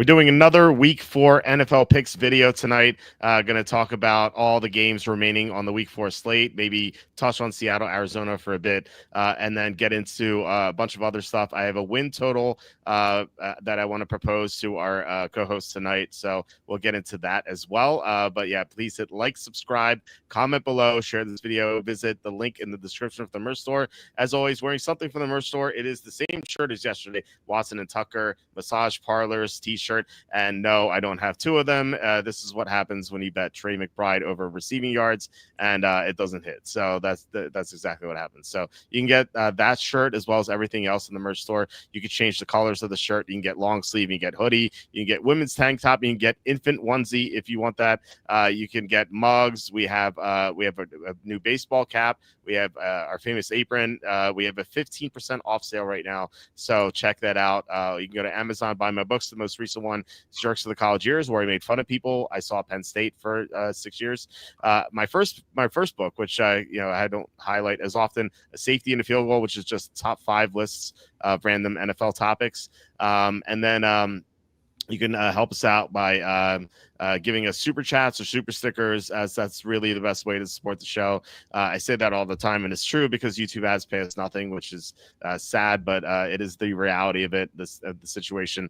We're doing another Week 4 NFL picks video tonight. Going to talk about all the games remaining on the Week 4 slate, maybe touch on Seattle, Arizona for a bit, and then get into a bunch of other stuff. I have a win total that I want to propose to our co-host tonight, so we'll get into that as well. But yeah, please hit like, subscribe, comment below, share this video, visit the link in the description of the merch store. As always, wearing something from the merch store. It is the same shirt as yesterday, Watson and Tucker, massage parlors, t-shirt. And no, I don't have two of them. This is what happens when you bet Trey McBride over receiving yards and it doesn't hit. So that's exactly what happens. So you can get that shirt as well as everything else in the merch store. You can change the colors of the shirt. You can get long sleeve, you can get hoodie, you can get women's tank top, you can get infant onesie if you want that. You can get mugs. We have a new baseball cap. We have our famous apron. We have a 15% off sale right now. So check that out. You can go to Amazon, buy my books. The most recent one, Jerks of the College Years, where I made fun of people. I saw Penn State for 6 years. My first book, which I don't highlight as often, A Safety and a Field Goal, which is just top 5 lists of random NFL topics. And then you can help us out by giving us super chats or super stickers, as that's really the best way to support the show. I say that all the time, and it's true because YouTube ads pay us nothing, which is sad, but it is the reality of it, the situation.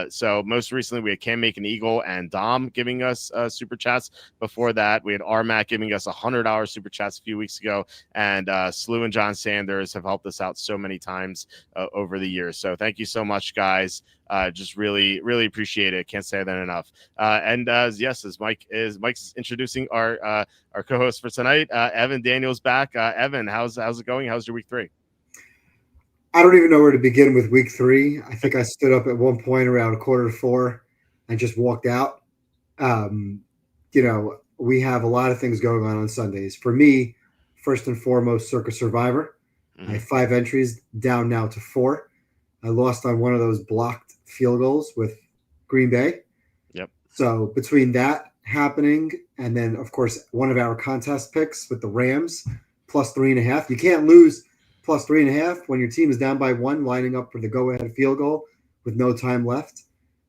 So most recently, we had Cam Macon Eagle and Dom giving us super chats. Before that, we had RMAC giving us $100 super chats a few weeks ago, and Slew and John Sanders have helped us out so many times over the years. So thank you so much, guys. Just really, really appreciate it. Can't say that enough. And yes, as Mike's introducing our co-host for tonight, Evan Daniels back. Evan, how's it going? How's your week 3? I don't even know where to begin with week 3. I think I stood up at one point around 3:45 and just walked out. We have a lot of things going on Sundays. For me, first and foremost, Circa Survivor. Mm-hmm. I have 5 entries, down now to 4. I lost on one of those blocked field goals with Green Bay. Yep. So between that happening and then, of course, one of our contest picks with the Rams, plus 3.5. You can't lose plus 3.5 when your team is down by 1, lining up for the go-ahead field goal with no time left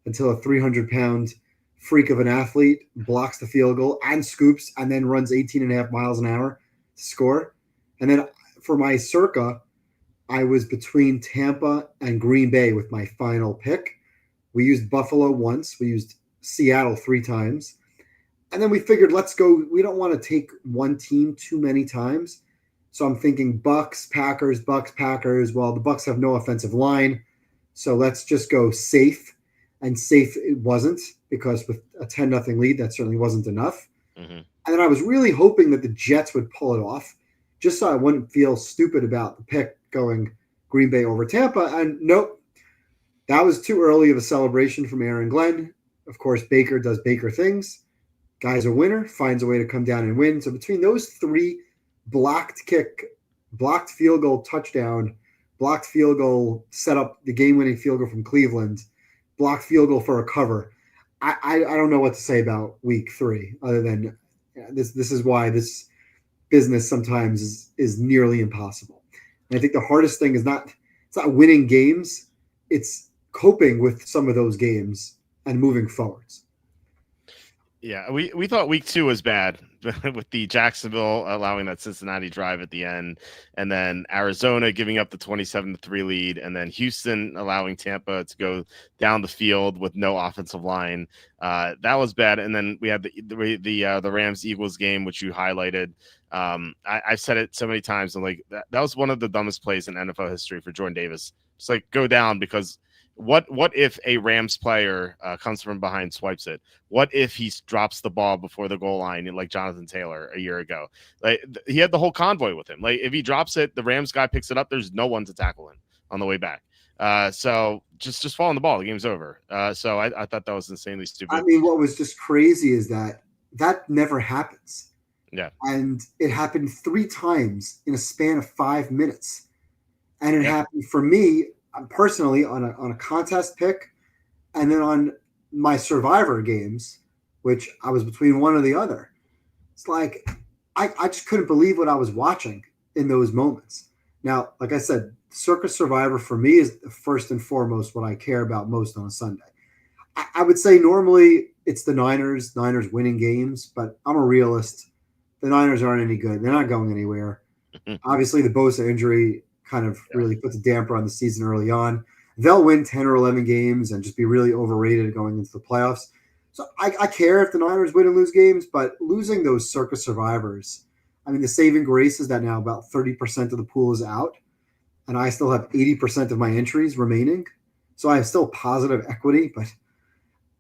until a 300-pound freak of an athlete blocks the field goal and scoops and then runs 18.5 miles an hour to score. And then for my Circa, I was between Tampa and Green Bay with my final pick. We used Buffalo once. We used Seattle 3 times. And then we figured, let's go. We don't want to take one team too many times. So I'm thinking Bucks, Packers. Well, the Bucks have no offensive line. So let's just go safe. And safe it wasn't, because with a 10-0 lead, that certainly wasn't enough. Mm-hmm. And then I was really hoping that the Jets would pull it off, just so I wouldn't feel stupid about the pick going Green Bay over Tampa. And nope, that was too early of a celebration from Aaron Glenn. Of course, Baker does Baker things. Guy's a winner, finds a way to come down and win. So between those 3, blocked kick, blocked field goal touchdown, blocked field goal set up the game-winning field goal from Cleveland, blocked field goal for a cover, I don't know what to say about week 3 other than this is why this business sometimes is nearly impossible. And I think the hardest thing is it's not winning games, it's coping with some of those games and moving forwards. Yeah, we thought week 2 was bad with the Jacksonville allowing that Cincinnati drive at the end, and then Arizona giving up the 27-3 lead, and then Houston allowing Tampa to go down the field with no offensive line. That was bad. And then we had the Rams-Eagles game, which you highlighted. I've said it so many times, and like that was one of the dumbest plays in NFL history for Jordan Davis. Just like go down, because what if a Rams player comes from behind, swipes it? What if he drops the ball before the goal line, like Jonathan Taylor a year ago? Like he had the whole convoy with him. Like if he drops it, the Rams guy picks it up. There's no one to tackle him on the way back. So just fall on the ball. The game's over. So I thought that was insanely stupid. I mean, what was just crazy is that never happens. Yeah. And it happened 3 times in a span of 5 minutes. And it happened for me personally on a contest pick, and then on my Survivor games, which I was between one or the other. It's like I just couldn't believe what I was watching in those moments. Now, like I said, Circa Survivor for me is first and foremost what I care about most on a Sunday. I would say normally it's the Niners winning games, but I'm a realist. The Niners aren't any good. They're not going anywhere. Obviously, the Bosa injury kind of Yeah. really puts a damper on the season early on. They'll win 10 or 11 games and just be really overrated going into the playoffs. So I care if the Niners win and lose games, but losing those circus survivors, I mean, the saving grace is that now about 30% of the pool is out, and I still have 80% of my entries remaining. So I have still positive equity, but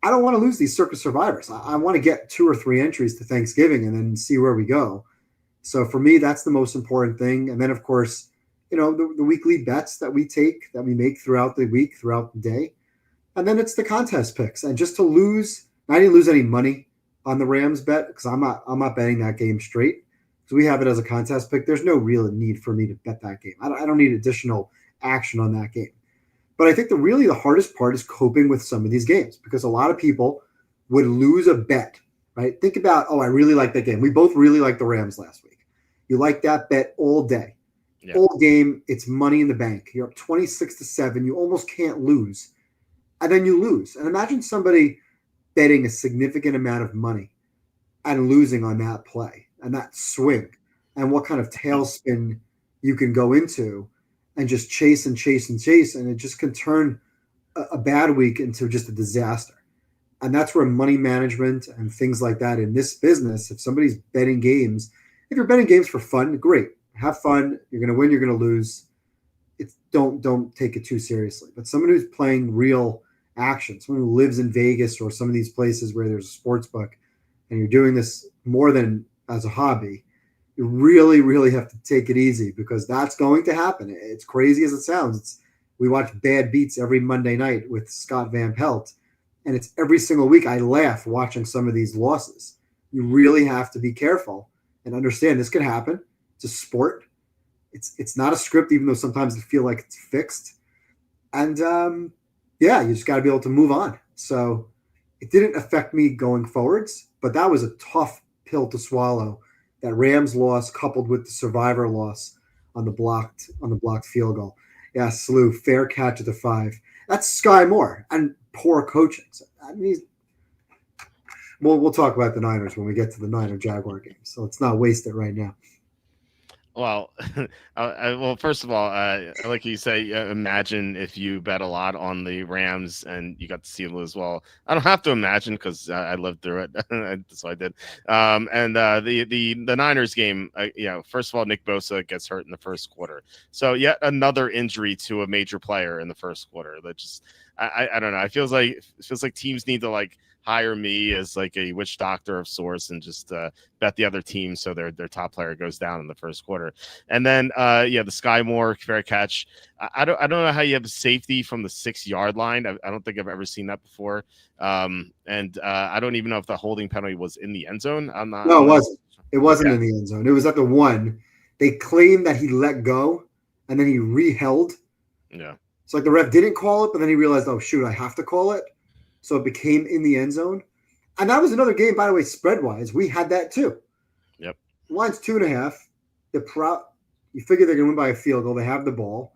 I don't want to lose these circus survivors. I want to get 2 or 3 entries to Thanksgiving and then see where we go. So for me, that's the most important thing. And then, of course, the weekly bets that we take, that we make throughout the week, throughout the day. And then it's the contest picks. And just to lose, I didn't lose any money on the Rams bet because I'm not betting that game straight. Because we have it as a contest pick. There's no real need for me to bet that game. I don't need additional action on that game. But I think the hardest part is coping with some of these games because a lot of people would lose a bet, right? Think about, I really like that game. We both really liked the Rams last week. You like that bet all day. Yeah. All game, it's money in the bank. You're up 26-7. You almost can't lose. And then you lose. And imagine somebody betting a significant amount of money and losing on that play and that swing and what kind of tailspin you can go into and just chase and chase and chase. And it just can turn a bad week into just a disaster. And that's where money management and things like that in this business, if somebody's betting games, if you're betting games for fun, great. Have fun. You're going to win. You're going to lose. Don't take it too seriously. But someone who's playing real action, someone who lives in Vegas or some of these places where there's a sports book, and you're doing this more than as a hobby, you really, really have to take it easy because that's going to happen. It's crazy as it sounds. We watch Bad Beats every Monday night with Scott Van Pelt, and it's every single week I laugh watching some of these losses. You really have to be careful and understand this could happen. It's a sport. It's not a script, even though sometimes it feels like it's fixed. And you just got to be able to move on. So it didn't affect me going forwards, but that was a tough pill to swallow. That Rams loss coupled with the survivor loss on the blocked field goal. Yeah, Slew, fair catch at the 5. That's Sky Moore and poor coaching. So, I mean, we'll talk about the Niners when we get to the Niner-Jaguar game. So let's not waste it right now. Well, well, first of all, like you say, imagine if you bet a lot on the Rams and you got to see them lose. Well, I don't have to imagine because I lived through it, so I did. And the Niners game, first of all, Nick Bosa gets hurt in the first quarter, so yet another injury to a major player in the first quarter. That just, I don't know. It feels like teams need to hire me as like a witch doctor of sorts and just bet the other team so their top player goes down in the first quarter. And then the Sky Moore fair catch. I don't know how you have safety from the 6-yard line. I don't think I've ever seen that before. And I don't even know if the holding penalty was in the end zone. No, it wasn't. It wasn't in the end zone. It was at the 1. They claimed that he let go and then he re-held. Yeah. So the ref didn't call it, but then he realized, oh shoot, I have to call it. So it became in the end zone. And that was another game, by the way, spread-wise. We had that too. Yep. Line's 2.5. You figure they're going to win by a field goal. They have the ball.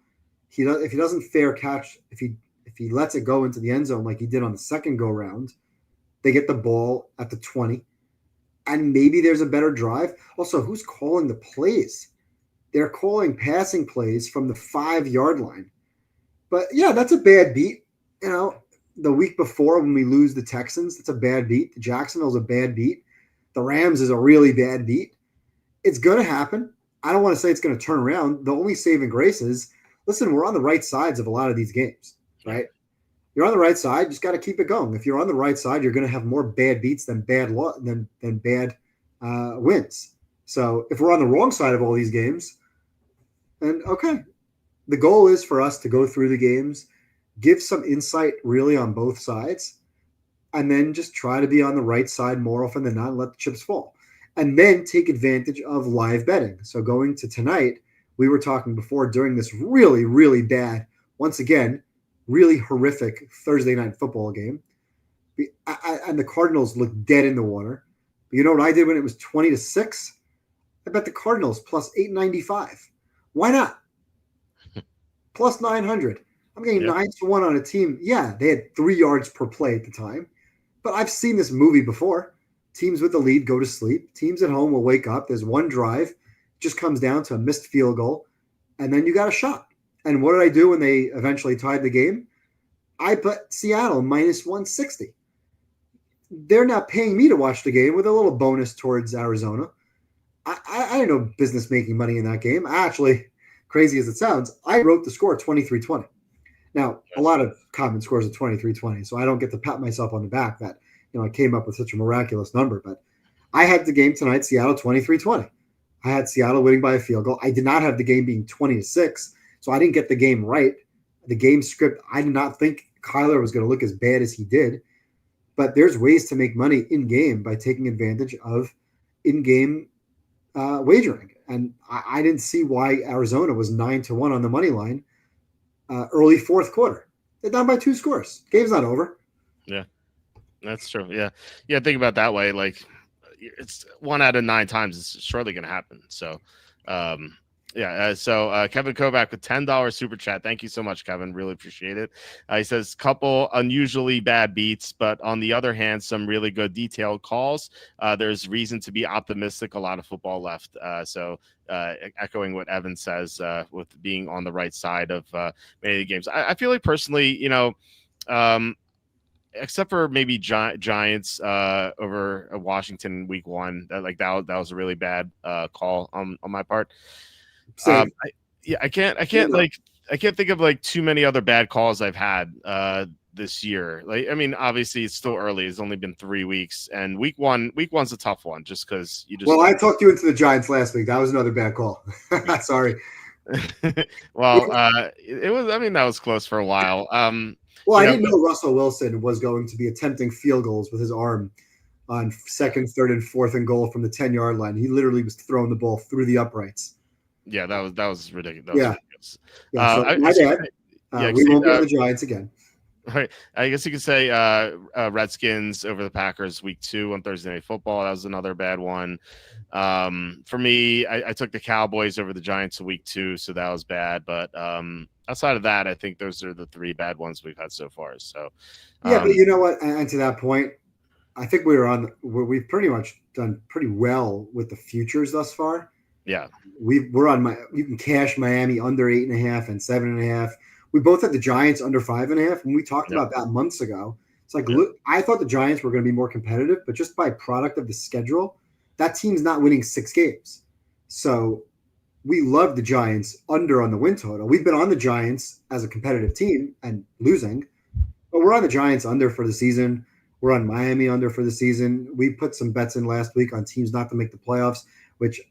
If he doesn't fair catch, if he lets it go into the end zone like he did on the second go-round, they get the ball at the 20. And maybe there's a better drive. Also, who's calling the plays? They're calling passing plays from the 5-yard line. But, yeah, that's a bad beat. The week before when we lose the Texans, that's a bad beat. The Jacksonville's a bad beat. The Rams is a really bad beat. It's going to happen. I don't want to say it's going to turn around. The only saving grace is, listen, we're on the right sides of a lot of these games, right? You're on the right side. You just got to keep it going. If you're on the right side, you're going to have more bad beats than bad wins. So if we're on the wrong side of all these games, then okay. The goal is for us to go through the games, give some insight really on both sides, and then just try to be on the right side more often than not and let the chips fall. And then take advantage of live betting. So going to tonight, we were talking before during this really, really bad, once again, really horrific Thursday night football game. And the Cardinals looked dead in the water. But you know what I did when it was 20-6? I bet the Cardinals plus 895. Why not? Plus 900. I'm getting Yeah. 9-1 on a team. Yeah, they had 3 yards per play at the time. But I've seen this movie before. Teams with the lead go to sleep. Teams at home will wake up. There's one drive, just comes down to a missed field goal, and then you got a shot. And what did I do when they eventually tied the game? I put Seattle minus 160. They're not paying me to watch the game with a little bonus towards Arizona. I had no business making money in that game. Actually, crazy as it sounds, I wrote the score 23-20. Now, a lot of common scores are 23-20, so I don't get to pat myself on the back that I came up with such a miraculous number. But I had the game tonight, Seattle 23-20. I had Seattle winning by a field goal. I did not have the game being 20-6, so I didn't get the game right. The game script, I did not think Kyler was going to look as bad as he did. But there's ways to make money in game by taking advantage of in-game wagering, and I didn't see why Arizona was 9-1 on the money line early fourth quarter. They're down by 2 scores. Game's not over. Yeah, that's true. Yeah. Think about it that way. Like, it's 1 out of 9 times it's surely going to happen. So, Kevin Kovac with $10 super chat. Thank you so much, Kevin. Really appreciate it. He says, couple unusually bad beats, but on the other hand, some really good detailed calls. There's reason to be optimistic. A lot of football left. Echoing what Evan says, with being on the right side of many of the games. I feel like personally, except for maybe Giants over Washington week 1, that was a really bad call on my part. I can't think of like too many other bad calls I've had this year. Like, I mean, obviously it's still early. It's only been 3 weeks, and week one's a tough one just because you just. Well, I talked you into the Giants last week. That was another bad call. Sorry. Well, it was. I mean, that was close for a while. Well, I didn't know Russell Wilson was going to be attempting field goals with his arm on 2nd, 3rd, and 4th and goal from the 10-yard line. He literally was throwing the ball through the uprights. Yeah, that was ridiculous. Ridiculous. So my bad. We won't be on the Giants again. Right. I guess you could say Redskins over the Packers week 2 on Thursday Night Football. That was another bad one. For me, I took the Cowboys over the Giants week 2, so that was bad. But outside of that, I think those are the 3 bad ones we've had so far. So but you know what? And to that point, I think we've pretty much done pretty well with the futures thus far. Yeah, we're on you can cash Miami under 8.5 and 7.5. We both had the Giants under 5.5, and we talked about that months ago. It's like, look, I thought the Giants were going to be more competitive, but just by product of the schedule, that team's not winning 6 games. So we love the Giants under on the win total. We've been on the Giants as a competitive team and losing, but we're on the Giants under for the season. We're on Miami under for the season. We put some bets in last week on teams not to make the playoffs, which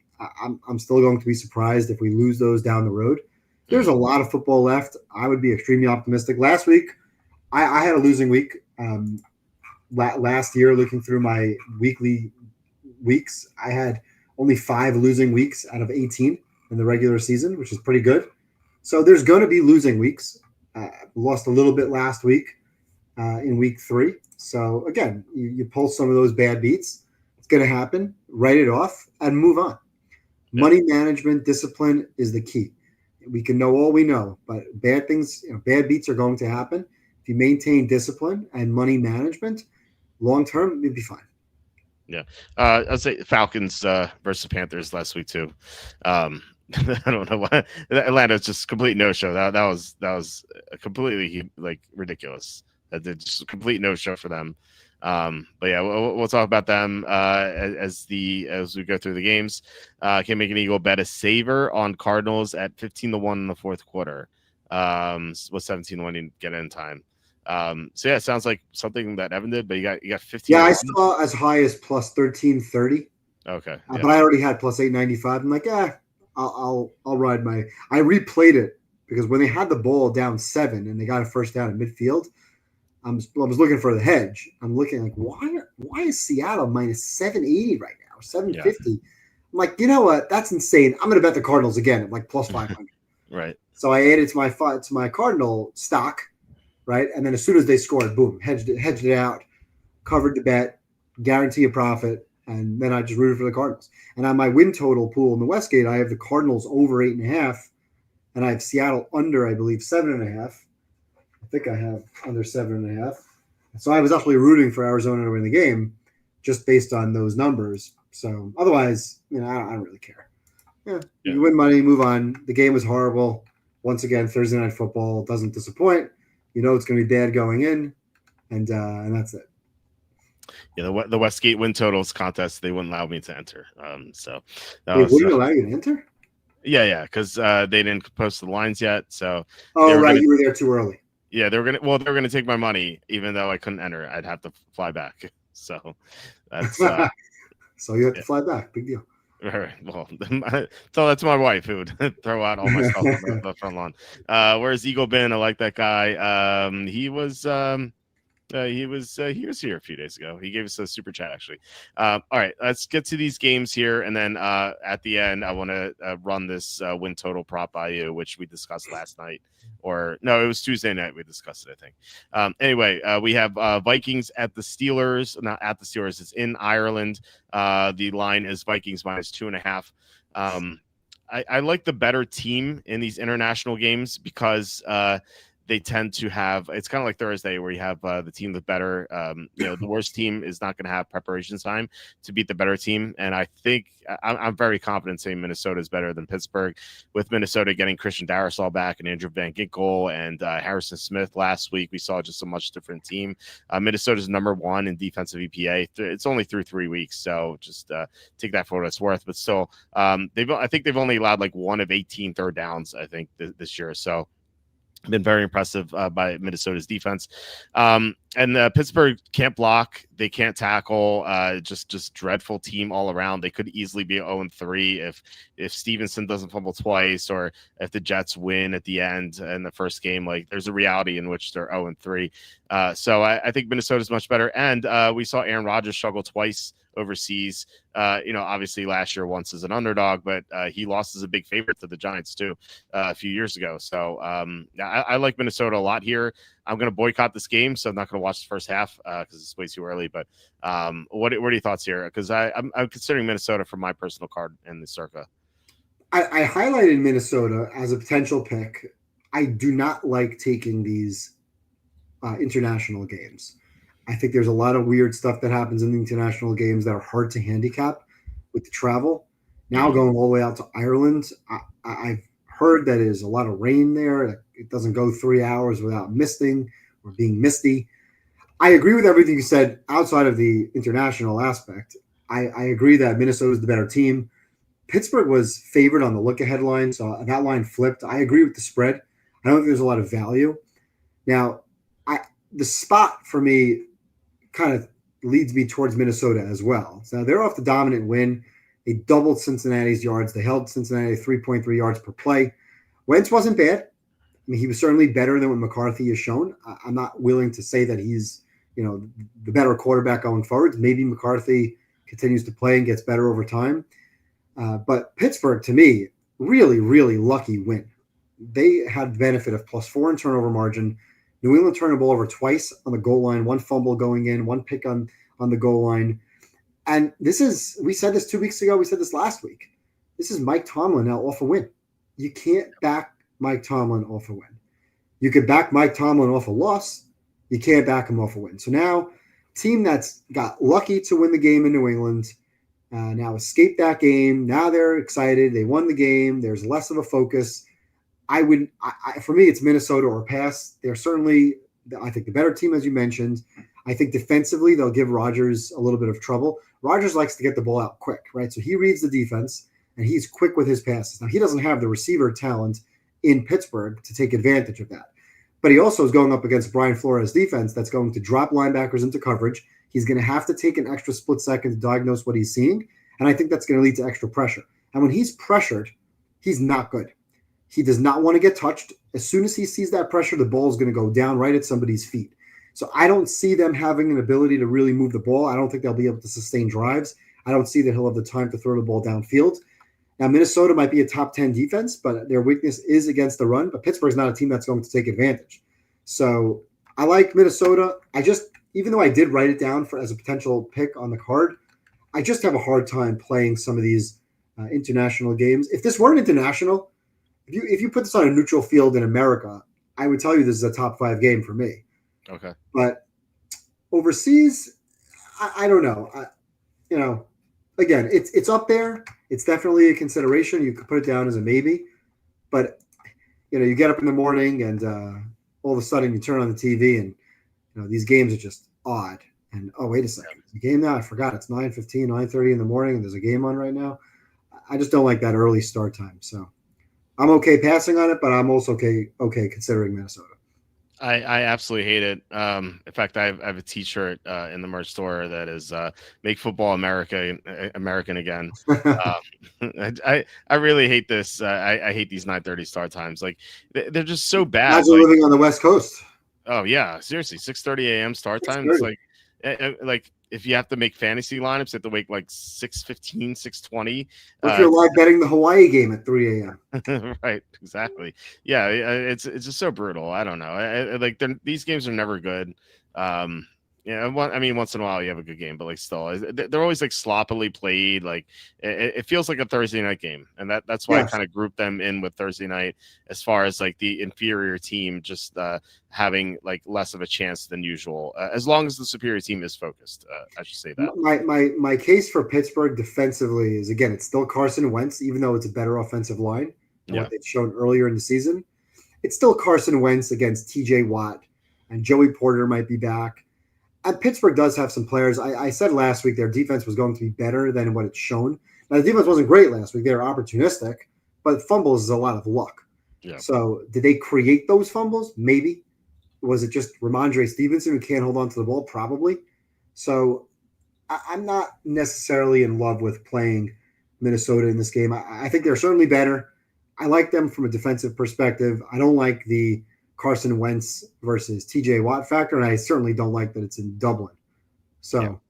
I'm still going to be surprised if we lose those down the road. There's a lot of football left. I would be extremely optimistic. Last week, I had a losing week. Last year, looking through my weekly weeks, I had only 5 losing weeks out of 18 in the regular season, which is pretty good. So there's going to be losing weeks. Lost a little bit last week in week 3. So again, you pull some of those bad beats. It's going to happen. Write it off and move on. Money management discipline is the key. We can know all we know, but bad things, bad beats are going to happen. If you maintain discipline and money management, long term, you'll be fine. Yeah, I'd say Falcons versus Panthers last week too. I don't know why Atlanta's just complete no show. That was completely ridiculous. Just a complete no show for them. But yeah, we'll talk about them as we go through the games. Can make an eagle bet a saver on Cardinals at 15-1 in the fourth quarter. Was 17-1 to get in time. So yeah, it sounds like something that Evan did, but you got 15. Yeah, I saw as high as plus 1330. Okay, but I already had plus 895. I'm like, I'll ride my. I replayed it because when they had the ball down 7 and they got a first down in midfield. I was looking for the hedge. I'm looking like, why is Seattle minus 780 right now, 750? I'm like, you know what? That's insane. I'm going to bet the Cardinals again at like plus 500. Right. So I added to my Cardinal stock, right? And then as soon as they scored, boom, hedged it out, covered the bet, guarantee a profit, and then I just rooted for the Cardinals. And on my win total pool in the Westgate, I have the Cardinals over 8.5, and I have Seattle under, I believe, 7.5. think I have under 7.5. So I was actually rooting for Arizona to win the game just based on those numbers. So otherwise, I don't really care. Yeah, you win money, move on. The game was horrible. Once again, Thursday Night Football doesn't disappoint. It's going to be bad going in, and that's it. Yeah, the Westgate win totals contest, they wouldn't allow me to enter. So they wouldn't allow you to enter? Yeah, because they didn't post the lines yet. So you were there too early. Yeah, they were gonna take my money, even though I couldn't enter. I'd have to fly back. So that's so you have to fly back. Big deal. All right. Well, so that's my wife who would throw out all my stuff on the front lawn. Where's Eagle been? I like that guy. He was here a few days ago. He gave us a super chat, actually. All right, let's get to these games here, and then at the end, I want to run this win total prop by you, which we discussed last night, or no, it was Tuesday night we discussed it, I think. Anyway, we have Vikings at the Steelers, not at the Steelers. It's in Ireland. The line is Vikings -2.5. I like the better team in these international games because they tend to have, it's kind of like Thursday where you have the team that's better. The worst team is not going to have preparation time to beat the better team. And I think I'm very confident saying Minnesota is better than Pittsburgh, with Minnesota getting Christian Darrisaw back and Andrew Van Ginkel and Harrison Smith last week. We saw just a much different team. Minnesota's number 1 in defensive EPA. It's only through 3 weeks, so just take that for what it's worth. But still, I think they've only allowed like 1 of 18 third downs, I think, this year. So been very impressive by Minnesota's defense. And Pittsburgh can't block. They can't tackle. Just dreadful team all around. They could easily be 0-3 if Stevenson doesn't fumble twice, or if the Jets win at the end in the first game. Like, there's a reality in which they're 0-3. So I think Minnesota's much better. And we saw Aaron Rodgers struggle twice overseas. Obviously last year once as an underdog, but he lost as a big favorite to the Giants too a few years ago. So I like Minnesota a lot here. I'm going to boycott this game, so I'm not going to watch the first half because it's way too early. But what are your thoughts here? Because I'm considering Minnesota for my personal card in the circa. I highlighted Minnesota as a potential pick. I do not like taking these international games. I think there's a lot of weird stuff that happens in the international games that are hard to handicap with the travel. Now going all the way out to Ireland, I've heard that there's a lot of rain there. It doesn't go 3 hours without misting or being misty. I agree with everything you said outside of the international aspect. I agree that Minnesota is the better team. Pittsburgh was favored on the look-ahead line, so that line flipped. I agree with the spread. I don't think there's a lot of value. Now, the spot for me kind of leads me towards Minnesota as well. So they're off the dominant win. They doubled Cincinnati's yards. They held Cincinnati 3.3 yards per play. Wentz wasn't bad. I mean, he was certainly better than what McCarthy has shown. I'm not willing to say that he's, the better quarterback going forward. Maybe McCarthy continues to play and gets better over time. But Pittsburgh, to me, really, really lucky win. They had the benefit of +4 in turnover margin. New England turned the ball over twice on the goal line, 1 fumble going in, 1 pick on the goal line. And we said this 2 weeks ago, we said this last week. This is Mike Tomlin now off a win. You can't back Mike Tomlin off a win. You could back Mike Tomlin off a loss. You can't back him off a win. So now, team that's got lucky to win the game in New England, now escaped that game. Now they're excited. They won the game. There's less of a focus. For me, it's Minnesota or pass. They're certainly, I think, the better team, as you mentioned. I think defensively, they'll give Rodgers a little bit of trouble. Rodgers likes to get the ball out quick, right? So he reads the defense, and he's quick with his passes. Now, he doesn't have the receiver talent in Pittsburgh to take advantage of that. But he also is going up against Brian Flores' defense that's going to drop linebackers into coverage. He's going to have to take an extra split second to diagnose what he's seeing, and I think that's going to lead to extra pressure. And when he's pressured, he's not good. He does not want to get touched. As soon as he sees that pressure, the ball is going to go down right at somebody's feet. So I don't see them having an ability to really move the ball. I don't think they'll be able to sustain drives. I don't see that he'll have the time to throw the ball downfield. Now, Minnesota might be a top 10 defense, but their weakness is against the run. But Pittsburgh's not a team that's going to take advantage. So I like Minnesota. Even though I did write it down as a potential pick on the card, I just have a hard time playing some of these international games. If this weren't international, if you put this on a neutral field in America, I would tell you this is a top 5 game for me. Okay. But overseas, I don't know. Again, it's up there. It's definitely a consideration. You could put it down as a maybe, but you get up in the morning and all of a sudden you turn on the TV and these games are just odd. And oh, wait a second, the game now, I forgot it's 9:15, 9:30 in the morning, and there's a game on right now. I just don't like that early start time. So I'm okay passing on it, but I'm also okay considering Minnesota. I absolutely hate it. In fact, I have a T-shirt in the merch store that is "Make Football American Again." I really hate this. I hate these 9:30 start times. Like they're just so bad. Imagine living on the West Coast. Oh yeah, seriously, 6:30 a.m. start time. It's like if you have to make fantasy lineups, you have to wake like 6:15, 6:20. What if you're live betting the Hawaii game at 3 a.m.? Right, exactly. Yeah, it's just so brutal. I don't know. Like these games are never good. I mean, once in a while you have a good game, but like still, they're always like sloppily played. Like it feels like a Thursday night game, and that's why I kind of group them in with Thursday night as far as like the inferior team just having like less of a chance than usual. As long as the superior team is focused, I should say that. My case for Pittsburgh defensively is, again, it's still Carson Wentz, even though it's a better offensive line than what they've shown earlier in the season. It's still Carson Wentz against T.J. Watt, and Joey Porter might be back. And Pittsburgh does have some players. I said last week their defense was going to be better than what it's shown. Now, the defense wasn't great last week. They were opportunistic, but fumbles is a lot of luck. Yeah. So did they create those fumbles? Maybe. Was it just Ramondre Stevenson who can't hold on to the ball? Probably. So I'm not necessarily in love with playing Minnesota in this game. I think they're certainly better. I like them from a defensive perspective. I don't like the Carson Wentz versus TJ Watt factor, and I certainly don't like that it's in Dublin. So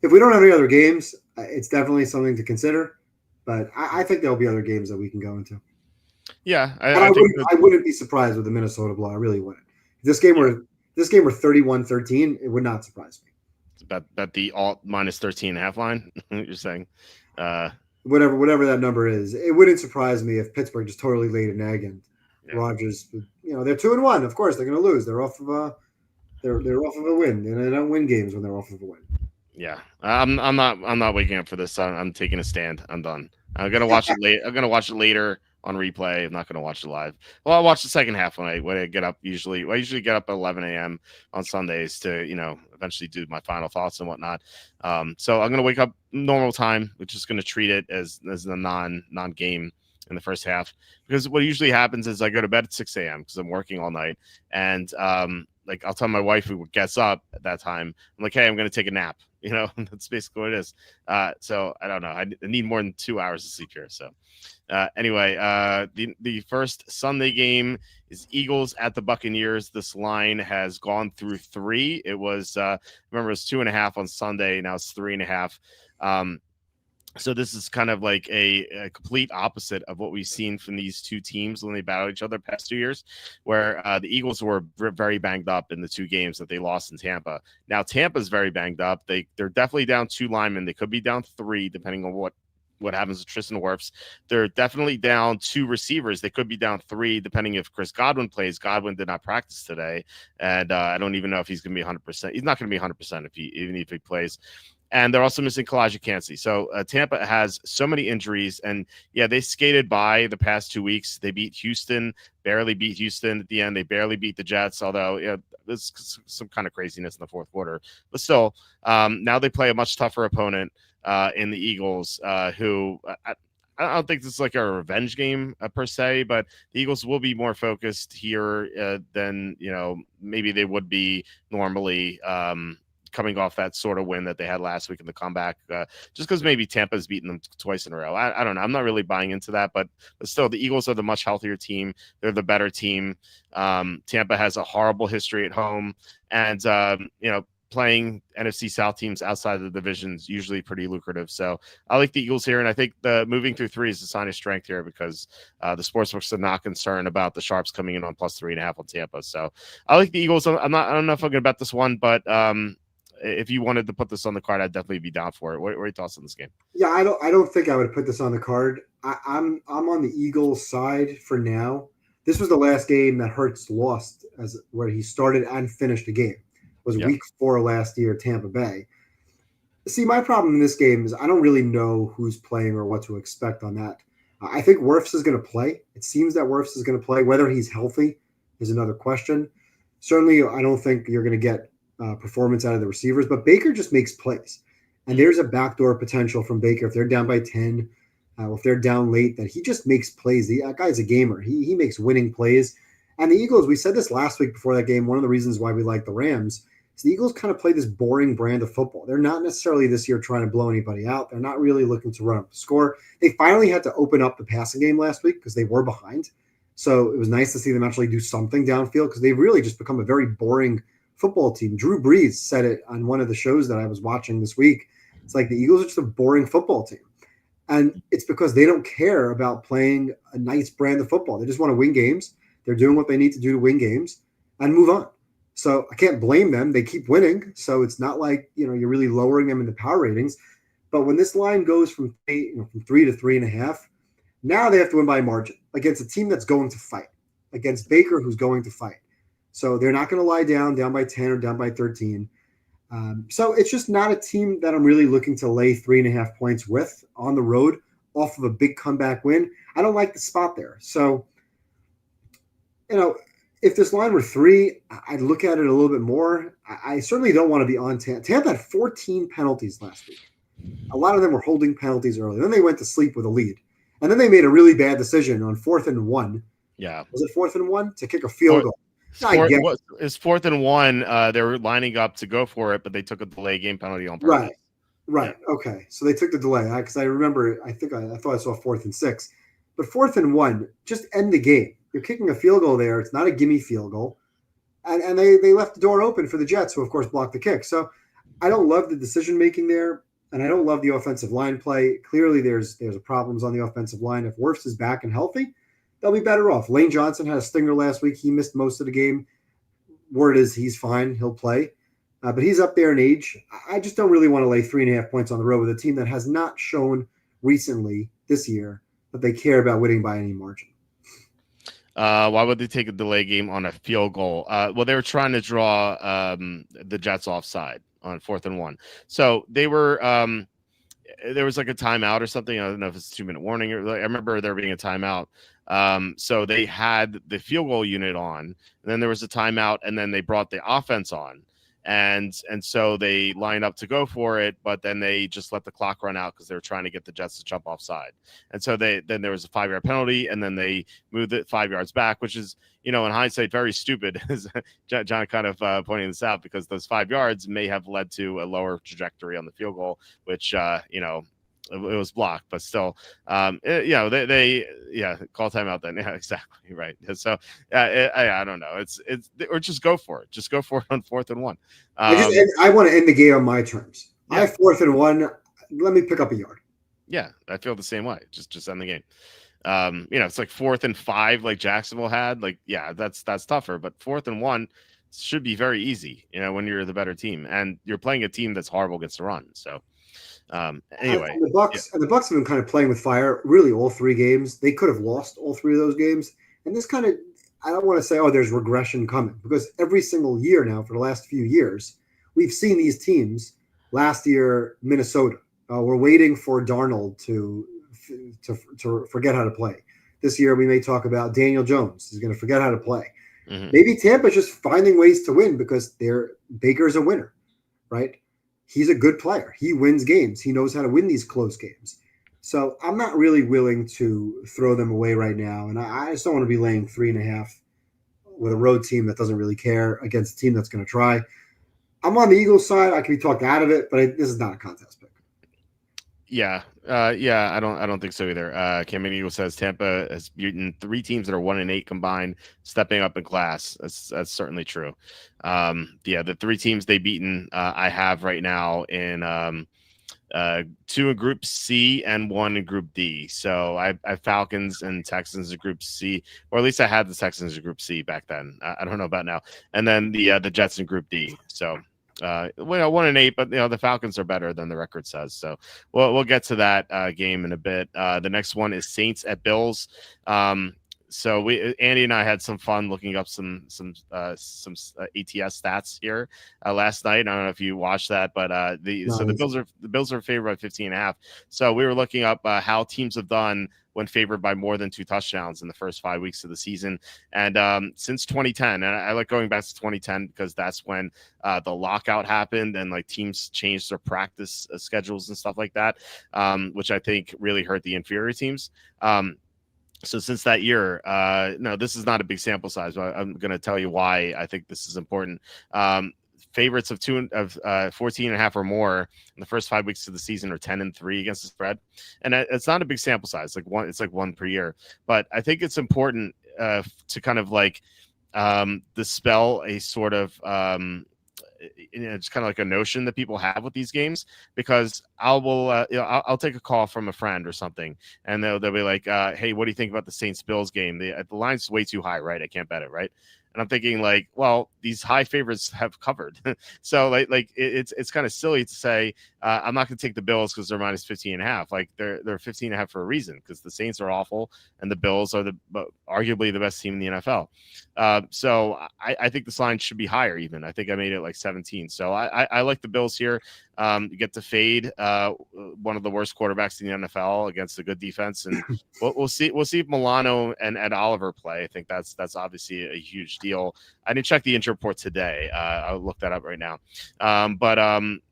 if we don't have any other games, it's definitely something to consider. But I think there'll be other games that we can go into. Yeah, I wouldn't be surprised with the Minnesota blow. I really wouldn't. If this game were 31-13, it would not surprise me. Bet the alt minus 13.5 line. You're saying, whatever that number is, it wouldn't surprise me if Pittsburgh just totally laid an egg and Rodgers. They're 2-1. Of course, they're going to lose. They're off of a win, and they don't win games when they're off of a win. Yeah, I'm not waking up for this. I'm taking a stand. I'm done. I'm gonna watch it late. I'm gonna watch it later on replay. I'm not gonna watch it live. Well, I'll watch the second half when I get up. I usually get up at 11 a.m. on Sundays to eventually do my final thoughts and whatnot. So I'm gonna wake up normal time, which is gonna treat it as a non game in the first half, because what usually happens is I go to bed at 6 a.m. because I'm working all night, and like I'll tell my wife who gets up at that time, I'm like, hey, I'm going to take a nap. That's basically what it is. So I don't know. I need more than 2 hours of sleep here. So anyway, the first Sunday game is Eagles at the Buccaneers. This line has gone through 3. It was remember, it was 2.5 on Sunday. Now it's 3.5. So this is kind of like a complete opposite of what we've seen from these two teams when they battled each other past 2 years, where the Eagles were very banged up in the 2 games that they lost in Tampa. Now Tampa's very banged up. They're definitely down 2 linemen. They could be down 3 depending on what happens with Tristan Wirfs. They're definitely down 2 receivers. They could be down 3 depending if Chris Godwin plays. Godwin did not practice today, and I don't even know if he's going to be 100%. He's not going to be 100% even if he plays. And they're also missing Kalijah Kancey. So Tampa has so many injuries. And, they skated by the past 2 weeks. They beat Houston, barely beat Houston at the end. They barely beat the Jets, although there's some kind of craziness in the fourth quarter. But still, now they play a much tougher opponent in the Eagles, who I don't think this is like a revenge game per se, but the Eagles will be more focused here than, maybe they would be normally, coming off that sort of win that they had last week in the comeback, just because maybe Tampa's beaten them twice in a row. I don't know. I'm not really buying into that, but still, the Eagles are the much healthier team. They're the better team. Tampa has a horrible history at home, and playing NFC South teams outside of the division is usually pretty lucrative. So I like the Eagles here, and I think the moving through 3 is a sign of strength here, because the sportsbooks are not concerned about the Sharps coming in on plus 3.5 on Tampa. So I like the Eagles. I don't know if I'm going to bet this one, but if you wanted to put this on the card, I'd definitely be down for it. What are your thoughts on this game? Yeah, I don't think I would put this on the card. I'm on the Eagles side for now. This was the last game that Hurts lost, as where he started and finished a game. Was Yep. Week 4 last year, Tampa Bay. See, my problem in this game is I don't really know who's playing or what to expect on that. I think Wirfs is going to play. It seems that Wirfs is going to play. Whether he's healthy is another question. Certainly, I don't think you're going to get performance out of the receivers, but Baker just makes plays. And there's a backdoor potential from Baker if they're down by 10, if they're down late, that he just makes plays. That guy's a gamer. He makes winning plays. And the Eagles, we said this last week before that game, one of the reasons why we like the Rams is the Eagles kind of play this boring brand of football. They're not necessarily this year trying to blow anybody out. They're not really looking to run up the score. They finally had to open up the passing game last week because they were behind. So it was nice to see them actually do something downfield because they've really just become a very boring football team. Drew Brees said it on one of the shows that I was watching this week. It's like the Eagles are just a boring football team. And it's because they don't care about playing a nice brand of football. They just want to win games. They're doing what they need to do to win games and move on. So I can't blame them. They keep winning. So it's not like, you're really lowering them in the power ratings. But when this line goes from 3 to 3.5, now they have to win by a margin against a team that's going to fight, against Baker, who's going to fight. So they're not going to lie down by 10 or down by 13. So it's just not a team that I'm really looking to lay 3.5 points with on the road off of a big comeback win. I don't like the spot there. So, if this line were 3, I'd look at it a little bit more. I certainly don't want to be on Tampa. Tampa had 14 penalties last week. A lot of them were holding penalties early. Then they went to sleep with a lead. And then they made a really bad decision on 4th and 1. Yeah. Was it 4th and 1? To kick a field goal. It's 4th and 1. They were lining up to go for it, but they took a delay game penalty on purpose. Right. Yeah. Okay. So they took the delay because I remember. I thought I saw 4th and 6, but 4th and 1, just end the game. You're kicking a field goal there. It's not a gimme field goal, and they left the door open for the Jets, who of course blocked the kick. So I don't love the decision making there, and I don't love the offensive line play. Clearly, there's problems on the offensive line. If Wirfs is back and healthy, they'll be better off. Lane Johnson had a stinger last week. He missed most of the game. Word is he's fine. He'll play. But he's up there in age. I just don't really want to lay 3.5 points on the road with a team that has not shown recently this year that they care about winning by any margin. Why would they take a delay game on a field goal? Well, they were trying to draw the Jets offside on 4th and 1. So they were there was like a timeout or something. I don't know if it's a 2-minute warning. I remember there being a timeout. So they had the field goal unit on, and then there was a timeout, and then they brought the offense on. And so they lined up to go for it, but then they just let the clock run out because they were trying to get the Jets to jump offside. And so then there was a 5-yard penalty, and then they moved it 5 yards back, which is, in hindsight, very stupid. John kind of pointing this out because those 5 yards may have led to a lower trajectory on the field goal, which, it was blocked, but still, they call timeout then. Yeah, exactly right. So I don't know. It's or just go for it. Just go for it on 4th and 1. I want to end the game on my terms. Yeah. I have 4th and 1. Let me pick up a yard. Yeah, I feel the same way. Just end the game. It's like 4th and 5, like Jacksonville had. Like, yeah, that's tougher. But 4th and 1 should be very easy. When you're the better team and you're playing a team that's horrible against the run. So. Anyway, and the Bucks have been kind of playing with fire. Really, all 3 games they could have lost all 3 of those games. And this kind of, I don't want to say, there's regression coming, because every single year now for the last few years, we've seen these teams. Last year, Minnesota. We're waiting for Darnold to forget how to play. This year, we may talk about Daniel Jones is going to forget how to play. Mm-hmm. Maybe Tampa's just finding ways to win because Baker's a winner, right? He's a good player. He wins games. He knows how to win these close games. So I'm not really willing to throw them away right now. And I just don't want to be laying 3.5 with a road team that doesn't really care against a team that's going to try. I'm on the Eagles side. I can be talked out of it, but this is not a contest pick. Yeah. I don't think so either. Cameron Eagle says Tampa has beaten 3 teams that are 1-8 combined, stepping up in class. That's certainly true. The 3 teams they've beaten, I have right now in 2 in Group C and 1 in Group D. So I have Falcons and Texans in Group C, or at least I had the Texans in Group C back then. I don't know about now. And then the Jets in Group D. So. 1-8, but the Falcons are better than the record says. So we'll get to that game in a bit. The next one is Saints at Bills. So Andy and I had some fun looking up some ATS stats here last night. I don't know if you watched that, but Nice. the Bills are favored by 15.5. So we were looking up how teams have done when favored by more than 2 touchdowns in the first 5 weeks of the season. And since 2010, and I like going back to 2010 because that's when the lockout happened and like teams changed their practice schedules and stuff like that, which I think really hurt the inferior teams. So since that year, no, this is not a big sample size, but I'm going to tell you why I think this is important. Favorites of 14.5 or more in the first 5 weeks of the season are 10-3 against the spread, and it's not a big sample size. It's like one per year, but I think it's important to kind of like dispel a sort of it's kind of like a notion that people have with these games, because I'll take a call from a friend or something, and they'll be like, hey, what do you think about the Saints Bills game? The line's way too high, right? I can't bet it, right? And I'm thinking like, well, these high favorites have covered. So it's kind of silly to say I'm not going to take the Bills because they're minus 15.5. Like they're 15.5 for a reason, because the Saints are awful and the Bills are arguably the best team in the NFL. So I think this line should be higher even. I think I made it like 17. So I like the Bills here. You get to fade one of the worst quarterbacks in the NFL against a good defense, and we'll see if Milano and Ed Oliver play. I think that's obviously a huge deal. I didn't check the injury report today. I'll look that up right now.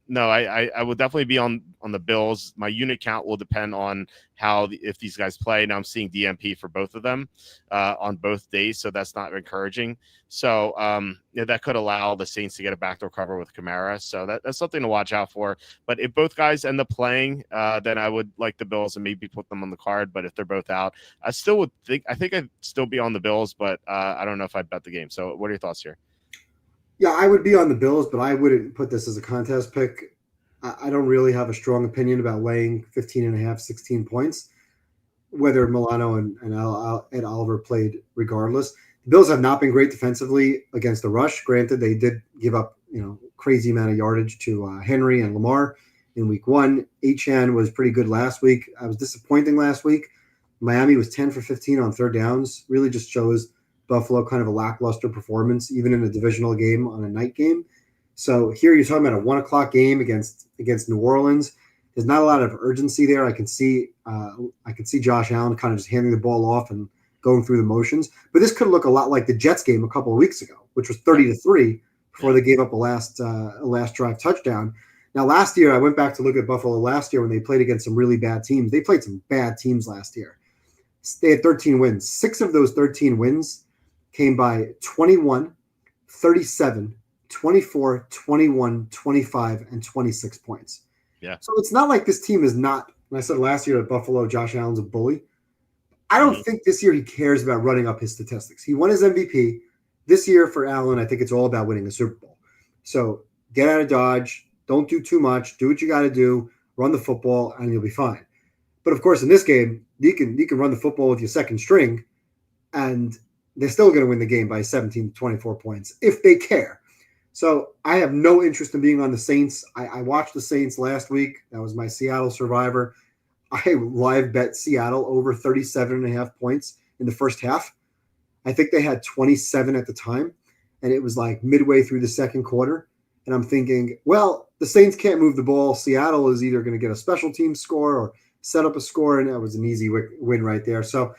No, I will definitely be on the Bills. My unit count will depend on if these guys play. Now I'm seeing DMP for both of them on both days, so that's not encouraging. So that could allow the Saints to get a backdoor cover with Kamara. So that's something to watch out for. But if both guys end up playing, then I would like the Bills and maybe put them on the card. But if they're both out, I think I'd still be on the Bills, but I don't know if I'd bet the game. So what are your thoughts here? Yeah, I would be on the Bills, but I wouldn't put this as a contest pick. I don't really have a strong opinion about laying 15.5, 16 points, whether Milano and Ed Oliver played regardless. The Bills have not been great defensively against the rush. Granted, they did give up, crazy amount of yardage to Henry and Lamar in week 1. Achane was pretty good last week. I was disappointing last week. Miami was 10 for 15 on third downs. Really just shows Buffalo kind of a lackluster performance, even in a divisional game on a night game. So here you're talking about a 1:00 game against New Orleans. There's not a lot of urgency there. I can see Josh Allen kind of just handing the ball off and going through the motions. But this could look a lot like the Jets game a couple of weeks ago, which was 30-3 before they gave up a last drive touchdown. Now, last year, I went back to look at Buffalo last year when they played against some really bad teams. They played some bad teams last year. They had 13 wins. 6 of those 13 wins came by 21, 37, 24, 21, 25, and 26 points. Yeah. So it's not like this team is not, and I said last year at Buffalo, Josh Allen's a bully. I don't think this year he cares about running up his statistics. He won his MVP. This year for Allen, I think it's all about winning a Super Bowl. So get out of Dodge. Don't do too much. Do what you got to do. Run the football, and you'll be fine. But, of course, in this game, you can run the football with your second string, and they're still going to win the game by 17 to 24 points if they care. So I have no interest in being on the Saints. I watched the Saints last week. That was my Seattle survivor. I live bet Seattle over 37.5 points in the first half. I think they had 27 at the time, and it was like midway through the second quarter. And I'm thinking, well, the Saints can't move the ball. Seattle is either going to get a special team score or set up a score, and that was an easy win right there. So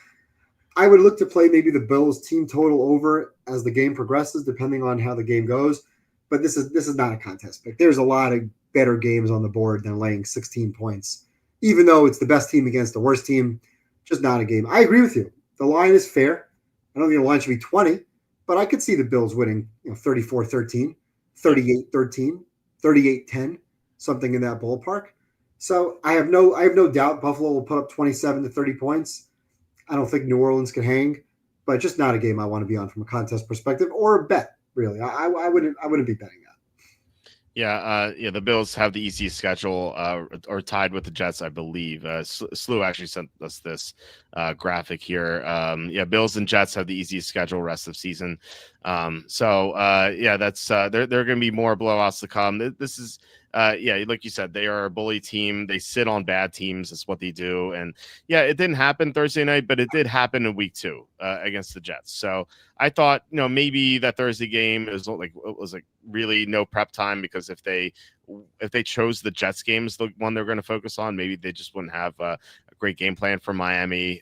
I would look to play maybe the Bills team total over as the game progresses, depending on how the game goes. But this is not a contest pick. There's a lot of better games on the board than laying 16 points, even though it's the best team against the worst team. Just not a game. I agree with you. The line is fair. I don't think the line should be 20, but I could see the Bills winning 34-13, 38-13, 38-10, something in that ballpark. So I have no doubt Buffalo will put up 27 to 30 points. I don't think New Orleans can hang, but just not a game I want to be on from a contest perspective or a bet, really. I wouldn't be betting that. Yeah, the Bills have the easiest schedule, or tied with the Jets, I believe. Slew actually sent us this graphic here. Bills and Jets have the easiest schedule rest of season. That's there are going to be more blowouts to come. This is yeah, like you said, they are a bully team. They sit on bad teams. That's what they do. And yeah, it didn't happen Thursday night, but it did happen in week 2 against the Jets. So I thought, maybe that Thursday game was like really no prep time, because if they chose the Jets game as the one they're going to focus on, maybe they just wouldn't have a great game plan for Miami.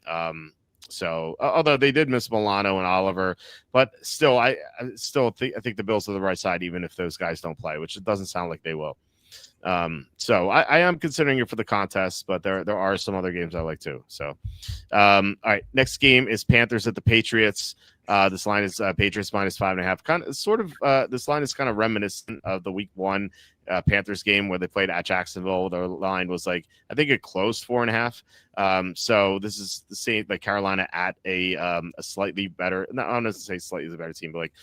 So although they did miss Milano and Oliver, but still, I think the Bills are the right side, even if those guys don't play, which it doesn't sound like they will. So I am considering it for the contest, but there are some other games I like too. So, all right, next game is Panthers at the Patriots. This line is Patriots -5.5. Kind of, sort of. This line is kind of reminiscent of the Week 1 Panthers game where they played at Jacksonville. The line was like, I think it closed 4.5. So this is the same, like Carolina at a slightly better. Not, I don't know to say slightly better team, but like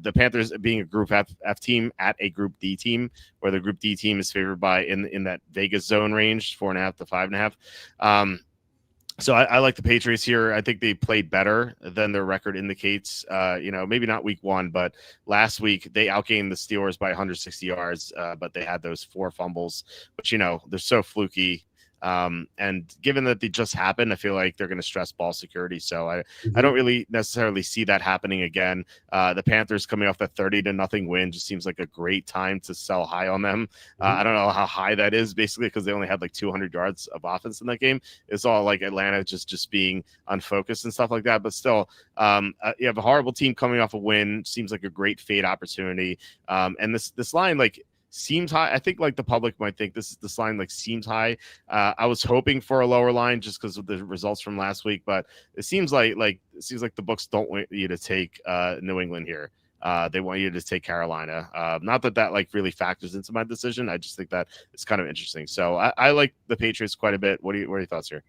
the Panthers being a Group F team at a Group D team, where the Group D team is favored by in that Vegas zone range, 4.5 to 5.5. So I like the Patriots here. I think they played better than their record indicates. Maybe not week 1, but last week they outgained the Steelers by 160 yards, but they had those 4 fumbles, which, they're so fluky. And given that they just happened, I feel like they're going to stress ball security. So I don't really necessarily see that happening again. The Panthers coming off that 30-0 win just seems like a great time to sell high on them. I don't know how high that is, basically, because they only had like 200 yards of offense in that game. It's all like Atlanta just being unfocused and stuff like that. But still, you have a horrible team coming off a win. Seems like a great fade opportunity. And this line, like, seems high. I think like the public might think this line like seems high. I was hoping for a lower line just because of the results from last week, but it seems like the books don't want you to take New England here. They want you to take Carolina. Not that like really factors into my decision. I just think that it's kind of interesting. So I like the Patriots quite a bit. What are your thoughts here?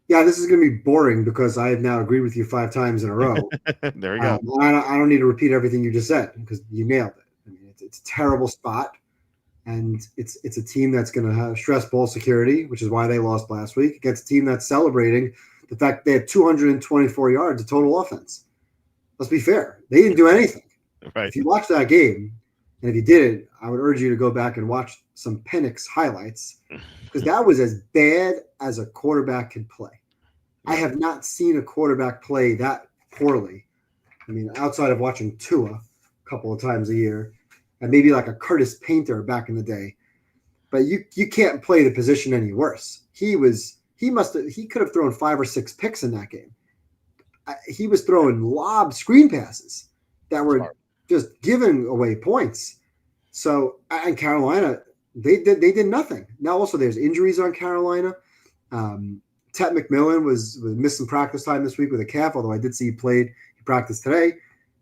Yeah, this is going to be boring because I have now agreed with you 5 times in a row. There we go. I don't need to repeat everything you just said because you nailed it. I mean, it's a terrible spot. And it's a team that's going to have stress ball security, which is why they lost last week, against a team that's celebrating the fact they had 224 yards of total offense. Let's be fair. They didn't do anything. Right. If you watch that game, and if you didn't, I would urge you to go back and watch some Penix highlights, because that was as bad as a quarterback can play. I have not seen a quarterback play that poorly. I mean, outside of watching Tua a couple of times a year, and maybe like a Curtis Painter back in the day, but you can't play the position any worse. He could have thrown 5 or 6 picks in that game. He was throwing lob screen passes that were just giving away points. So, and Carolina, they did nothing. Now also there's injuries on Carolina. Tet McMillan was missing practice time this week with a calf, although I did see he practiced today.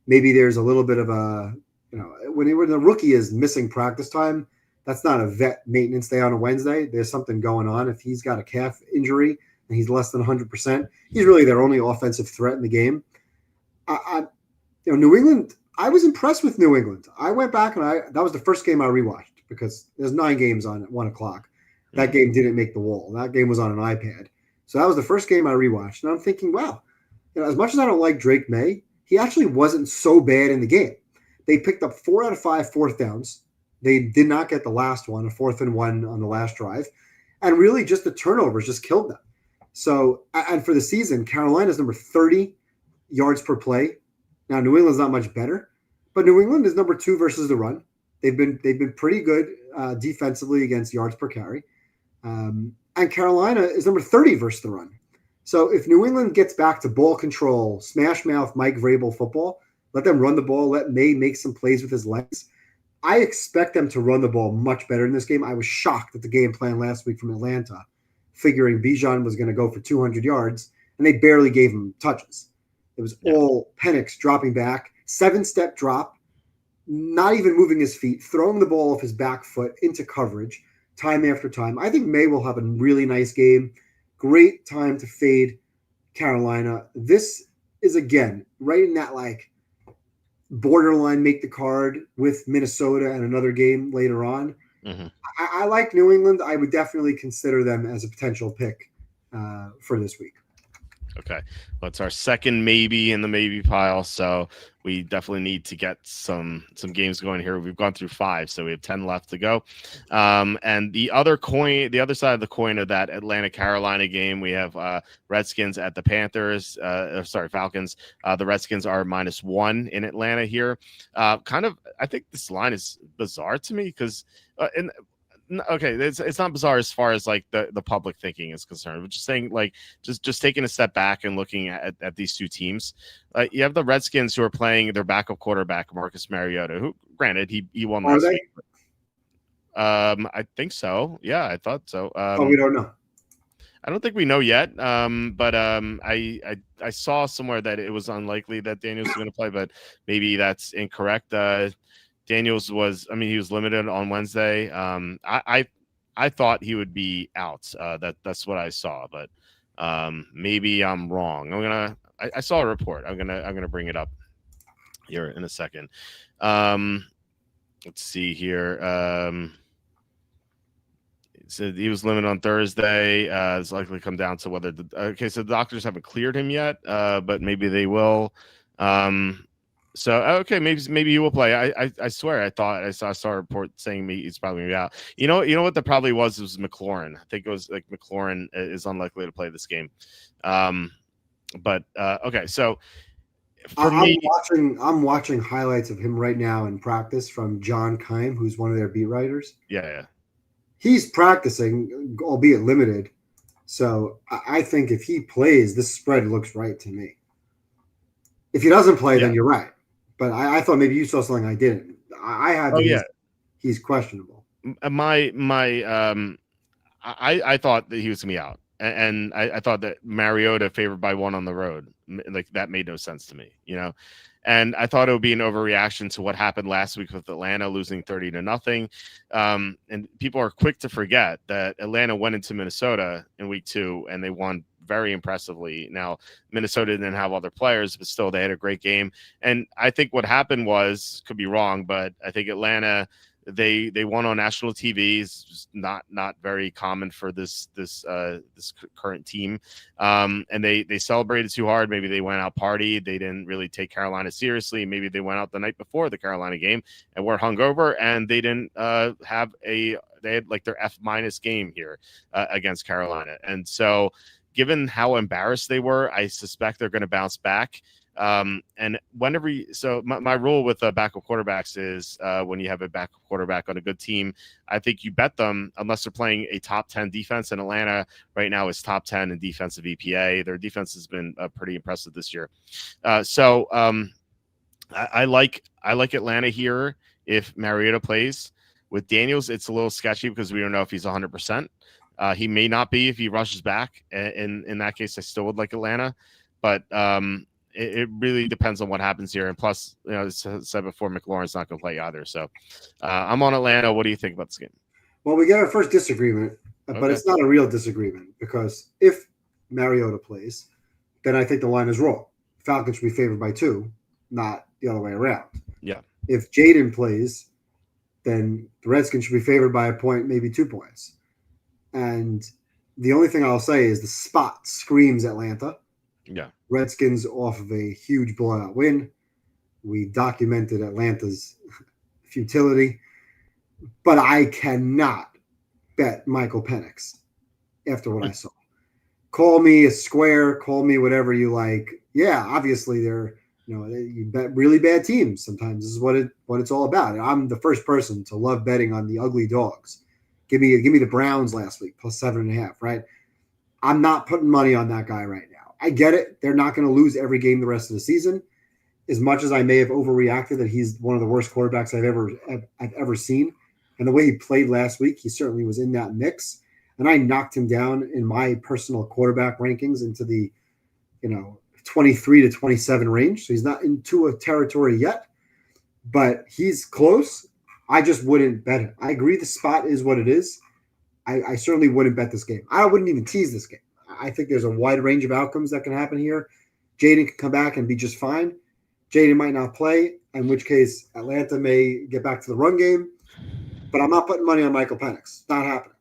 Maybe there's a little bit of a, when the rookie is missing practice time, that's not a vet maintenance day on a Wednesday. There's something going on. If he's got a calf injury and he's less than 100%, he's really their only offensive threat in the game. New England, I was impressed with New England. I went back and that was the first game I rewatched because there's 9 games on at 1 o'clock. That game didn't make the wall. That game was on an iPad. So that was the first game I rewatched. And I'm thinking, wow, as much as I don't like Drake May, he actually wasn't so bad in the game. They picked up 4 out of 5 fourth downs. They did not get the last one, a 4th and 1 on the last drive. And really just the turnovers just killed them. So, and for the season, Carolina's number 30 yards per play. Now, New England's not much better, but New England is number 2 versus the run. They've been pretty good defensively against yards per carry. And Carolina is number 30 versus the run. So if New England gets back to ball control, smash mouth Mike Vrabel football, let them run the ball, let May make some plays with his legs, I expect them to run the ball much better in this game. I was shocked at the game plan last week from Atlanta, figuring Bijan was going to go for 200 yards, and they barely gave him touches. It was all Penix dropping back, 7-step drop, not even moving his feet, throwing the ball off his back foot into coverage time after time. I think May will have a really nice game. Great time to fade Carolina. This is, again, right in that like borderline make the card with Minnesota and another game later on. Mm-hmm. I like New England. I would definitely consider them as a potential pick for this week. Okay. Well, it's our second maybe in the maybe pile, so we definitely need to get some games going here. We've gone through 5, so we have 10 left to go. And the other side of the coin of that Atlanta Carolina game, we have Redskins at the Panthers. Falcons. The Redskins are -1 in Atlanta here. I think this line is bizarre to me because okay, it's not bizarre as far as like the public thinking is concerned. But just saying, like, just taking a step back and looking at these two teams. You have the Redskins who are playing their backup quarterback Marcus Mariota, who, granted, he won Are last they? week. I think so. Yeah, I thought so. We don't know. I don't think we know yet. But I saw somewhere that it was unlikely that Daniels was going to play, but maybe that's incorrect. Daniels was, he was limited on Wednesday. I thought he would be out. That's what I saw, but maybe I'm wrong. I saw a report. I'm gonna bring it up here in a second. Let's see here. So he was limited on Thursday. It's likely to come down to whether so the doctors haven't cleared him yet, but maybe they will. So okay, maybe he will play. I swear I saw a report saying he's probably gonna be out. You know what that probably was McLaurin. I think it was like McLaurin is unlikely to play this game. But okay, so I'm watching highlights of him right now in practice from John Keim, who's one of their beat writers. Yeah. He's practicing, albeit limited. So I think if he plays, this spread looks right to me. If he doesn't play, then you're right. But I thought maybe you saw something I didn't. I have. He's questionable. I thought that he was gonna be out, and I thought that Mariota favored by 1 on the road, like that made no sense to me, And I thought it would be an overreaction to what happened last week with Atlanta losing 30-0. And people are quick to forget that Atlanta went into Minnesota in week 2 and they won very impressively. Now, Minnesota didn't have other players, but still they had a great game. And I think what happened was, could be wrong, but I think Atlanta, they won on national TV. It's not very common for this current team. And they celebrated too hard. Maybe they went out partied. They didn't really take Carolina seriously. Maybe they went out the night before the Carolina game and were hungover, and they didn't they had like their F- game here against Carolina. And so given how embarrassed they were, I suspect they're going to bounce back. And whenever my rule with backup quarterbacks is when you have a backup quarterback on a good team, I think you bet them unless they're playing a top 10 defense. And Atlanta right now is top 10 in defensive EPA. Their defense has been pretty impressive this year. I like Atlanta here if Mariota plays. With Daniels, it's a little sketchy because we don't know if he's 100%. He may not be if he rushes back. In that case, I still would like Atlanta, but it really depends on what happens here. And plus, as I said before, McLaurin's not going to play either. So I'm on Atlanta. What do you think about this game? Well, we get our first disagreement, but it's not a real disagreement because if Mariota plays, then I think the line is wrong. Falcons should be favored by 2, not the other way around. Yeah. If Jaden plays, then the Redskins should be favored by a point, maybe 2 points. And the only thing I'll say is the spot screams Atlanta. Yeah. Redskins off of a huge blowout win. We documented Atlanta's futility. But I cannot bet Michael Penix after what I saw. Call me a square, call me whatever you like. Yeah, obviously they're you bet really bad teams. Sometimes this is what it's all about. I'm the first person to love betting on the ugly dogs. Give me the Browns last week plus 7.5, right? I'm not putting money on that guy right now. I get it. They're not going to lose every game the rest of the season. As much as I may have overreacted that he's one of the worst quarterbacks I've ever seen, and the way he played last week, he certainly was in that mix. And I knocked him down in my personal quarterback rankings into the 23 to 27 range. So he's not into a territory yet, but he's close. I just wouldn't bet it. I agree the spot is what it is. I certainly wouldn't bet this game. I wouldn't even tease this game. I think there's a wide range of outcomes that can happen here. Jaden can come back and be just fine. Jaden might not play, in which case Atlanta may get back to the run game. But I'm not putting money on Michael Penix. It's not happening.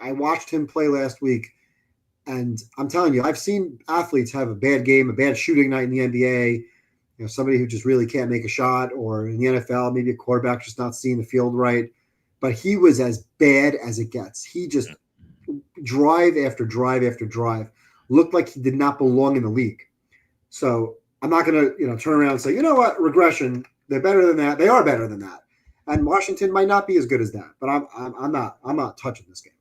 I watched him play last week, And I'm telling you, I've seen athletes have a bad game, a bad shooting night in the NBA. Somebody who just really can't make a shot, or in the NFL, maybe a quarterback just not seeing the field right. But he was as bad as it gets. He just drive after drive after drive looked like he did not belong in the league. So I'm not going to turn around and say, you know what, regression. They're better than that. They are better than that. And Washington might not be as good as that. But I'm not touching this game.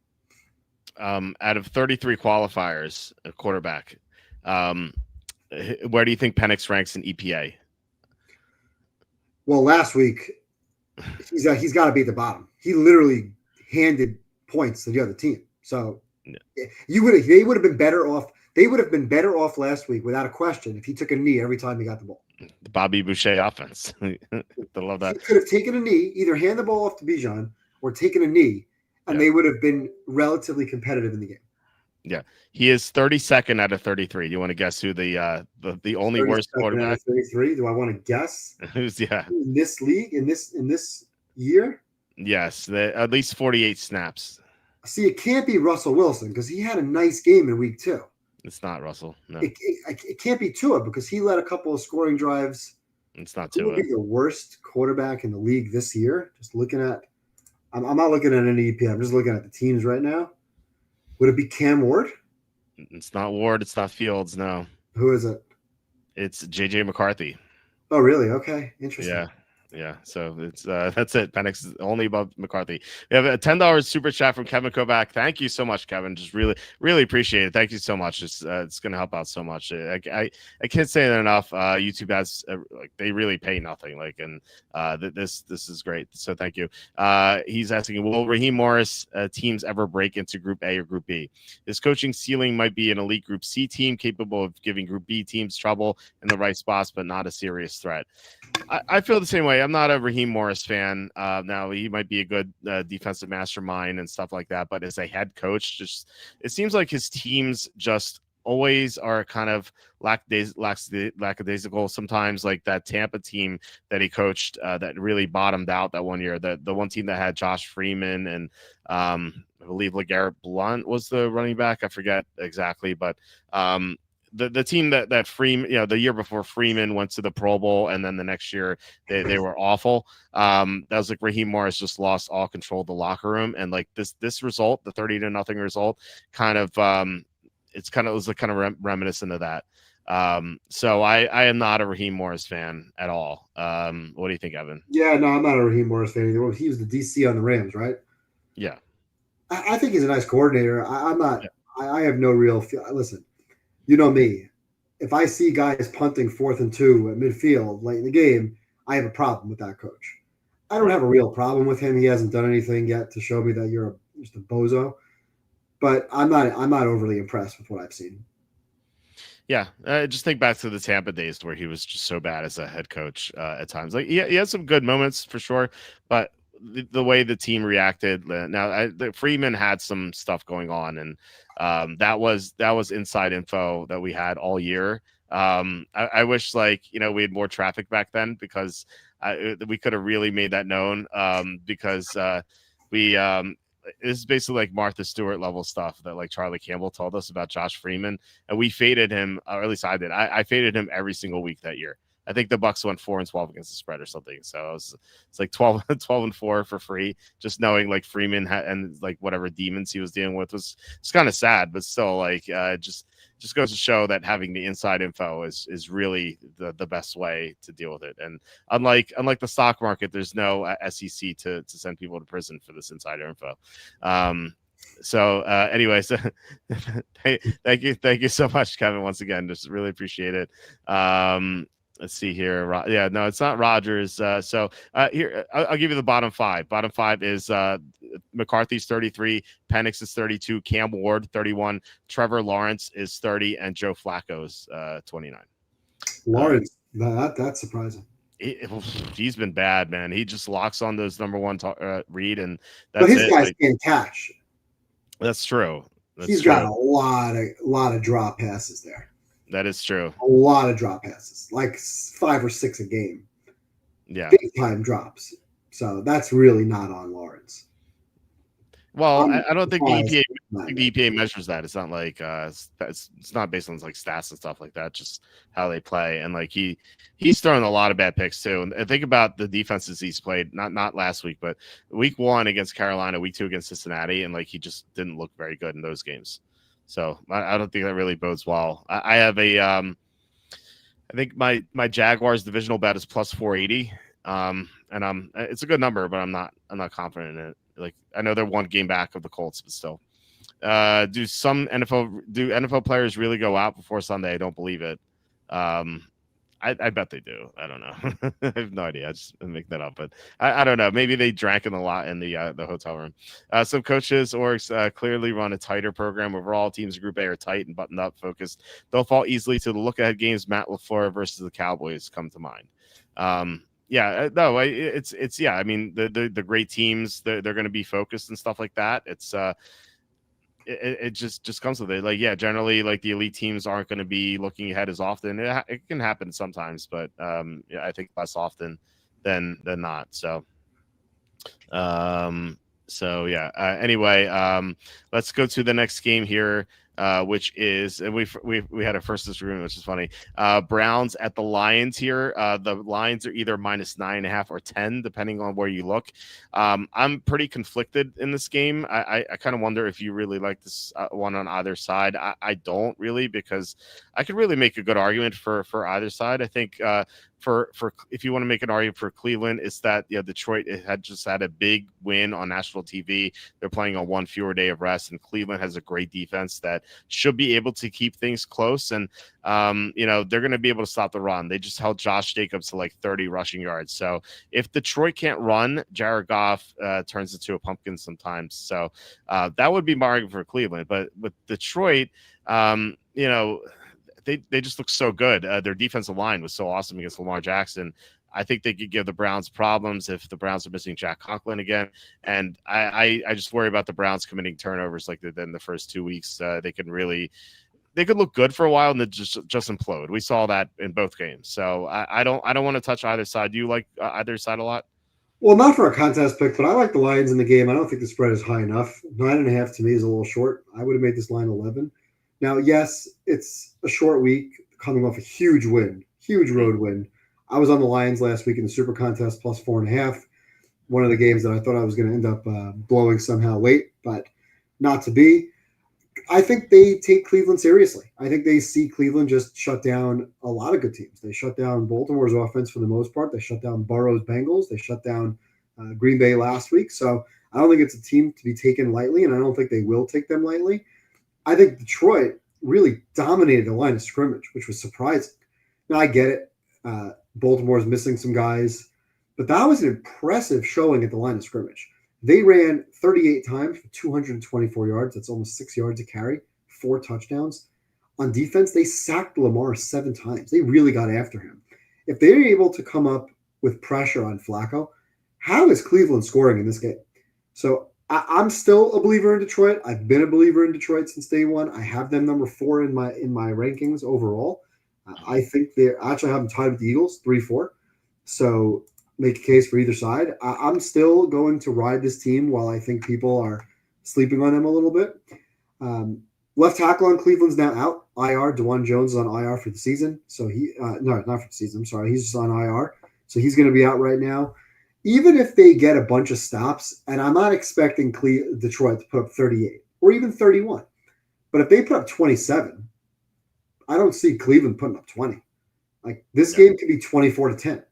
Out of 33 qualifiers, a quarterback, where do you think Penix ranks in EPA? Well, last week he's got to be at the bottom. He literally handed points to the other team. So they would have been better off. They would have been better off last week without a question if he took a knee every time he got the ball. The Bobby Boucher offense. I love that. He could have taken a knee, either hand the ball off to Bijan or taken a knee, and they would have been relatively competitive in the game. Yeah, he is 32nd out of 33. Do you want to guess who the only worst quarterback? Out of 33. Do I want to guess? Who's in this league in this year? Yes, at least 48 snaps. See, it can't be Russell Wilson because he had a nice game in week 2. It's not Russell. No, it can't be Tua because he led a couple of scoring drives. It's not Tua. Who would be the worst quarterback in the league this year? Just looking at, I'm not looking at any EP. I'm just looking at the teams right now. Would it be Cam Ward? It's not Ward. It's not Fields. No. Who is it? It's JJ McCarthy. Oh, really? Okay, interesting. Yeah. So it's that's it. Penix is only above McCarthy. We have a $10 super chat from Kevin Kovac. Thank you so much, Kevin. Just really appreciate it. Thank you so much. It's going to help out so much. I can't say it enough. YouTube has they really pay nothing. And this is great. So thank you. He's asking, will Raheem Morris teams ever break into Group A or Group B? His coaching ceiling might be an elite Group C team capable of giving Group B teams trouble in the right spots, but not a serious threat. I feel the same way. I'm not a Raheem Morris fan. Now he might be a good defensive mastermind and stuff like that, but as a head coach, it seems like his teams just always are kind of lackadaisical sometimes, like that Tampa team that he coached that really bottomed out that one year. The one team that had Josh Freeman and I believe LeGarrette Blount was the running back. I forget exactly, but the team that Freeman, the year before Freeman went to the Pro Bowl, and then the next year they were awful. That was like Raheem Morris just lost all control of the locker room, and like this result, the 30-0 result, kind of was reminiscent of that. So I am not a Raheem Morris fan at all. What do you think, Evan? Yeah, no, I'm not a Raheem Morris fan either. Well, he was the DC on the Rams, right? Yeah, I think he's a nice coordinator. I'm not. Yeah. I have no real feel. Listen. You know me. If I see guys punting 4th and 2 at midfield late in the game, I have a problem with that coach. I don't have a real problem with him. He hasn't done anything yet to show me that you're just a bozo. But I'm not overly impressed with what I've seen. Yeah, just think back to the Tampa days where he was just so bad as a head coach at times. Like he had some good moments for sure, but the way the team reacted. Now, Freeman had some stuff going on, and that was inside info that we had all year. I wish we had more traffic back then because we could have really made that known. Because we this is basically like Martha Stewart level stuff that like Charlie Campbell told us about Josh Freeman, and we faded him, or at least I did. I faded him every single week that year. I think the Bucks went 4-12 against the spread or something. So it's like 12-4 for free. Just knowing like Freeman and like whatever demons he was dealing with was kind of sad, but still just goes to show that having the inside info is really the best way to deal with it. And unlike the stock market, there's no SEC to send people to prison for this insider info. So anyways, thank you so much, Kevin, once again. Just really appreciate it. Let's see here. Yeah, no, it's not Rodgers. So here, I'll give you the bottom 5. Bottom 5 is McCarthy's 33, Penix is 32, Cam Ward 31, Trevor Lawrence is 30, and Joe Flacco's 29. Lawrence, that's surprising. He's been bad, man. He just locks on those number one read, and that's his guys can't catch. That's true. He's got a lot of drop passes there. That is true. A lot of drop passes, like 5 or 6 a game. Yeah. Big time drops. So that's really not on Lawrence. Well, I don't think the EPA not think in the there. EPA measures that. It's not like it's not based on like stats and stuff like that. Just how they play, and like he's thrown a lot of bad picks too. And think about the defenses he's played. Not last week, but week 1 against Carolina, week 2 against Cincinnati, and like he just didn't look very good in those games. So I don't think that really bodes well. I have a I think my Jaguars divisional bet is plus 480. And it's a good number, but I'm not confident in it. Like I know they're one game back of the Colts, but still. Do NFL players really go out before Sunday? I don't believe it. I bet they do. I don't know. I have no idea. I just make that up, but I don't know. Maybe they drank in a lot in the hotel room. Some coaches orgs clearly run a tighter program. Overall, teams in Group A are tight and buttoned up, focused. They'll fall easily to the look-ahead games. Matt LaFleur versus the Cowboys come to mind. Yeah, no, it's yeah. I mean, the great teams, they're going to be focused and stuff like that. It just comes with it. Like, yeah, generally, like the elite teams aren't going to be looking ahead as often. It can happen sometimes, but yeah, I think less often than not. So, yeah. Anyway, let's go to the next game here. Which is, and we had a first disagreement, which is funny. Browns at the Lions here. The Lions are either -9.5 or 10, depending on where you look. I'm pretty conflicted in this game. I kind of wonder if you really like this one on either side. I don't really, because I could really make a good argument for either side. I think for if you want to make an argument for Cleveland, is that Detroit had just had a big win on national TV. They're playing on one fewer day of rest, and Cleveland has a great defense that should be able to keep things close. And they're going to be able to stop the run. They just held Josh Jacobs to like 30 rushing yards. So if Detroit can't run, Jared Goff turns into a pumpkin sometimes. So that would be my argument for Cleveland. But with Detroit, they just look so good. Their defensive line was so awesome against Lamar Jackson. I think they could give the Browns problems if the Browns are missing Jack Conklin again. And I just worry about the Browns committing turnovers like they did in the first 2 weeks. They could look good for a while and then just implode. We saw that in both games. So I don't want to touch either side. Do you like either side a lot? Well, not for a contest pick, but I like the Lions in the game. I don't think the spread is high enough. 9.5 to me is a little short. I would have made this line 11. Now, yes, it's a short week coming off a huge road win. I was on the Lions last week in the Super Contest plus 4.5. One of the games that I thought I was going to end up blowing somehow late, but not to be. I think they take Cleveland seriously. I think they see Cleveland just shut down a lot of good teams. They shut down Baltimore's offense for the most part. They shut down Burrow's Bengals. They shut down Green Bay last week. So I don't think it's a team to be taken lightly, and I don't think they will take them lightly. I think Detroit really dominated the line of scrimmage, which was surprising. Now, I get it. Baltimore's missing some guys, but that was an impressive showing at the line of scrimmage. They ran 38 times for 224 yards. That's almost 6 yards a carry, 4 touchdowns. On defense, they sacked Lamar 7 times. They really got after him. If they're able to come up with pressure on Flacco, how is Cleveland scoring in this game? So I'm still a believer in Detroit. I've been a believer in Detroit since day one. I have them number 4 in my rankings overall. I think they're actually have them tied with the Eagles, 3-4. So make a case for either side. I'm still going to ride this team while I think people are sleeping on them a little bit. Left tackle on Cleveland's now out. IR. DeJuan Jones is on IR for the season. So not for the season. I'm sorry. He's just on IR. So he's going to be out right now. Even if they get a bunch of stops, and I'm not expecting Detroit to put up 38 or even 31, but if they put up 27, I don't see Cleveland putting up 20. Like this game could be 24-10.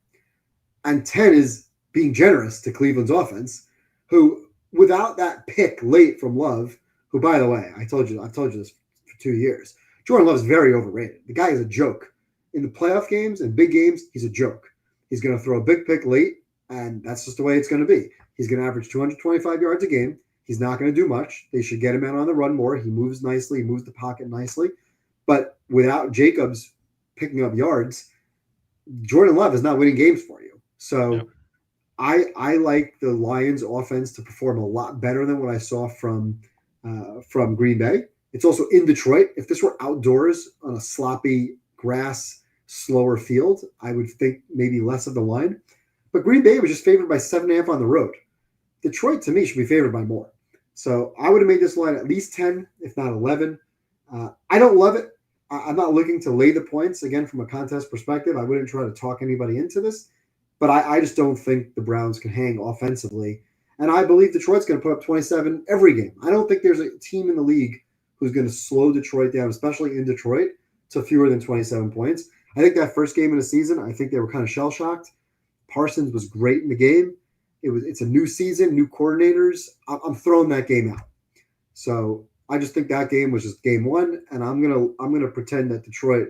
And 10 is being generous to Cleveland's offense, who without that pick late from Love, who by the way, I've told you this for 2 years. Jordan Love's very overrated. The guy is a joke. In the playoff games and big games, he's a joke. He's going to throw a big pick late, and that's just the way it's going to be. He's going to average 225 yards a game. He's not going to do much. They should get him out on the run more. He moves nicely. He moves the pocket nicely. But without Jacobs picking up yards, Jordan Love is not winning games for you. So I like the Lions offense to perform a lot better than what I saw from Green Bay. It's also in Detroit. If this were outdoors on a sloppy grass, slower field, I would think maybe less of the line. But Green Bay was just favored by 7.5 on the road. Detroit, to me, should be favored by more. So I would have made this line at least 10, if not 11. I don't love it. I'm not looking to lay the points. Again, from a contest perspective, I wouldn't try to talk anybody into this. But I just don't think the Browns can hang offensively. And I believe Detroit's going to put up 27 every game. I don't think there's a team in the league who's going to slow Detroit down, especially in Detroit, to fewer than 27 points. I think that first game of the season, I think they were kind of shell-shocked. Parsons was great in the game. It's a new season, new coordinators. I'm throwing that game out. So I just think that game was just game one, and I'm gonna pretend that Detroit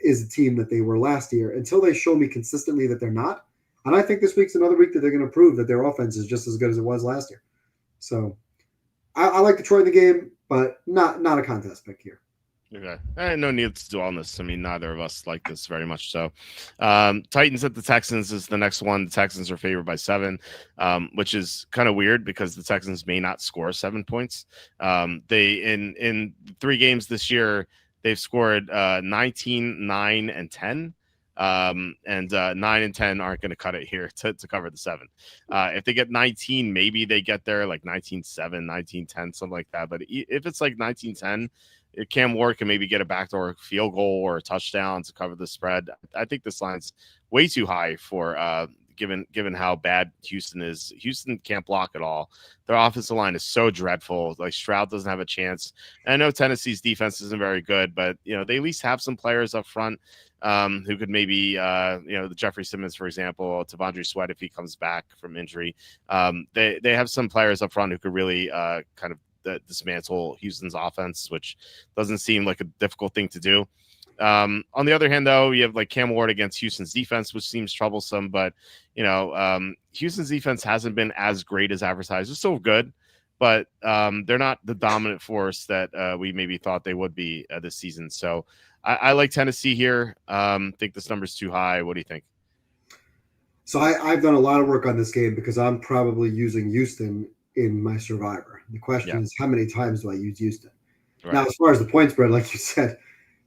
is the team that they were last year until they show me consistently that they're not. And I think this week's another week that they're going to prove that their offense is just as good as it was last year. So I like Detroit in the game, but not a contest pick here. Okay. No need to dwell on this. I mean, neither of us like this very much. So Titans at the Texans is the next one. The Texans are favored by 7, which is kind of weird because the Texans may not score 7 points. They in 3 games this year, they've scored 19, 9, and 10. And 9 and 10 aren't going to cut it here to cover the 7. If they get 19, maybe they get there like 19-7, 19-10, something like that. But if it's like 19-10, Cam Ward can maybe get a backdoor field goal or a touchdown to cover the spread. I think this line's way too high for given how bad Houston is. Houston can't block at all. Their offensive line is so dreadful. Like Stroud doesn't have a chance. And I know Tennessee's defense isn't very good, but they at least have some players up front who could maybe the Jeffrey Simmons, for example, Tavondre Sweat if he comes back from injury. They have some players up front who could really kind of dismantle Houston's offense, which doesn't seem like a difficult thing to do. On the other hand, though, you have like Cam Ward against Houston's defense, which seems troublesome, but Houston's defense hasn't been as great as advertised. It's still good, but they're not the dominant force that we maybe thought they would be this season. So I like Tennessee here. Think this number's too high. What do you think? So I've done a lot of work on this game because I'm probably using Houston in my survivor. The question is, how many times do I use Houston? Right. Now, as far as the point spread, like you said,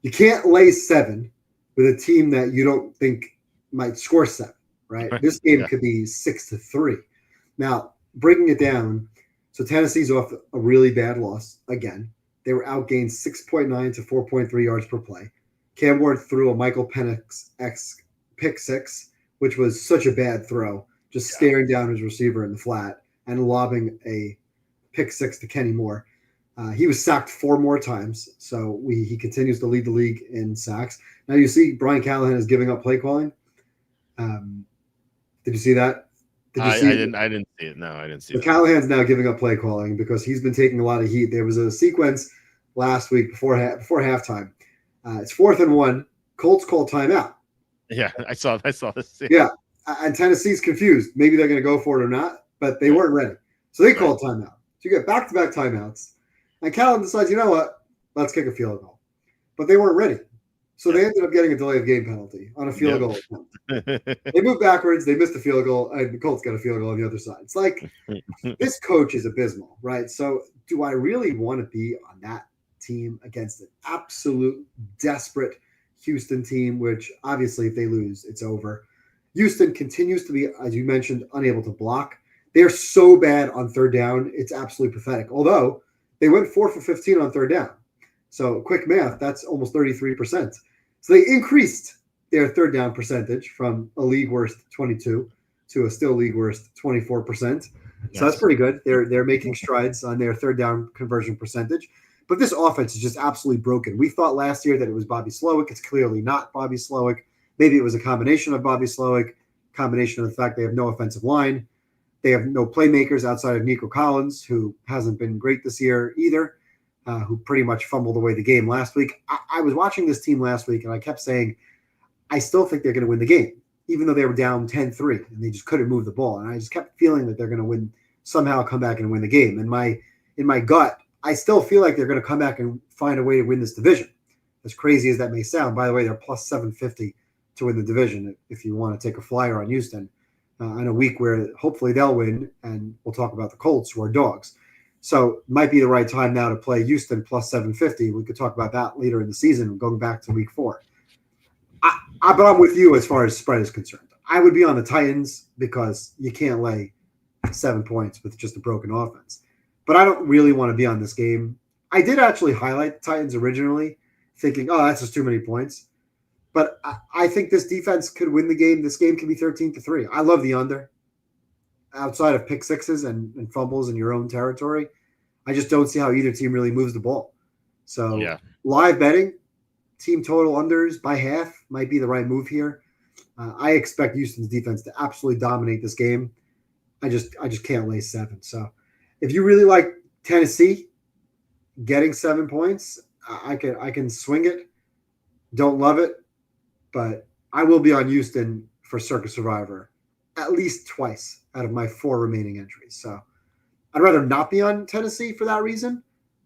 you can't lay 7 with a team that you don't think might score 7, right? This game could be 6-3. Now, breaking it down, so Tennessee's off a really bad loss again. They were outgained 6.9 to 4.3 yards per play. Cam Ward threw a Michael Penix pick 6, which was such a bad throw, just staring down his receiver in the flat and lobbing a pick 6 to Kenny Moore. He was sacked 4 more times, so he continues to lead the league in sacks. Now you see Brian Callahan is giving up play calling. Did you see that? I didn't see it. No, I didn't see it. Callahan's now giving up play calling because he's been taking a lot of heat. There was a sequence last week before halftime. It's 4th and 1. Colts called timeout. Yeah, I saw this. Yeah, and Tennessee's confused. Maybe they're going to go for it or not, but they weren't ready. So they called timeout. So you get back-to-back timeouts. And Callahan decides, you know what? Let's kick a field goal. But they weren't ready. So they ended up getting a delay of game penalty on a field goal attempt. They moved backwards. They missed a field goal. And the Colts got a field goal on the other side. It's like this coach is abysmal, right? So do I really want to be on that team against an absolute desperate Houston team, which obviously if they lose, it's over. Houston continues to be, as you mentioned, unable to block. They're so bad on third down. It's absolutely pathetic. Although they went 4 for 15 on third down. So quick math, that's almost 33%. So they increased their third down percentage from a league worst 22 to a still league worst 24%. So that's pretty good. They're making strides on their third down conversion percentage. But this offense is just absolutely broken. We thought last year that it was Bobby Slowick. It's clearly not Bobby Slowick. Maybe it was a combination of Bobby Slowick, combination of the fact they have no offensive line. They have no playmakers outside of Nico Collins, who hasn't been great this year either, who pretty much fumbled away the game last week. I was watching this team last week, and I kept saying, I still think they're going to win the game, even though they were down 10-3, and they just couldn't move the ball. And I just kept feeling that they're going to win, somehow come back and win the game. And in my gut, I still feel like they're going to come back and find a way to win this division. As crazy as that may sound, by the way, they're plus 750 to win the division if you want to take a flyer on Houston in a week where hopefully they'll win, and we'll talk about the Colts, who are dogs. So it might be the right time now to play Houston plus 750. We could talk about that later in the season, going back to week 4. But I'm with you as far as spread is concerned. I would be on the Titans because you can't lay 7 points with just a broken offense. but I don't really want to be on this game. I did actually highlight the Titans originally, thinking, oh, that's just too many points. But I think this defense could win the game. This game can be 13-3. I love the under. Outside of pick sixes and fumbles in your own territory, I just don't see how either team really moves the ball. So live betting, team total unders by half might be the right move here. I expect Houston's defense to absolutely dominate this game. I just can't lay 7. So if you really like Tennessee getting 7 points, I can swing it. Don't love it, but I will be on Houston for Circus Survivor at least twice out of my 4 remaining entries. So I'd rather not be on Tennessee for that reason,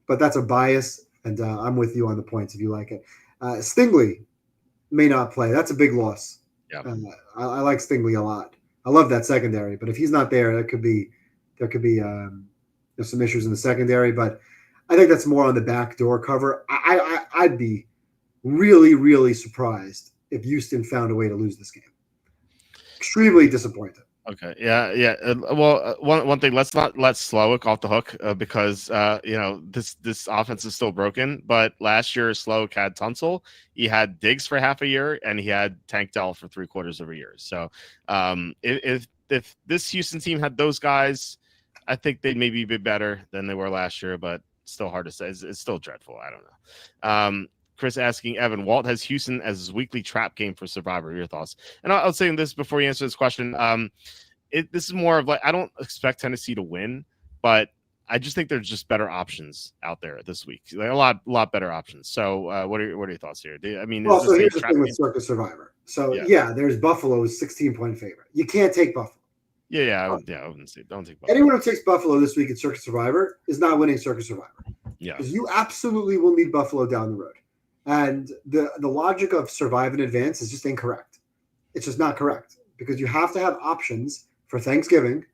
but that's a bias, and I'm with you on the points if you like it. Stingley may not play. That's a big loss. Yeah, I like Stingley a lot. I love that secondary, but if he's not there, there could be some issues in the secondary. But I think that's more on the back door cover. I'd be really, really surprised if Houston found a way to lose this game. Extremely disappointed. Okay. Yeah. Well, one thing. Let's Slowick off the hook because this offense is still broken. But last year, Slowick had Tunsil. He had Diggs for half a year, and he had Tank Dell for 3/4 of a year. So, if this Houston team had those guys, I think they'd maybe be better than they were last year. But still hard to say. It's still dreadful. I don't know. Chris asking Evan, Walt has Houston as his weekly trap game for Survivor. Your thoughts? And I'll say this before you answer this question. This is more of like, I don't expect Tennessee to win, but I just think there's just better options out there this week, like a lot better options. So what are your thoughts here? I mean, so here's the thing with Circus Survivor. So there's Buffalo's 16-point favorite. You can't take Buffalo. I wouldn't say don't take Buffalo. Anyone who takes Buffalo this week in Circus Survivor is not winning Circus Survivor. Yeah, because you absolutely will need Buffalo down the road. And the logic of survive and advance is just incorrect. It's just not correct because you have to have options for Thanksgiving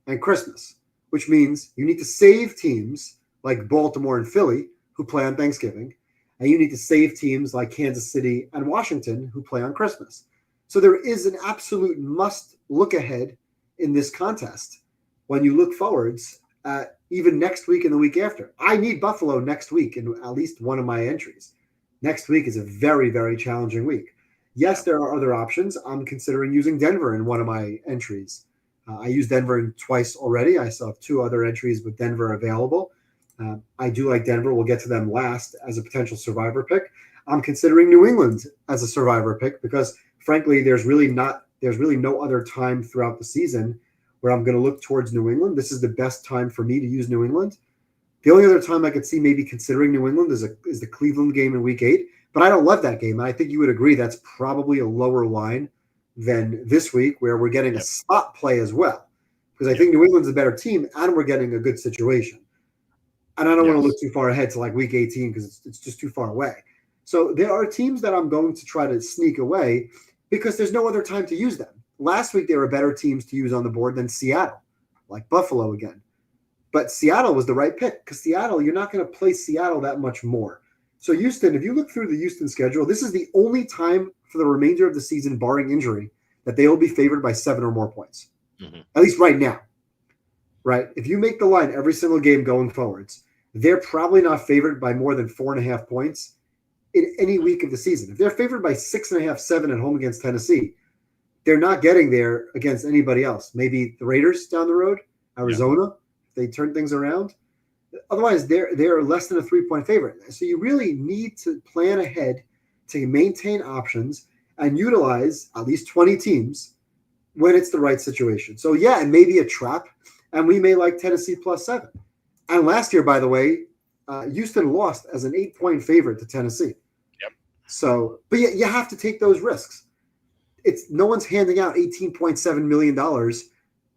and Christmas, which means you need to save teams like Baltimore and Philly who play on Thanksgiving, and you need to save teams like Kansas City and Washington who play on Christmas. So there is an absolute must look ahead in this contest when you look forwards at even next week and the week after. I need Buffalo next week in at least one of my entries. Next week is a very, very challenging week. Yes, there are other options. I'm considering using Denver in one of my entries. I used Denver twice already. I still have 2 other entries with Denver available. I do like Denver. We'll get to them last as a potential survivor pick. I'm considering New England as a survivor pick because, frankly, there's really no other time throughout the season where I'm going to look towards New England. This is the best time for me to use New England. The only other time I could see maybe considering New England is the Cleveland game in Week 8, but I don't love that game. And I think you would agree that's probably a lower line than this week where we're getting a spot play as well. Because I think New England's a better team and we're getting a good situation. And I don't want to look too far ahead to like Week 18 because it's just too far away. So there are teams that I'm going to try to sneak away because there's no other time to use them. Last week, there were better teams to use on the board than Seattle, like Buffalo again. But Seattle was the right pick because Seattle, you're not going to play Seattle that much more. So Houston, if you look through the Houston schedule, this is the only time for the remainder of the season, barring injury, that they will be favored by 7 or more points. Mm-hmm. At least right now. Right? If you make the line every single game going forwards, they're probably not favored by more than 4.5 points in any week of the season. If they're favored by 6.5, 7 at home against Tennessee, they're not getting there against anybody else. Maybe the Raiders down the road, Arizona, if they turn things around. Otherwise, they're less than a 3-point favorite. So you really need to plan ahead to maintain options and utilize at least 20 teams when it's the right situation. So, yeah, it may be a trap, and we may like Tennessee plus 7. And last year, by the way, Houston lost as an 8-point favorite to Tennessee. Yep. So, but you have to take those risks. No one's handing out $18.7 million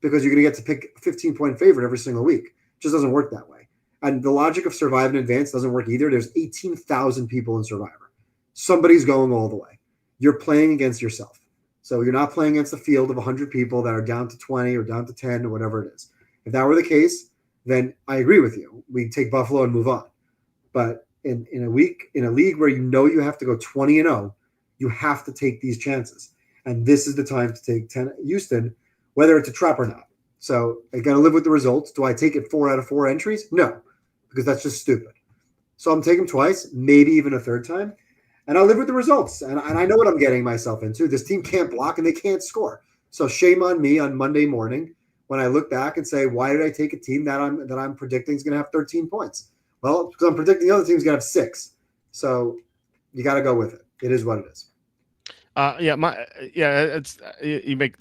because you're going to get to pick a 15-point favorite every single week. It just doesn't work that way. And the logic of survive and advance doesn't work either. There's 18,000 people in Survivor. Somebody's going all the way. You're playing against yourself. So you're not playing against a field of 100 people that are down to 20 or down to 10 or whatever it is. If that were the case, then I agree with you. We take Buffalo and move on. But in a league where you know you have to go 20-0, you have to take these chances. And this is the time to take Houston, whether it's a trap or not. So I got to live with the results. Do I take it 4 out of 4 entries? No, because that's just stupid. So I'm taking twice, maybe even a third time, and I'll live with the results. And I know what I'm getting myself into. This team can't block and they can't score. So shame on me on Monday morning when I look back and say, why did I take a team that I'm predicting is going to have 13 points? Well, because I'm predicting the other team's going to have 6. So you got to go with it. It is what it is. It's you make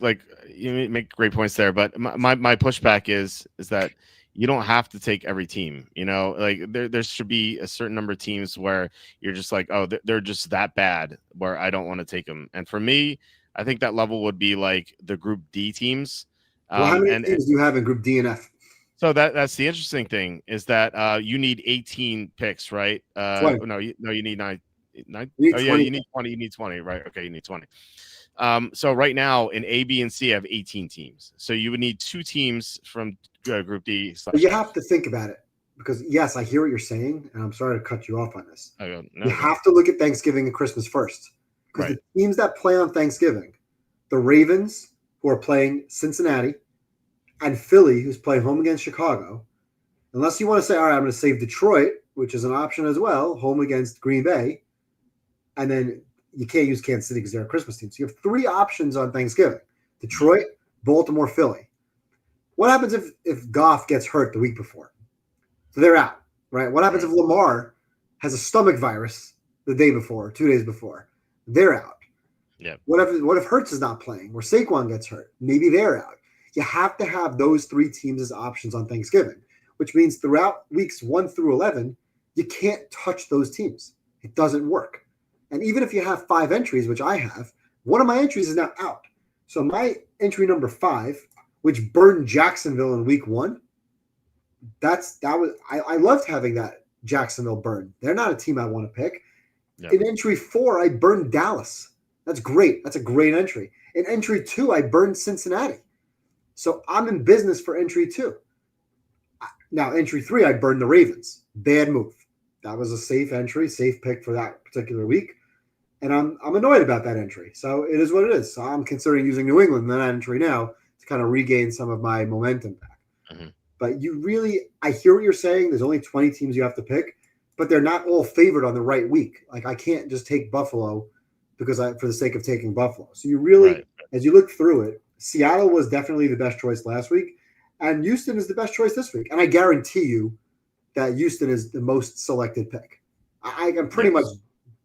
great points there, but my pushback is that you don't have to take every team. Like there should be a certain number of teams where you're just like, oh, they're just that bad where I don't want to take them. And for me, I think that level would be like the Group D teams. Well, how many And teams do you have in Group D and F? so that's the interesting thing is that you need 18 picks, right? 20. No, you need nine. You need Oh yeah, 20. you need 20. You need 20, right? Okay, you need 20. So right now in A, B, and C have 18 teams. So you would need 2 teams from Group D. But you have to think about it because, yes, I hear what you're saying, and I'm sorry to cut you off on this. You have to look at Thanksgiving and Christmas first because the teams that play on Thanksgiving, the Ravens, who are playing Cincinnati, and Philly, who's playing home against Chicago, unless you want to say, all right, I'm going to save Detroit, which is an option as well, home against Green Bay, and then you can't use Kansas City because they're a Christmas team. So you have 3 options on Thanksgiving: Detroit, Baltimore, Philly. What happens if Goff gets hurt the week before? So they're out, right? What happens if Lamar has a stomach virus the day before, 2 days before? They're out. Yeah. What if Hurts is not playing or Saquon gets hurt? Maybe they're out. You have to have those 3 teams as options on Thanksgiving, which means throughout weeks 1 through 11, you can't touch those teams. It doesn't work. And even if you have 5 entries, which I have, one of my entries is now out. So my entry number 5, which burned Jacksonville in week 1, I loved having that Jacksonville burn. They're not a team I want to pick. Yep. In entry 4, I burned Dallas. That's great. That's a great entry. In entry 2, I burned Cincinnati. So I'm in business for entry 2. Now, entry 3, I burned the Ravens. Bad move. That was a safe entry, safe pick for that particular week. And I'm annoyed about that entry. So it is what it is. So I'm considering using New England in that entry now to kind of regain some of my momentum back. Mm-hmm. But I hear what you're saying. There's only 20 teams you have to pick, but they're not all favored on the right week. Like I can't just take Buffalo for the sake of taking Buffalo. So you really, as you look through it, Seattle was definitely the best choice last week, and Houston is the best choice this week. And I guarantee you that Houston is the most selected pick. I can pretty much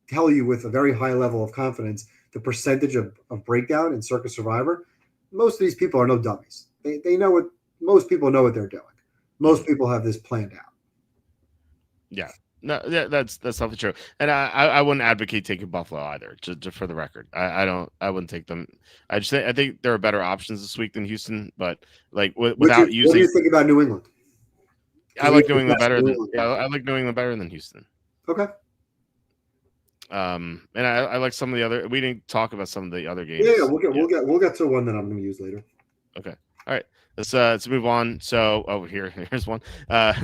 tell you with a very high level of confidence the percentage of breakdown in Circa Survivor. Most of these people are no dummies. They know what most people know what they're doing. Most people have this planned out. Yeah. No, yeah, that's definitely true. And I wouldn't advocate taking Buffalo either, just for the record. I wouldn't take them. I think there are better options this week than Houston, but like without using. What do you think about New England? I like New England better than I like New England better than Houston. Okay. And I like some of the other. We didn't talk about some of the other games. Yeah, we'll get to one that I'm going to use later. Okay. All right. Let's move on. So here's one.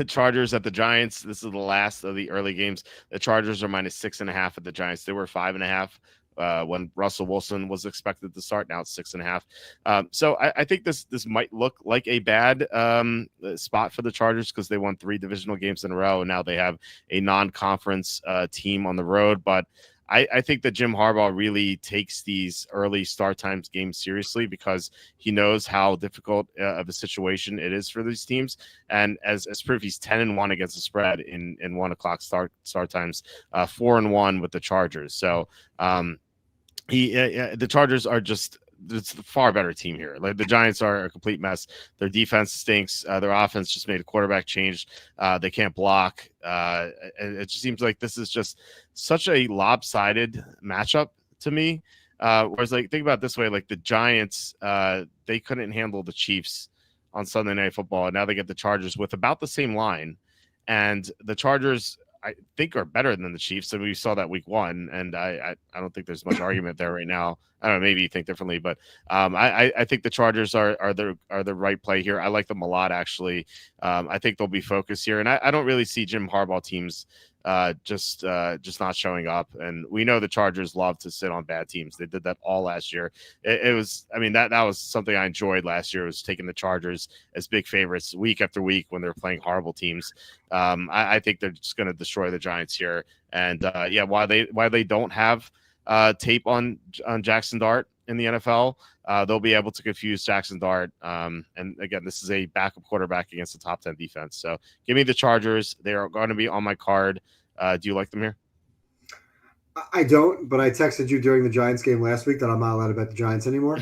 Chargers at the Giants. This is the last of the early games. The Chargers are -6.5 at the Giants. They were 5.5 when Russell Wilson was expected to start. Now it's 6.5. So I think this might look like a bad spot for the Chargers because they won 3 divisional games in a row, and now they have a non-conference team on the road. But I think that Jim Harbaugh really takes these early start times games seriously because he knows how difficult of a situation it is for these teams. And as proof, he's 10-1 against the spread in 1 o'clock start times, 4-1 with the Chargers. So the Chargers are just. It's a far better team here. Like the Giants are a complete mess. Their defense stinks. Their offense just made a quarterback change. They can't block. It just seems like this is just such a lopsided matchup to me. Whereas, like, think about it this way: like the Giants, they couldn't handle the Chiefs on Sunday Night Football, and now they get the Chargers with about the same line, and the Chargers, I think, are better than the Chiefs. And we saw that week 1, and I don't think there's much argument there right now. I don't know, maybe you think differently, but I think the Chargers are the right play here. I like them a lot, actually. I think they'll be focused here, and I don't really see Jim Harbaugh teams just not showing up. And we know the Chargers love to sit on bad teams. They did that all last year. It was, I mean, that was something I enjoyed last year, was taking the Chargers as big favorites week after week when they're playing horrible teams. I think they're just going to destroy the Giants here. And yeah, why they don't have tape on Jackson Dart in the NFL, they'll be able to confuse Jackson Dart. And again, this is a backup quarterback against a top 10 defense. So give me the Chargers. They are going to be on my card. Do you like them here? I don't, but I texted you during the Giants game last week that I'm not allowed to bet the Giants anymore.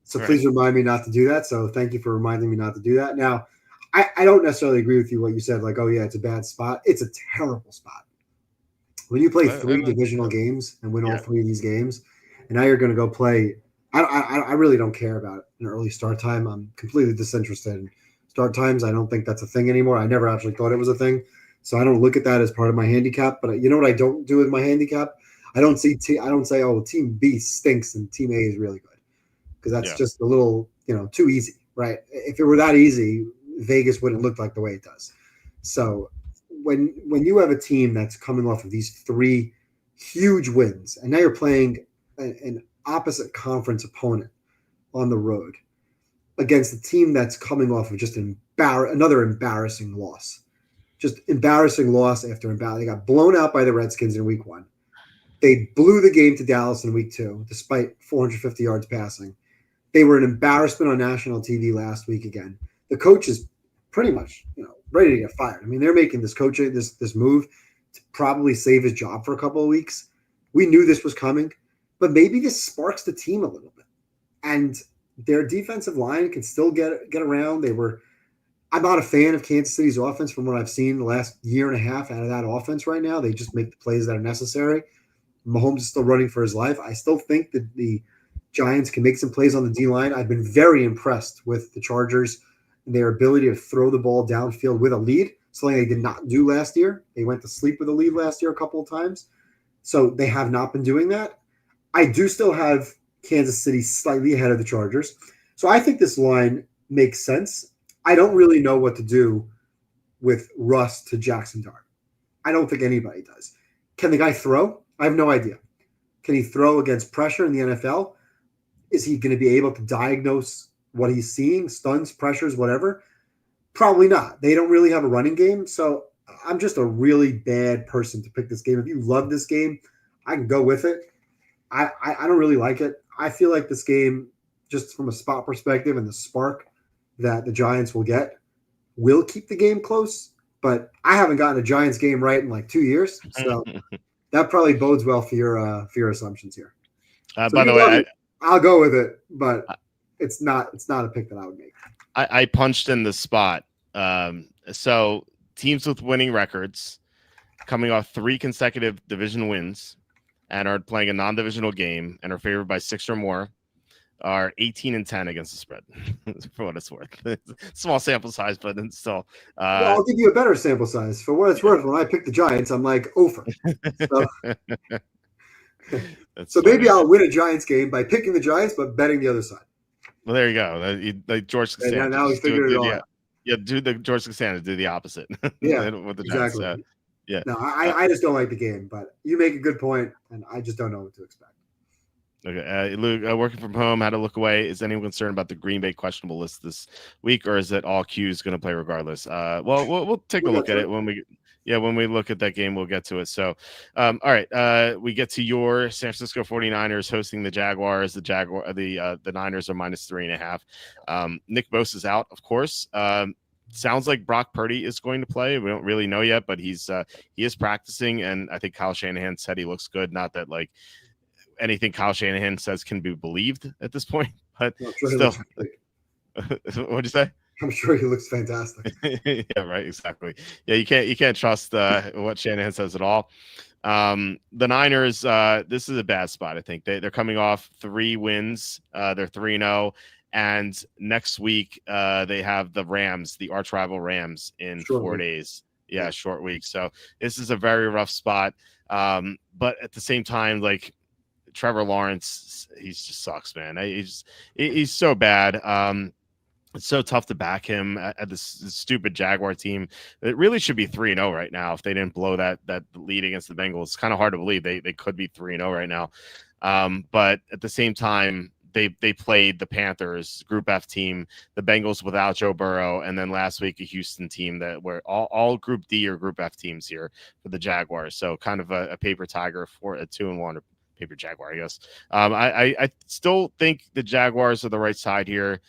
So please remind me not to do that. So thank you for reminding me not to do that. Now, I don't necessarily agree with you what you said, like, oh, yeah, it's a bad spot. It's a terrible spot. When you play three divisional games and win all three of these games, and now you're going to go play – I really don't care about an early start time. I'm completely disinterested in start times. I don't think that's a thing anymore. I never actually thought it was a thing. So I don't look at that as part of my handicap. But you know what I don't do with my handicap? I don't say, oh, team B stinks and team A is really good, because that's just a little, too easy, right? If it were that easy, Vegas wouldn't look like the way it does. So when you have a team that's coming off of these three huge wins, and now you're playing an opposite conference opponent on the road against a team that's coming off of just another embarrassing loss. Just embarrassing loss after embarrassing. They got blown out by the Redskins in week 1. They blew the game to Dallas in week 2, despite 450 yards passing. They were an embarrassment on national TV last week again. The coach is pretty much, ready to get fired. I mean, they're making this move to probably save his job for a couple of weeks. We knew this was coming, but maybe this sparks the team a little bit. And their defensive line can still get around. I'm not a fan of Kansas City's offense from what I've seen the last year and a half out of that offense right now. They just make the plays that are necessary. Mahomes is still running for his life. I still think that the Giants can make some plays on the D-line. I've been very impressed with the Chargers and their ability to throw the ball downfield with a lead, something they did not do last year. They went to sleep with a lead last year a couple of times. So they have not been doing that. I do still have Kansas City slightly ahead of the Chargers. So I think this line makes sense. I don't really know what to do with Russ to Jackson Dart. I don't think anybody does. Can the guy throw? I have no idea. Can he throw against pressure in the NFL? Is he going to be able to diagnose what he's seeing, stuns, pressures, whatever? Probably not. They don't really have a running game. So I'm just a really bad person to pick this game. If you love this game, I can go with it. I don't really like it. I feel like this game, just from a spot perspective and the spark that the Giants will get, will keep the game close. But I haven't gotten a Giants game right in like 2 years. So that probably bodes well for your assumptions here. So by the way, I'll go with it, but it's not a pick that I would make. I punched in the spot. So teams with winning records coming off 3 consecutive division wins and are playing a non-divisional game and are favored by 6 or more are 18-10 against the spread, for what it's worth. Small sample size, but then still. Well, I'll give you a better sample size. For what it's worth, when I pick the Giants, I'm like over. So maybe I'll win a Giants game by picking the Giants, but betting the other side. Well, there you go. Like George Costanza. Now we figured it all out. Yeah, do the George Costanza, do the opposite. Yeah, with the exactly. Giants. Yeah. No, I just don't like the game, but you make a good point, and I just don't know what to expect. Okay, Luke, working from home, how to look away. Is anyone concerned about the Green Bay questionable list this week, or is it all Q's going to play regardless? Well, we'll take a look at it when we look at that game. We'll get to it. So, all right, we get to your San Francisco 49ers hosting the Jaguars. The Niners are -3.5. Nick Bosa's out, of course. Sounds like Brock Purdy is going to play. We don't really know yet, but he is practicing, and I think Kyle Shanahan said he looks good. Not that like anything Kyle Shanahan says can be believed at this point, but still. What'd you say? I'm sure he looks fantastic. Yeah, right. Exactly. Yeah, you can't trust what Shanahan says at all. The Niners, this is a bad spot. I think they're coming off 3 wins. They're 3-0. And next week, they have the Rams, the arch rival Rams, in 4 days. Yeah, short week. So this is a very rough spot. But at the same time, like Trevor Lawrence, he just sucks, man. He's so bad. It's so tough to back him at this stupid Jaguar team. It really should be 3-0 right now if they didn't blow that lead against the Bengals. It's kind of hard to believe they could be 3-0 right now. But at the same time, they played the Panthers, Group F team, the Bengals without Joe Burrow, and then last week a Houston team that were all Group D or Group F teams here for the Jaguars. So kind of a paper tiger for a 2-1 or paper Jaguar, I guess. I still think the Jaguars are the right side here.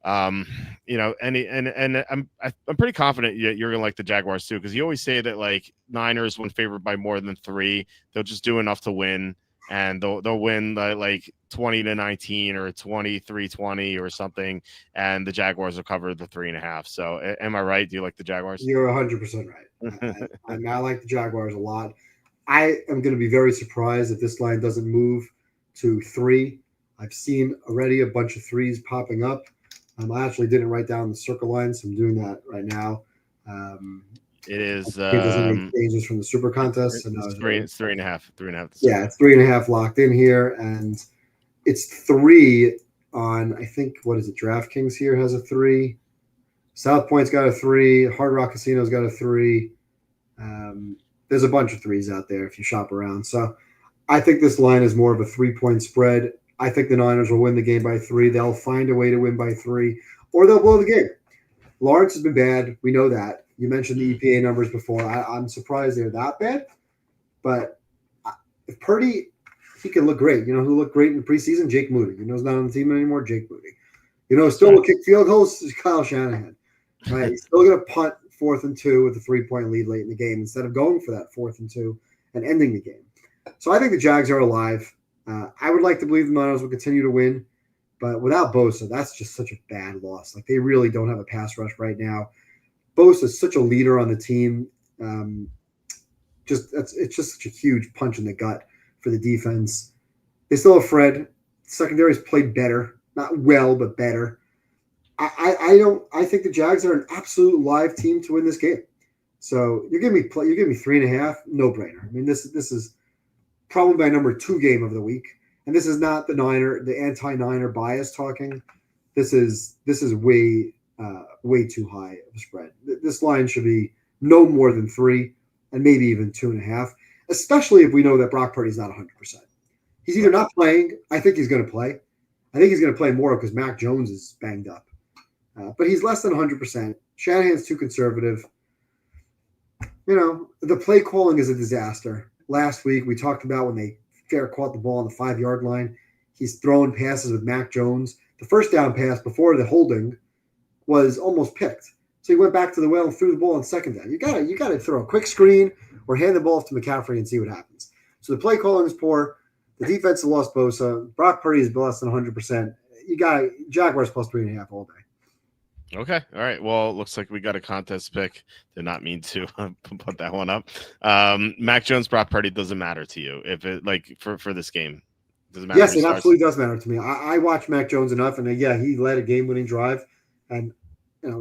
You know, and I'm pretty confident you're gonna like the Jaguars too, because you always say that like Niners, when favored by more than 3, they'll just do enough to win, and they'll win like 20-19 or 23-20 or something, and the Jaguars will cover the 3.5. So am I right? Do you like the Jaguars? You're 100% right. I like the Jaguars a lot. I am going to be very surprised if this line doesn't move to 3. I've seen already a bunch of 3s popping up. I actually didn't write down the circle line, so I'm doing that right now. It is. It doesn't make changes from the super contest. So it's 3.5. 3.5. Yeah, it's 3.5 locked in here, and it's 3 on. I think what is it? DraftKings here has a 3. South Point's got a 3. Hard Rock Casino's got a 3. There's a bunch of 3s out there if you shop around. So I think this line is more of a 3-point spread. I think the Niners will win the game by 3. They'll find a way to win by 3, or they'll blow the game. Lawrence has been bad. We know that. You mentioned the EPA numbers before. I'm surprised they're that bad. But if Purdy, he can look great. You know who looked great in the preseason? Jake Moody. You know who's not on the team anymore? Jake Moody. You know, still will kick field goals is Kyle Shanahan. Right? He's still going to punt 4th and 2 with a 3-point lead late in the game instead of going for that 4th and 2 and ending the game. So I think the Jags are alive. I would like to believe the Niners will continue to win, but without Bosa, that's just such a bad loss. Like, they really don't have a pass rush right now. Bosa is such a leader on the team. It's just such a huge punch in the gut for the defense. They still have Fred. Secondary's played better, not well, but better. I think the Jags are an absolute live team to win this game. So you're giving me 3.5, no brainer. I mean, this is probably my number 2 game of the week, and this is not the anti-Niner bias talking. This is way too high of a spread. This line should be no more than 3, and maybe even 2.5, especially if we know that Brock Purdy's not 100%. He's either not playing. I think he's going to play. I think he's going to play more because Mac Jones is banged up. But he's less than 100%. Shanahan's too conservative. You know, the play calling is a disaster. Last week, we talked about when they fair caught the ball on the 5-yard line. He's throwing passes with Mac Jones. The first down pass before the holding was almost picked. So he went back to the well and threw the ball on second down. You got to throw a quick screen or hand the ball off to McCaffrey and see what happens. So the play calling is poor. The defense has lost Bosa. Brock Purdy is less than 100%. You got Jaguars plus 3.5 all day. Okay. All right. Well, it looks like we got a contest pick. Did not mean to put that one up. Mac Jones, Brock Purdy doesn't matter to you if it like for this game. Doesn't matter. Yes, it absolutely does matter to me. I watch Mac Jones enough, and he led a game-winning drive, and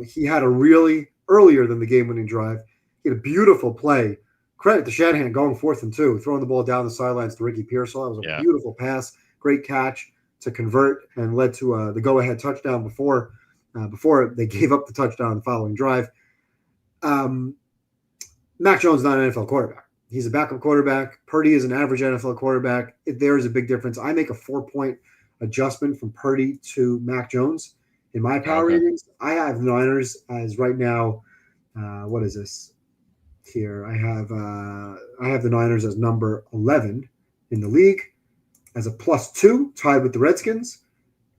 he had a really earlier than the game-winning drive. He had a beautiful play. Credit to Shanahan going 4th and 2, throwing the ball down the sidelines to Ricky Pearsall. It was a beautiful pass, great catch to convert, and led to the go-ahead touchdown before they gave up the touchdown the following drive. Mac Jones is not an NFL quarterback. He's a backup quarterback. Purdy is an average NFL quarterback. There is a big difference. I make a 4-point adjustment from Purdy to Mac Jones in my power ratings. I have the Niners as right now. What is this here? I have the Niners as number 11 in the league as a +2, tied with the Redskins.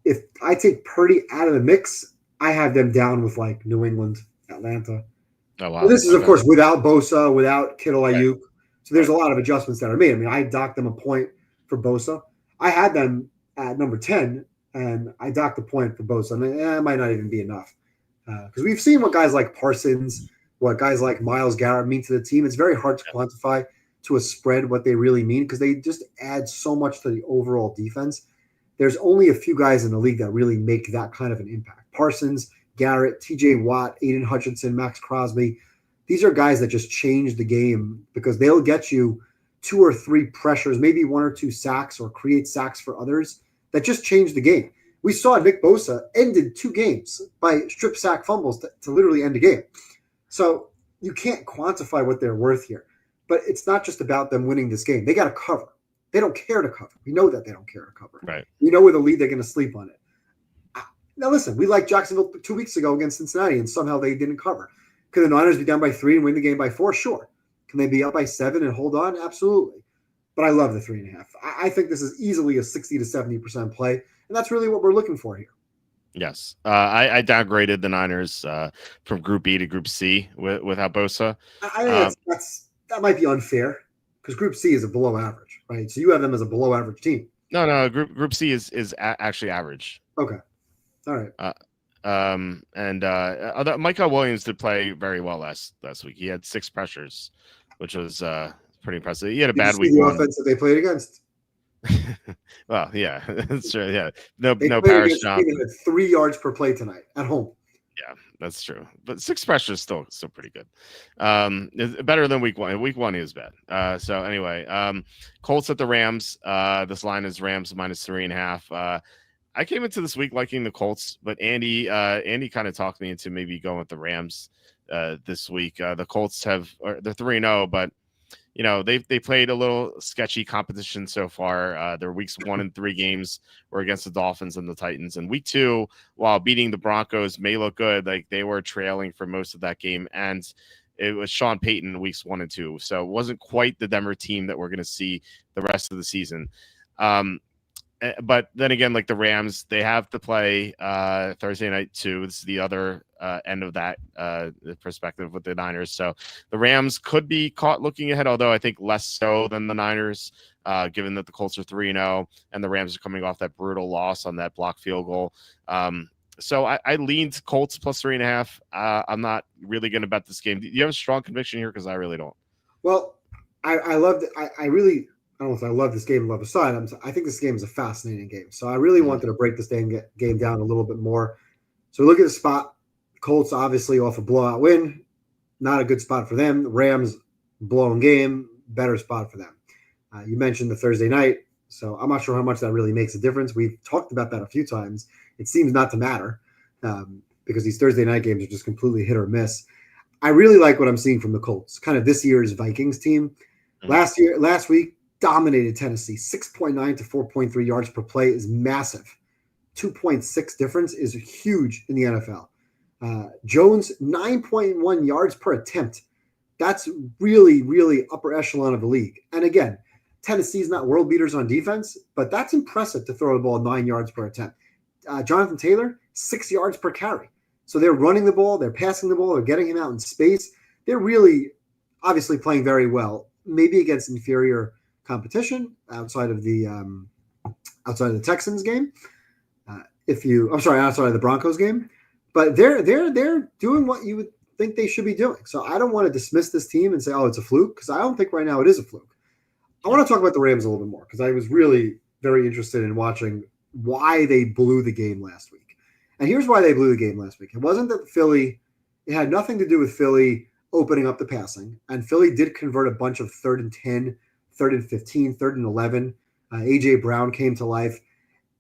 If I take Purdy out of the mix, I have them down with like New England, Atlanta. Oh, wow. Well, this is, of course, without Bosa, without Kittle, Ayuk. So there's a lot of adjustments that are made. I mean, I docked them a point for Bosa. I had them at number 10, and I docked a point for Bosa. And it might not even be enough. Because we've seen what guys like Parsons, what guys like Myles Garrett mean to the team. It's very hard to quantify to a spread what they really mean because they just add so much to the overall defense. There's only a few guys in the league that really make that kind of an impact. Parsons, Garrett, TJ Watt, Aiden Hutchinson, Max Crosby. These are guys that just change the game because they'll get you 2 or 3 pressures, maybe 1 or 2 sacks or create sacks for others that just change the game. We saw Nick Bosa ended 2 games by strip sack fumbles to literally end a game. So you can't quantify what they're worth here. But it's not just about them winning this game. They got to cover. They don't care to cover. We know that they don't care to cover. Right. We know with a lead they're going to sleep on it. Now listen, we liked Jacksonville 2 weeks ago against Cincinnati, and somehow they didn't cover. Could the Niners be down by 3 and win the game by 4? Sure. Can they be up by 7 and hold on? Absolutely. But I love the 3.5. I think this is easily a 60 to 70% play, and that's really what we're looking for here. Yes. I downgraded the Niners from Group B to Group C without Bosa. I think that might be unfair because Group C is a below average, right? So you have them as a below average team. No. Group C is actually average. Okay. All right. Although Michael Williams did play very well last week. He had 6 pressures, which was pretty impressive. He had a bad week. The offense that they played against. Well, yeah, that's true. Yeah, no Paris Johnson. 3 yards per play tonight at home. Yeah, that's true. But 6 pressures is still pretty good. It's better than week 1. Week 1 he was bad. So anyway, Colts at the Rams. This line is Rams minus 3.5. I came into this week liking the Colts, but Andy kind of talked me into maybe going with the Rams this week. The Colts they're 3-0, but you know, they played a little sketchy competition so far. Their weeks 1 and 3 games were against the Dolphins and the Titans. And week 2, while beating the Broncos may look good, like they were trailing for most of that game. And it was Sean Payton weeks 1 and 2. So it wasn't quite the Denver team that we're going to see the rest of the season. But then again, like the Rams, they have to play Thursday night too. This is the other end of that perspective with the Niners. So the Rams could be caught looking ahead, although I think less so than the Niners, given that the Colts are 3-0 and the Rams are coming off that brutal loss on that blocked field goal. So I leaned Colts plus 3.5. I'm not really going to bet this game. Do you have a strong conviction here? Because I really don't. Well, I loved it. I really – I don't know if I love this game, love aside. I think this game is a fascinating game. So I really wanted to break this game down a little bit more. So look at the spot. Colts obviously off a blowout win. Not a good spot for them. Rams blown game. Better spot for them. You mentioned the Thursday night. So I'm not sure how much that really makes a difference. We've talked about that a few times. It seems not to matter because these Thursday night games are just completely hit or miss. I really like what I'm seeing from the Colts. Kind of this year's Vikings team. Last week, dominated Tennessee. 6.9 to 4.3 yards per play is massive. 2.6 difference is huge in the NFL. Jones, 9.1 yards per attempt. That's really, really upper echelon of the league. And again, Tennessee's not world beaters on defense, but that's impressive to throw the ball 9 yards per attempt. Jonathan Taylor, 6 yards per carry. So they're running the ball, they're passing the ball, they're getting him out in space. They're really obviously playing very well, maybe against inferior competition outside of the Texans game. Outside of the Broncos game, but they're doing what you would think they should be doing. So I don't want to dismiss this team and say, oh, it's a fluke, because I don't think right now it is a fluke. I want to talk about the Rams a little bit more because I was really very interested in watching why they blew the game last week. And here's why they blew the game last week. It wasn't that it had nothing to do with Philly opening up the passing, and Philly did convert a bunch of 3rd and 10, 3rd and 15, 3rd and 11. A.J. Brown came to life.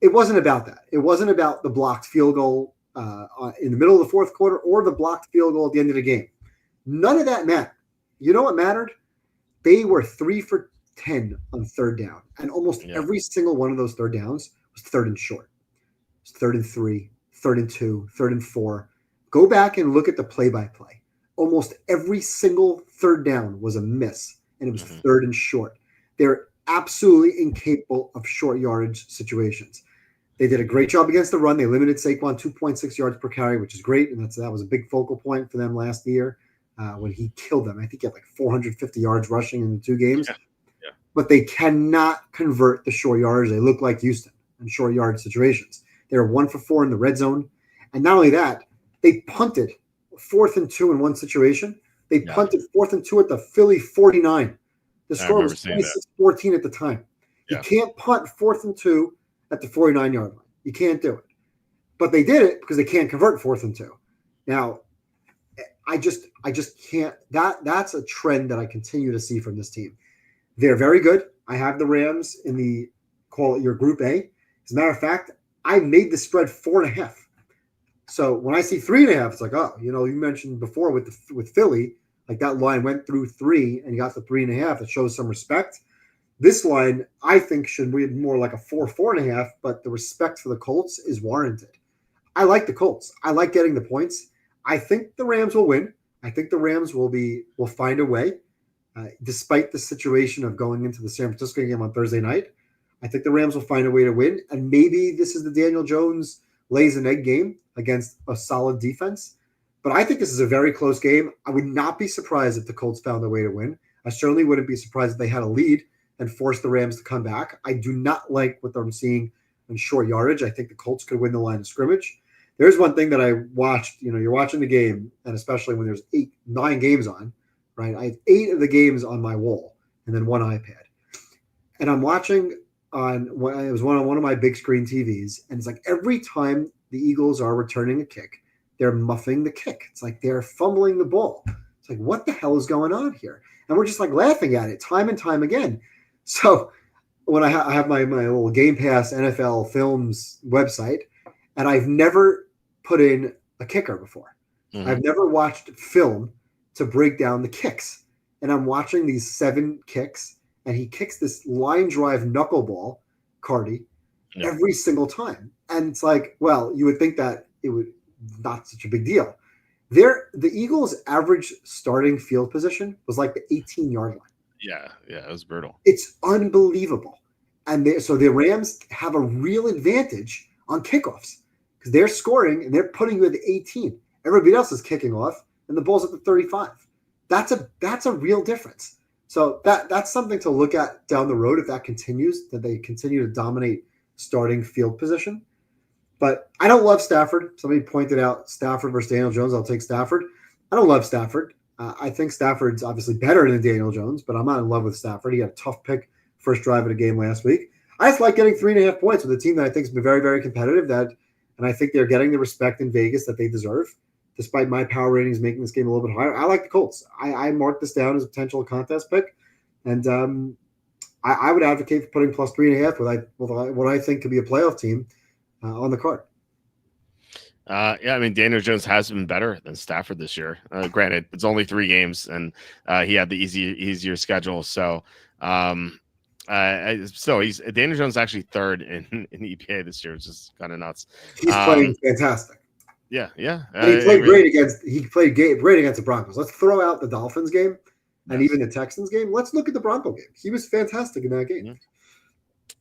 It wasn't about that. It wasn't about the blocked field goal in the middle of the fourth quarter or the blocked field goal at the end of the game. None of that mattered. You know what mattered? They were 3 for 10 on 3rd down, and almost every single one of those 3rd downs was 3rd and short. It was 3rd and 3, 3rd and 2, 3rd and 4. Go back and look at the play-by-play. Almost every single 3rd down was a miss, and it was 3rd and short. They're absolutely incapable of short yardage situations. They did a great job against the run. They limited Saquon 2.6 yards per carry, which is great, and that was a big focal point for them last year when he killed them. I think he had like 450 yards rushing in the 2 games. Yeah. But they cannot convert the short yardage. They look like Houston in short yard situations. They're 1 for 4 in the red zone. And not only that, they punted 4th and 2 in one situation. They punted 4th and 2 at the Philly 49. The score was 26-14 at the time. Yeah. You can't punt 4th and 2 at the 49-yard line. You can't do it. But they did it because they can't convert 4th and 2. Now, I just can't. That's a trend that I continue to see from this team. They're very good. I have the Rams in call it your Group A. As a matter of fact, I made the spread 4.5. So when I see 3.5, it's like, oh, you mentioned before with Philly, like that line went through 3 and you got the 3.5. It shows some respect. This line, I think, should be more like a 4.5, but the respect for the Colts is warranted. I like the Colts. I like getting the points. I think the Rams will win. I think the Rams will find a way, despite the situation of going into the San Francisco game on Thursday night. I think the Rams will find a way to win, and maybe this is the Daniel Jones lays an egg game against a solid defense. But I think this is a very close game. I would not be surprised if the Colts found a way to win. I certainly wouldn't be surprised if they had a lead and forced the Rams to come back. I do not like what I'm seeing in short yardage. I think the Colts could win the line of scrimmage. There's one thing that I watched. You're watching the game, and especially when there's 9 games on, right? I have 8 of the games on my wall and then one iPad. And I'm watching it was one of my big screen TVs, and it's like every time the Eagles are returning a kick, they're muffing the kick. It's like they're fumbling the ball. It's like, what the hell is going on here? And we're just like laughing at it time and time again. So when I have my little Game Pass NFL Films website, and I've never put in a kicker before. Mm-hmm. I've never watched film to break down the kicks. And I'm watching these 7 kicks, and he kicks this line drive knuckleball, Cardi, every single time. And it's like, well, you would think that it would not such a big deal. The Eagles' average starting field position was like the 18-yard line. Yeah, it was brutal. It's unbelievable. And so the Rams have a real advantage on kickoffs because they're scoring and they're putting you at the 18. Everybody else is kicking off, and the ball's at the 35. That's a real difference. So that's something to look at down the road if that continues, that they continue to dominate starting field position. But I don't love Stafford. Somebody pointed out Stafford versus Daniel Jones. I'll take Stafford. I don't love Stafford. I think Stafford's obviously better than Daniel Jones, but I'm not in love with Stafford. He had a tough pick first drive of the game last week. I just like getting 3.5 points with a team that I think has been very, very competitive. And I think they're getting the respect in Vegas that they deserve, despite my power ratings making this game a little bit higher. I like the Colts. I marked this down as a potential contest pick, and I would advocate for putting plus 3.5 with what I think could be a playoff team on the card. I mean, Daniel Jones has been better than Stafford this year. Granted, it's only 3 games, and he had the easier schedule. So, Daniel Jones actually 3rd in EPA this year, which is kind of nuts. He's playing fantastic. Yeah. He played great against the Broncos. Let's throw out the Dolphins game and even the Texans game. Let's look at the Bronco game. He was fantastic in that game. Mm-hmm.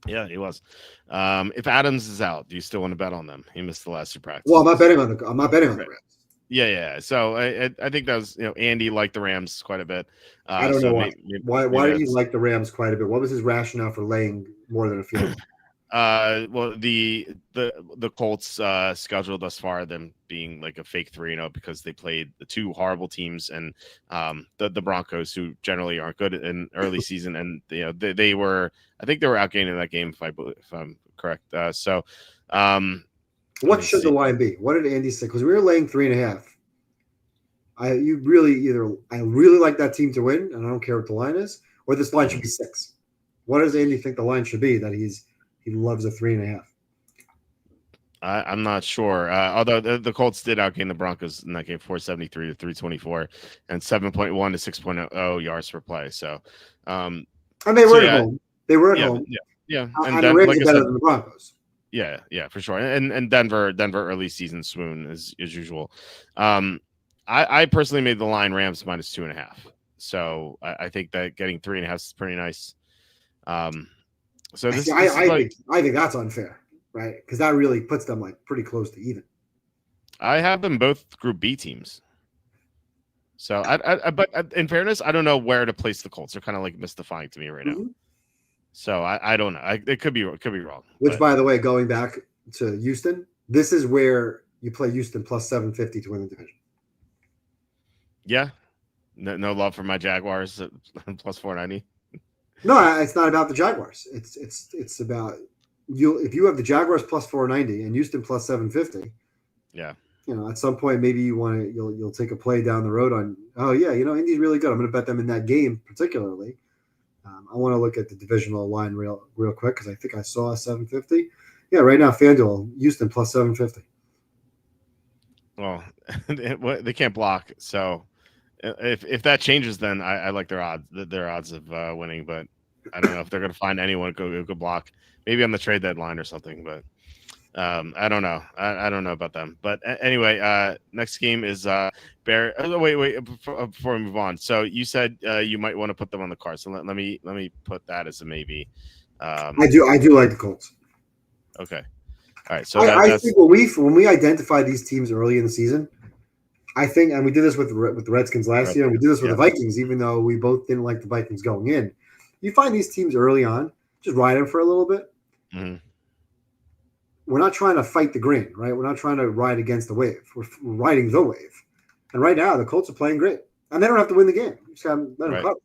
Yeah, he was. If Adams is out, do you still want to bet on them? He missed the last 2 practices. Well, I'm not betting on the Rams. Yeah. So I think that was, Andy liked the Rams quite a bit. I don't know why. Why did he like the Rams quite a bit? What was his rationale for laying more than a field? Well, the Colts schedule thus far, them being like a fake 3-0 because they played the 2 horrible teams and the Broncos, who generally aren't good in early season, and they were, I think they were outgaining that game if I'm correct. What should the line be? What did Andy say? Because we were laying 3.5. I really like that team to win, and I don't care what the line is, or this line should be 6. What does Andy think the line should be? That he loves a 3.5. I'm not sure. Although the Colts did outgain the Broncos in that game, 473 to 324, and 7.1 to 6.0 yards per play. So, and they were at home. They were at home. Yeah. And the Rams are better than the Broncos. Yeah, for sure. And Denver early season swoon as usual. I personally made the line Rams minus 2.5. So I think that getting 3.5 is pretty nice. So I think that's unfair, right? Because that really puts them like pretty close to even. I have them both Group B teams. So but in fairness, I don't know where to place the Colts. They're kind of like mystifying to me right now. So I don't know. It could be wrong. Which, by the way, going back to Houston, this is where you play Houston plus 750 to win the division. Yeah, no love for my Jaguars at plus 490. No, it's not about the Jaguars. It's about you. If you have the Jaguars plus 490 and Houston plus 750, yeah, at some point maybe you'll take a play down the road on. Oh yeah, Indy's really good. I'm going to bet them in that game particularly. I want to look at the divisional line real quick because I think I saw a 750. Yeah, right now FanDuel, Houston plus 750. Well, they can't block, so if that changes, then I like their odds of winning, but I don't know if they're going to find anyone who could block. Maybe on the trade deadline or something, but I don't know. I don't know about them. But anyway, next game is Bear. Oh, wait. Before we move on, so you said you might want to put them on the card. So let me put that as a maybe. I do like the Colts. Okay. All right. So I that's think when we identify these teams early in the season, I think, and we did this with the Redskins last year, and we did this with yeah. the Vikings, even though we both didn't like the Vikings going in. You find these teams early on, just ride them for a little bit. Mm-hmm. We're not trying to fight the grain, right? We're not trying to ride against the wave. We're riding the wave. And right now, the Colts are playing great. And they don't have to win the game. You just got to let them cover.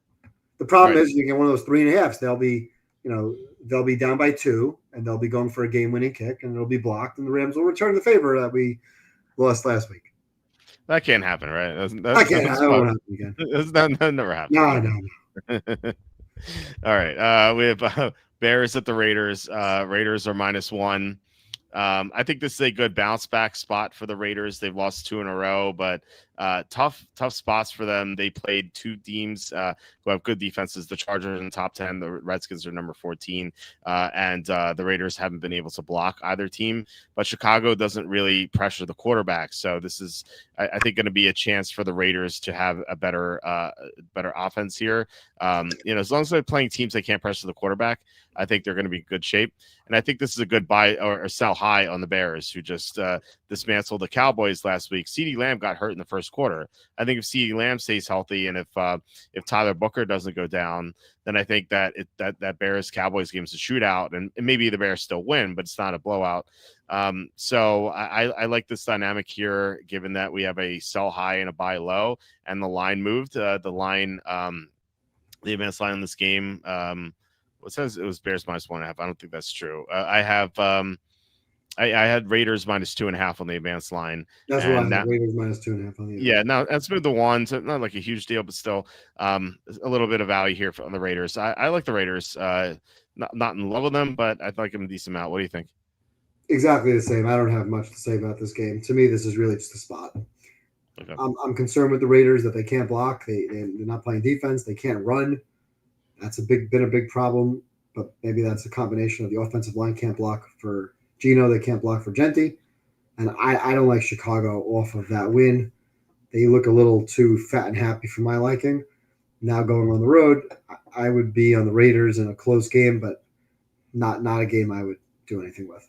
The problem is you get one of those 3.5s, they'll be down by 2, and they'll be going for a game-winning kick, and it'll be blocked, and the Rams will return the favor that we lost last week. That can't happen, right? That can't happen again. That never happened. No. All right. We have Bears at the Raiders. Raiders are -1. I think this is a good bounce back spot for the Raiders. They've lost 2 in a row, but tough spots for them. They played 2 teams who have good defenses. The Chargers in the top 10, the Redskins are number 14, and the Raiders haven't been able to block either team. But Chicago doesn't really pressure the quarterback, so this is, I think, going to be a chance for the Raiders to have a better offense here. As long as they're playing teams that can't pressure the quarterback, I think they're going to be in good shape. And I think this is a good buy or sell high on the Bears, who just dismantled the Cowboys last week. CeeDee Lamb got hurt in the first quarter. I think if CeeDee Lamb stays healthy, and if Tyler Booker doesn't go down, then I think that Bears Cowboys game is a shootout, and maybe the Bears still win, but it's not a blowout. So I like this dynamic here, given that we have a sell high and a buy low, and the line moved. The advanced line in this game. It says it was Bears -1.5. I don't think that's true. I have I had Raiders -2.5 on the advanced line. That's why I had Raiders -2.5 on the advanced. Yeah, now that's moved the 1, so not like a huge deal, but still a little bit of value here on the Raiders. I like the Raiders. Not in love with them, but I like them a decent amount. What do you think? Exactly the same. I don't have much to say about this game. To me, this is really just a spot. Okay. I'm concerned with the Raiders that they can't block. They're not playing defense. They can't run. That's been a big problem, but maybe that's a combination of the offensive line can't block for Geno, they can't block for Genti, and I don't like Chicago off of that win. They look a little too fat and happy for my liking. Now going on the road, I would be on the Raiders in a close game, but not a game I would do anything with.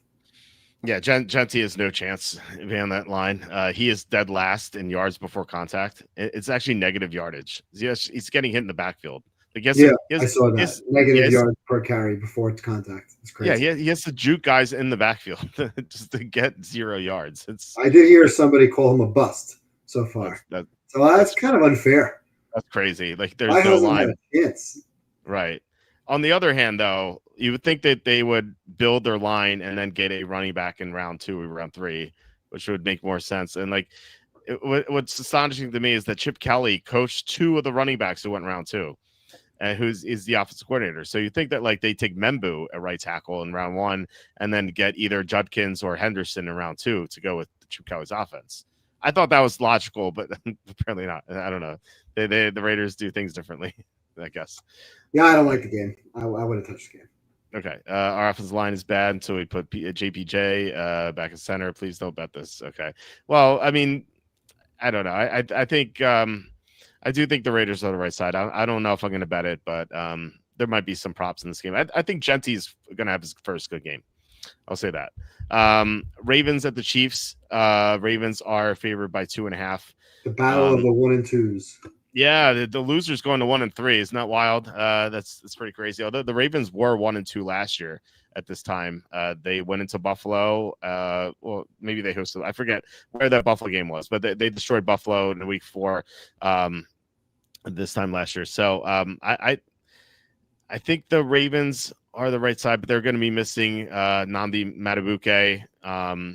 Yeah, Genti has no chance being on that line. He is dead last in yards before contact. It's actually negative yardage. He's getting hit in the backfield. I saw that. Negative yards per carry before it's contact. It's crazy. Yeah, he has to juke guys in the backfield just to get 0 yards. I did hear somebody call him a bust so far. That's kind of unfair. That's crazy. Like there's no line. Right. On the other hand, though, you would think that they would build their line and then get a running back in round 2 or round 3, which would make more sense. And what's astonishing to me is that Chip Kelly coached 2 of the running backs who went round 2. Is the offensive coordinator. So you think that they take Membu at right tackle in round 1 and then get either Judkins or Henderson in round 2 to go with Chip Kelly's offense. I thought that was logical, but apparently not. I don't know. The Raiders do things differently, I guess. Yeah, I don't like the game. I would have touched the game. Okay. Our offensive line is bad, so we put JPJ back in center. Please don't bet this. Okay. Well, I mean, I don't know. I think I do think the Raiders are on the right side. I don't know if I'm going to bet it, but there might be some props in this game. I think Genti's going to have his first good game. I'll say that. Ravens at the Chiefs. Ravens are favored by 2.5. The battle of the 1 and 2s. Yeah, the losers going to 1 and 3. Isn't that wild? That's pretty crazy. Although the Ravens were 1 and 2 last year at this time. They went into Buffalo. Well, maybe they hosted. I forget where that Buffalo game was, but they destroyed Buffalo in week 4 this time last year. So I think the Ravens are the right side, but they're going to be missing Nnamdi Madubuike.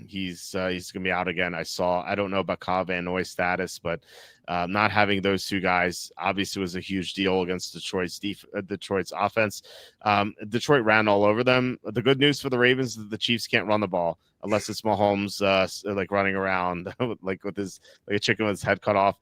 He's going to be out again. I don't know about Kyle Van Noy's status, but not having those two guys obviously was a huge deal against Detroit's offense. Detroit ran all over them. The good news for the Ravens is the Chiefs can't run the ball unless it's Mahomes like running around like with his like a chicken with his head cut off.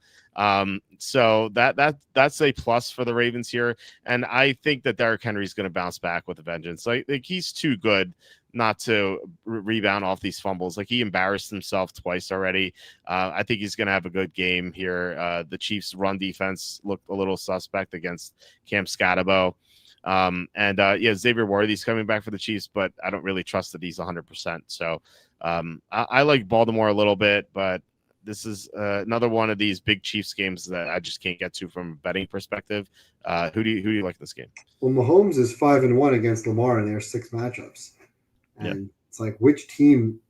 So that's a plus for the Ravens here, and I think that Derrick Henry is going to bounce back with a vengeance. Like he's too good not to rebound off these fumbles. Like he embarrassed himself twice already. I think he's going to have a good game here. The Chiefs' run defense looked a little suspect against Cam Scatterbo. Xavier Worthy's coming back for the Chiefs, but I don't really trust that he's 100%. So I like Baltimore a little bit, but this is another one of these big Chiefs games that I just can't get to from a betting perspective. Who do you like this game? Well, Mahomes is 5-1 against Lamar in their 6 matchups. And It's like, which team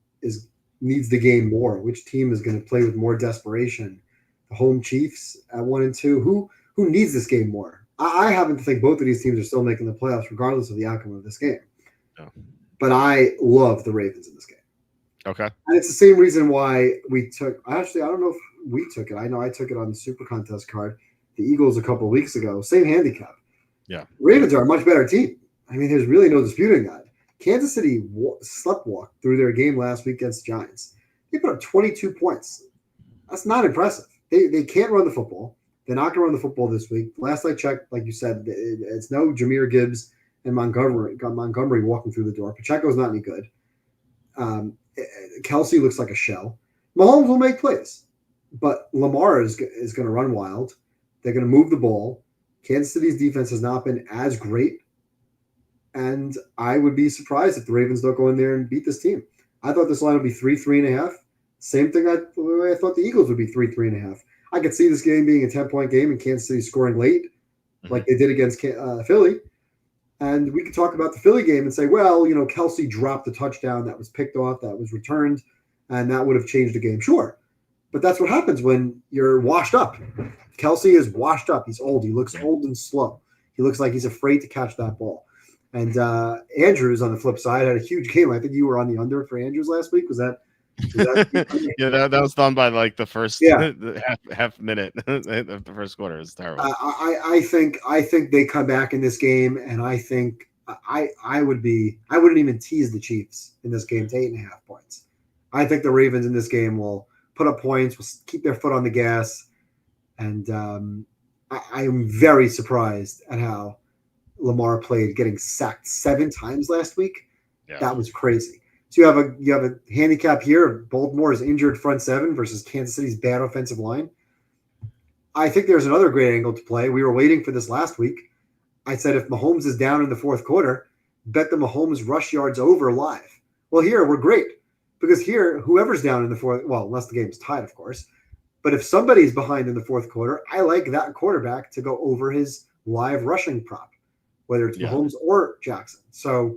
needs the game more? Which team is going to play with more desperation? The home Chiefs at 1-2. Who needs this game more? I happen to think both of these teams are still making the playoffs, regardless of the outcome of this game. Oh. But I love the Ravens in this game. Okay. And it's the same reason why we took. Actually, I don't know if we took it. I know I took it on the Super Contest card. The Eagles a couple of weeks ago. Same handicap. Yeah. Ravens are a much better team. I mean, there's really no disputing that. Kansas City sleptwalked through their game last week against the Giants. They put up 22 points. That's not impressive. They can't run the football. They're not going to run the football this week. Last I checked, like you said, it's no Jahmyr Gibbs and Montgomery walking through the door. Pacheco's not any good. Kelsey looks like a shell. Mahomes will make plays, but Lamar is going to run wild. They're going to move the ball. Kansas City's defense has not been as great. And I would be surprised if the Ravens don't go in there and beat this team. I thought this line would be 3.5. Same thing I thought the Eagles would be 3.5. I could see this game being a 10-point game and Kansas City scoring late, like they did against Philly. And we could talk about the Philly game and say, well, Kelsey dropped the touchdown that was picked off, that was returned, and that would have changed the game. Sure. But that's what happens when you're washed up. Kelsey is washed up. He's old. He looks old and slow. He looks like he's afraid to catch that ball. And Andrews, on the flip side, had a huge game. I think you were on the under for Andrews last week. Was that yeah, that was done by like the first half minute of the first quarter. It's terrible. I think they come back in this game, and I think I wouldn't even tease the Chiefs in this game to 8.5 points. I think the Ravens in this game will put up points, will keep their foot on the gas, and I am very surprised at how Lamar played, getting sacked 7 times last week. Yeah. That was crazy. So you have a handicap here of Baltimore's injured front 7 versus Kansas City's bad offensive line. I think there's another great angle to play. We were waiting for this last week. I said if Mahomes is down in the fourth quarter, bet the Mahomes rush yards over live. Well, here we're great because here whoever's down in the fourth, well, unless the game's tied, of course. But if somebody's behind in the fourth quarter, I like that quarterback to go over his live rushing prop, whether it's Mahomes or Jackson. So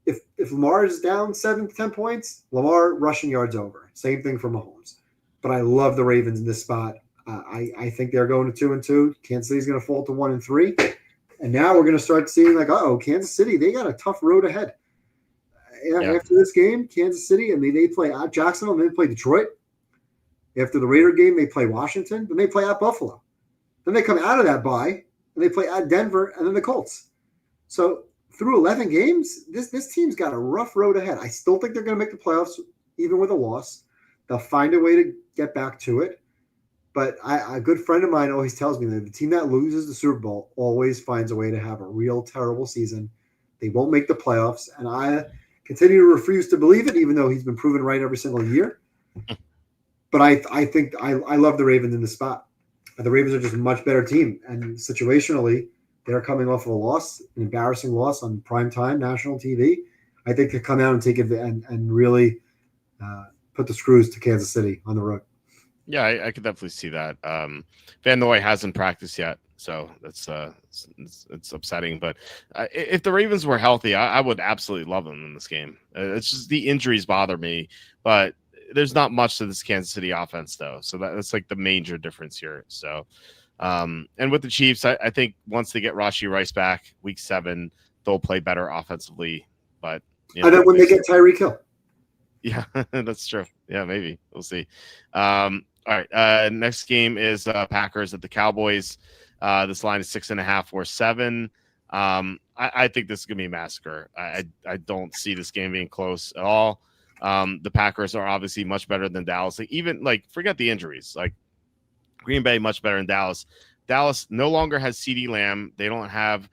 if Lamar is down 7 to 10 points, Lamar rushing yards over. Same thing for Mahomes. But I love the Ravens in this spot. I think they're going to 2-2. Kansas City's going to fall to 1-3. And now we're going to start seeing like, Kansas City, they got a tough road ahead. After this game, Kansas City, they play at Jacksonville, and then they play Detroit. After the Raider game, they play Washington, then they play at Buffalo. Then they come out of that bye, and they play at Denver, and then the Colts. So through 11 games, this team's got a rough road ahead. I still think they're going to make the playoffs, even with a loss. They'll find a way to get back to it. But a good friend of mine always tells me that the team that loses the Super Bowl always finds a way to have a real terrible season. They won't make the playoffs, and I continue to refuse to believe it, even though he's been proven right every single year. But I think I love the Ravens in this spot. The Ravens are just a much better team, and situationally, they're coming off of a loss, an embarrassing loss on primetime national TV. I think they come out and take it and really put the screws to Kansas City on the road. Yeah, I could definitely see that. Van Noy hasn't practiced yet, so that's it's upsetting. But if the Ravens were healthy, I would absolutely love them in this game. It's just the injuries bother me, but there's not much to this Kansas City offense, though. So that's like the major difference here. So. And with the Chiefs, I think once they get Rashee Rice back, week 7, they'll play better offensively. But and then when they get Tyreek Hill, Yeah, that's true. Yeah, maybe we'll see. All right. Next game is Packers at the Cowboys. This line is 6.5 or 7. I think this is gonna be a massacre. I don't see this game being close at all. The Packers are obviously much better than Dallas. Like, even like forget the injuries. Like Green Bay much better than Dallas. Dallas no longer has CD Lamb. They don't have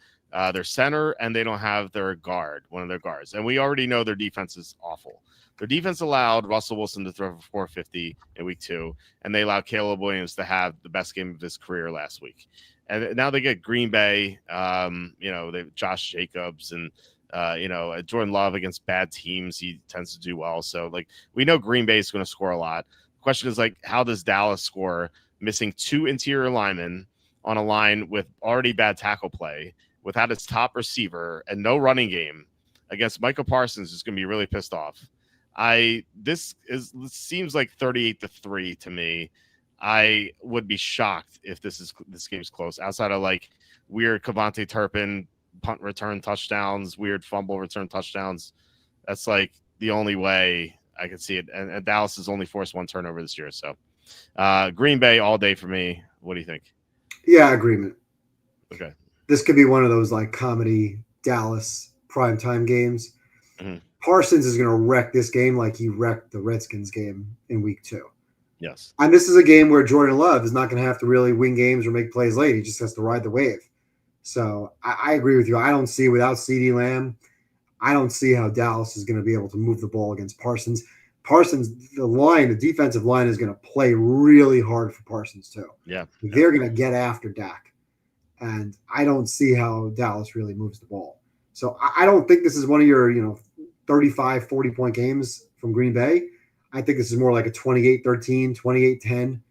their center, and they don't have their guard, one of their guards. And we already know their defense is awful. Their defense allowed Russell Wilson to throw for 450 in week 2, and they allowed Caleb Williams to have the best game of his career last week. And now they get Green Bay, they Josh Jacobs and Jordan Love against bad teams. He tends to do well. So like we know Green Bay is going to score a lot. The question is like, how does Dallas score missing 2 interior linemen on a line with already bad tackle play, without its top receiver and no running game against Micah Parsons, is going to be really pissed off. This seems like 38-3 to me. I would be shocked if this game's close. Outside of like weird Kavonte Turpin punt return touchdowns, weird fumble return touchdowns, that's like the only way I could see it. And Dallas has only forced 1 turnover this year, so Green Bay all day for me. What do you think? Yeah, agreement. Okay. This could be one of those like comedy Dallas primetime games. Mm-hmm. Parsons is going to wreck this game like he wrecked the Redskins game in week 2. Yes. And this is a game where Jordan Love is not going to have to really win games or make plays late. He just has to ride the wave. So I agree with you. I don't see, without CeeDee Lamb, I don't see how Dallas is going to be able to move the ball against Parsons. Parsons, the defensive line is going to play really hard for Parsons too. Yeah. They're going to get after Dak. And I don't see how Dallas really moves the ball. So I don't think this is one of your, 35, 40-point games from Green Bay. I think this is more like a 28-13, 28-10.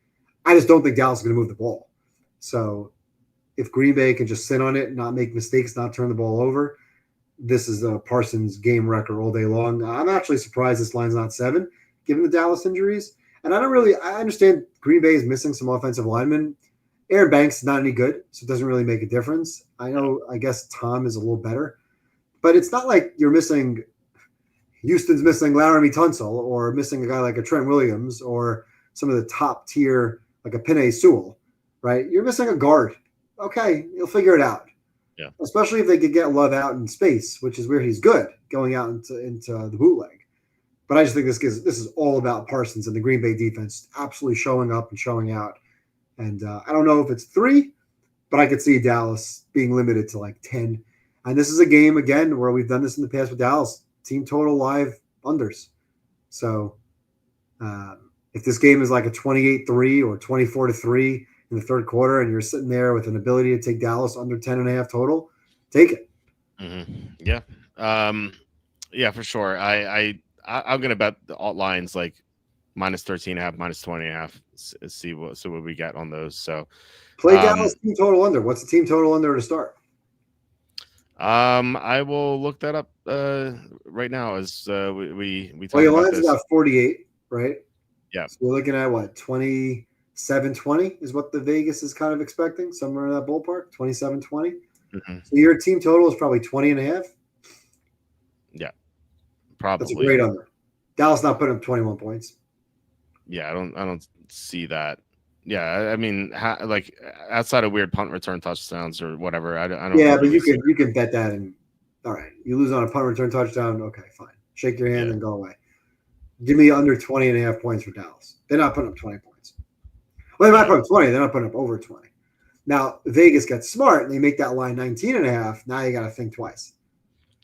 I just don't think Dallas is going to move the ball. So if Green Bay can just sit on it, not make mistakes, not turn the ball over, this is a Parsons game wrecker all day long. I'm actually surprised this line's not 7, given the Dallas injuries. And I understand Green Bay is missing some offensive linemen. Aaron Banks is not any good, so it doesn't really make a difference. I guess Tom is a little better. But it's not like you're missing – Houston's missing Laramie Tunsil or missing a guy like a Trent Williams or some of the top tier, like a Penei Sewell, right? You're missing a guard. Okay, you'll figure it out. Yeah. Especially if they could get Love out in space, which is where he's good, going out into the bootleg. But I just think this is all about Parsons and the Green Bay defense absolutely showing up and showing out. And I don't know if it's 3, but I could see Dallas being limited to like 10. And this is a game, again, where we've done this in the past with Dallas. Team total live unders. So if this game is like a 28-3 or 24-3 in the third quarter and you're sitting there with an ability to take Dallas under 10.5 total, take it. Mm-hmm. Yeah. Yeah, for sure. I'm going to bet the alt lines like minus 13.5, minus 20.5. See what we get on those. So play Dallas team total under. What's the team total under to start? I will look that up right now as we talk well, your about line's this. about 48, right? Yeah. So we're looking at what, 27-20 is what the Vegas is kind of expecting, somewhere in that ballpark, 27-20. Mm-hmm. So your team total is probably 20.5. Yeah, probably. That's a great under. Dallas not putting up 21 points. Yeah, I don't see that. Yeah, I mean, like outside of weird punt return touchdowns or whatever, I don't. Yeah, really but you can bet that, and all right, you lose on a punt return touchdown. Okay, fine. Shake your hand and go away. Give me under 20.5 points for Dallas. They're not putting up 20 points. Well, they might put up 20. They're not putting up over 20. Now Vegas gets smart and they make that line 19.5. Now you got to think twice.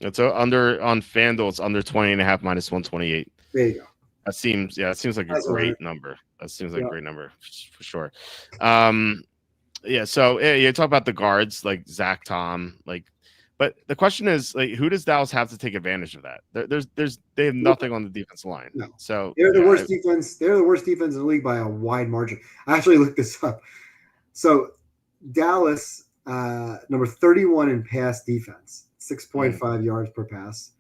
It's under on FanDuel. It's under 20.5 minus 128. There you go. That seems like That's a great right. number. That seems like a great number for sure. So you talk about the guards like Zach Tom, but the question is like, who does Dallas have to take advantage of that? They have nothing on the defensive line. No. So they're the worst defense. They're the worst defense in the league by a wide margin. I actually looked this up. So Dallas, number 31 in pass defense, 6.5 yards per pass.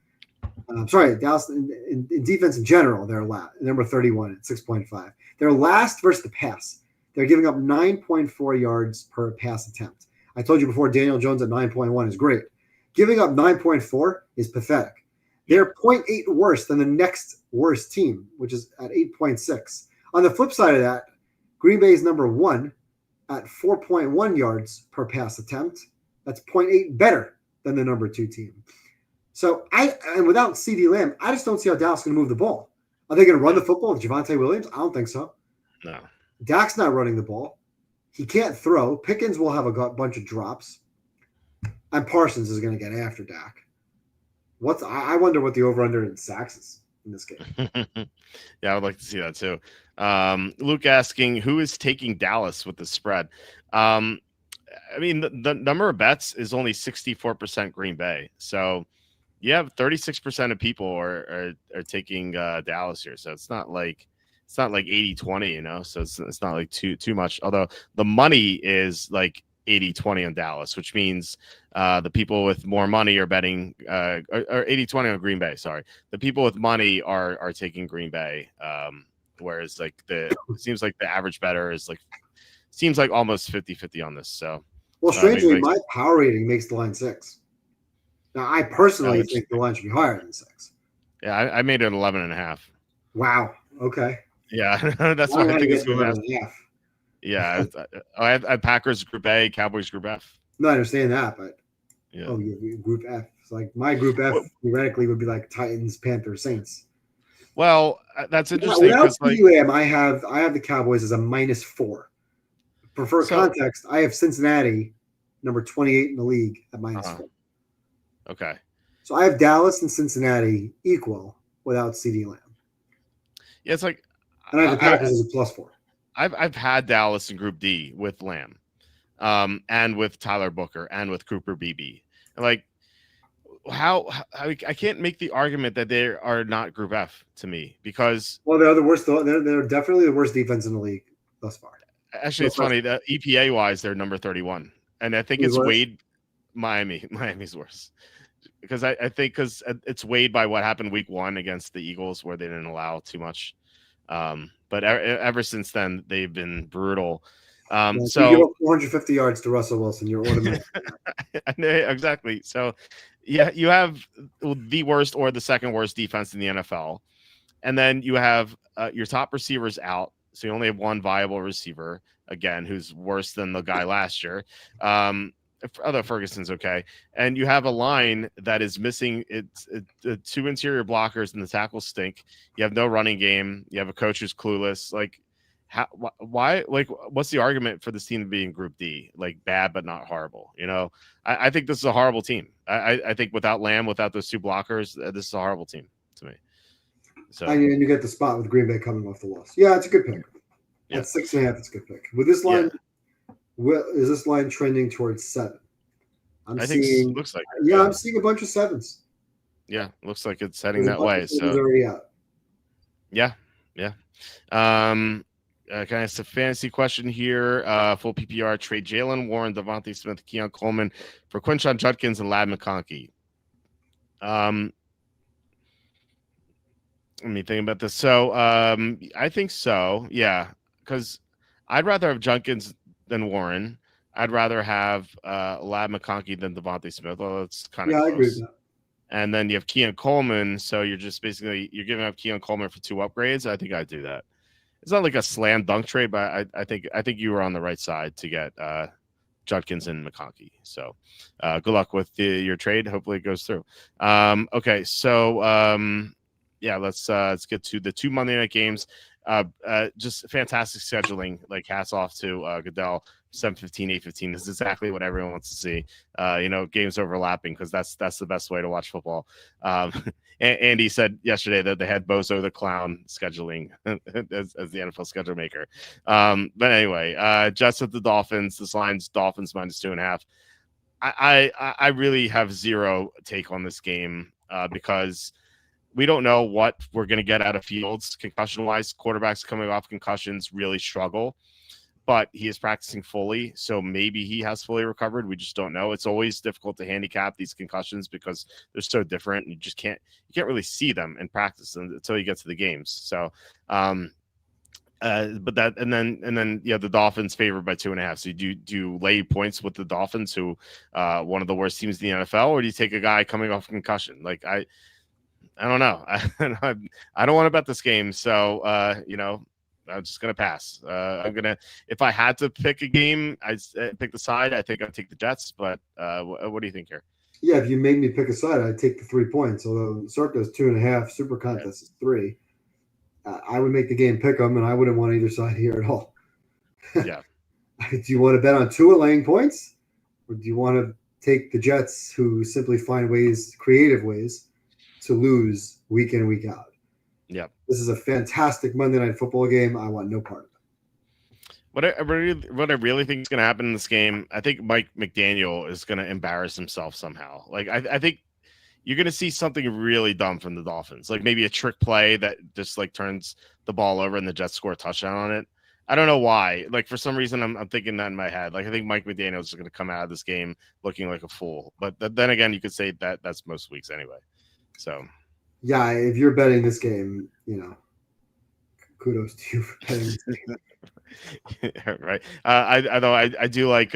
Dallas in defense in general, they're number 31 at 6.5. They're last versus the pass. They're giving up 9.4 yards per pass attempt. I told you before, Daniel Jones at 9.1 is great. Giving up 9.4 is pathetic. They're 0.8 worse than the next worst team, which is at 8.6. On the flip side of that, Green Bay is number 1 at 4.1 yards per pass attempt. That's 0.8 better than the number 2 team. So and without CeeDee Lamb, I just don't see how Dallas is going to move the ball. Are they going to run the football with Javonte Williams? I don't think so. No. Dak's not running the ball. He can't throw. Pickens will have a bunch of drops. And Parsons is going to get after Dak. I wonder what the over-under in sacks is in this game. Yeah, I would like to see that too. Luke asking, who is taking Dallas with the spread? I mean, the number of bets is only 64% Green Bay. So you have 36% of people are taking Dallas here. So it's not like 80-20, you know. So it's not like too much. Although the money is like 80-20 on Dallas, which means the people with more money are betting or 80-20 on Green Bay. Sorry, the people with money are taking Green Bay, whereas like it seems like the average bettor is seems like almost 50-50 on this. So, well, strangely, my power rating makes the line 6. Now, I personally think the line should be higher than 6. Yeah, I made it 11.5. Wow. Okay. Yeah, that's what I think is going to happen. Yeah, I had Packers Group A, Cowboys Group F. No, I understand that, but Group F. It's like my Group F theoretically would be like Titans, Panthers, Saints. Well, that's interesting. Without Lamb, I have the Cowboys as a -4. For context, I have Cincinnati, number 28 in the league, at -4. Okay. So I have Dallas and Cincinnati equal without CeeDee Lamb. Yeah, it's like, and I have the Packers as a +4. I've had Dallas in Group D with Lamb, and with Tyler Booker and with Cooper Beebe. And like, how I can't make the argument that they are not Group F to me because they're the worst. They're definitely the worst defense in the league thus far. Actually, it's funny that EPA wise they're number 31, and I think it's weighed. Miami's worse because I think it's weighed by what happened week 1 against the Eagles where they didn't allow too much. But ever since then they've been brutal. So you give up 450 yards to Russell Wilson, you're automatic. Exactly. So yeah, you have the worst or the second worst defense in the NFL, and then you have your top receivers out. So you only have one viable receiver again, who's worse than the guy last year. Although Ferguson's okay, and you have a line that is missing. It's 2 interior blockers and the tackles stink. You have no running game. You have a coach who's clueless. Like, why? Like, what's the argument for this team to be in Group D? Like, bad but not horrible. You know, I think this is a horrible team. I think without Lamb, without those 2 blockers, this is a horrible team to me. So and you get the spot with Green Bay coming off the loss. Yeah, it's a good pick. Yeah. At 6.5, it's a good pick. With this line. Is this line trending towards 7? I think it looks like it. Yeah, I'm seeing a bunch of 7s. Yeah, looks like it's heading that way. So already out. Yeah. Can I ask a fantasy question here? Full PPR trade Jalen Warren, Devontae Smith, Keon Coleman for Quinshon Judkins and Ladd McConkey. Let me think about this. So I think so. Yeah, because I'd rather have Judkins than Warren. I'd rather have Ladd McConkey than Devontae Smith. Well, that's kind of close. I agree with that. And then you have Keon Coleman, so you're just basically giving up Keon Coleman for 2 upgrades. I think I'd do that. It's not like a slam dunk trade, but I think you were on the right side to get Judkins and McConkey. So good luck with your trade. Hopefully it goes through. Okay, so let's get to the 2 Monday night games. Just fantastic scheduling. Like, hats off to Goodell. 7:15, 8:15 is exactly what everyone wants to see. Games overlapping because that's the best way to watch football. Andy said yesterday that they had Bozo the Clown scheduling as the NFL schedule maker. But anyway, Jets at the Dolphins. This line's Dolphins -2.5. I really have zero take on this game because we don't know what we're going to get out of Fields concussion-wise. Quarterbacks coming off concussions really struggle, but he is practicing fully, so maybe he has fully recovered. We just don't know. It's always difficult to handicap these concussions because they're so different, and you can't really see them in practice until you get to the games. So, but that and then the Dolphins favored by 2.5. So do you lay points with the Dolphins, who one of the worst teams in the NFL, or do you take a guy coming off concussion? Like I don't know. I don't want to bet this game, so I'm just gonna pass. If I had to pick a game, I'd pick the side. I think I'd take the Jets, but what do you think here? Yeah, if you made me pick a side, I'd take the 3 points. Although Circa is 2.5, Super Right. Contest is 3. I would make the game pick 'em, and I wouldn't want either side here at all. Yeah. Do you want to bet on Tua laying points, or do you want to take the Jets, who simply find creative ways, to lose week in and week out? Yeah. This is a fantastic Monday Night Football game. I want no part of it. What I really think is going to happen in this game, I think Mike McDaniel is going to embarrass himself somehow. Like I think you're going to see something really dumb from the Dolphins, like maybe a trick play that just like turns the ball over and the Jets score a touchdown on it. I don't know why. Like for some reason, I'm thinking that in my head. Like I think Mike McDaniel is going to come out of this game looking like a fool. But then again, you could say that that's most weeks anyway. So Yeah, if you're betting this game, kudos to you for betting this game. right. I do like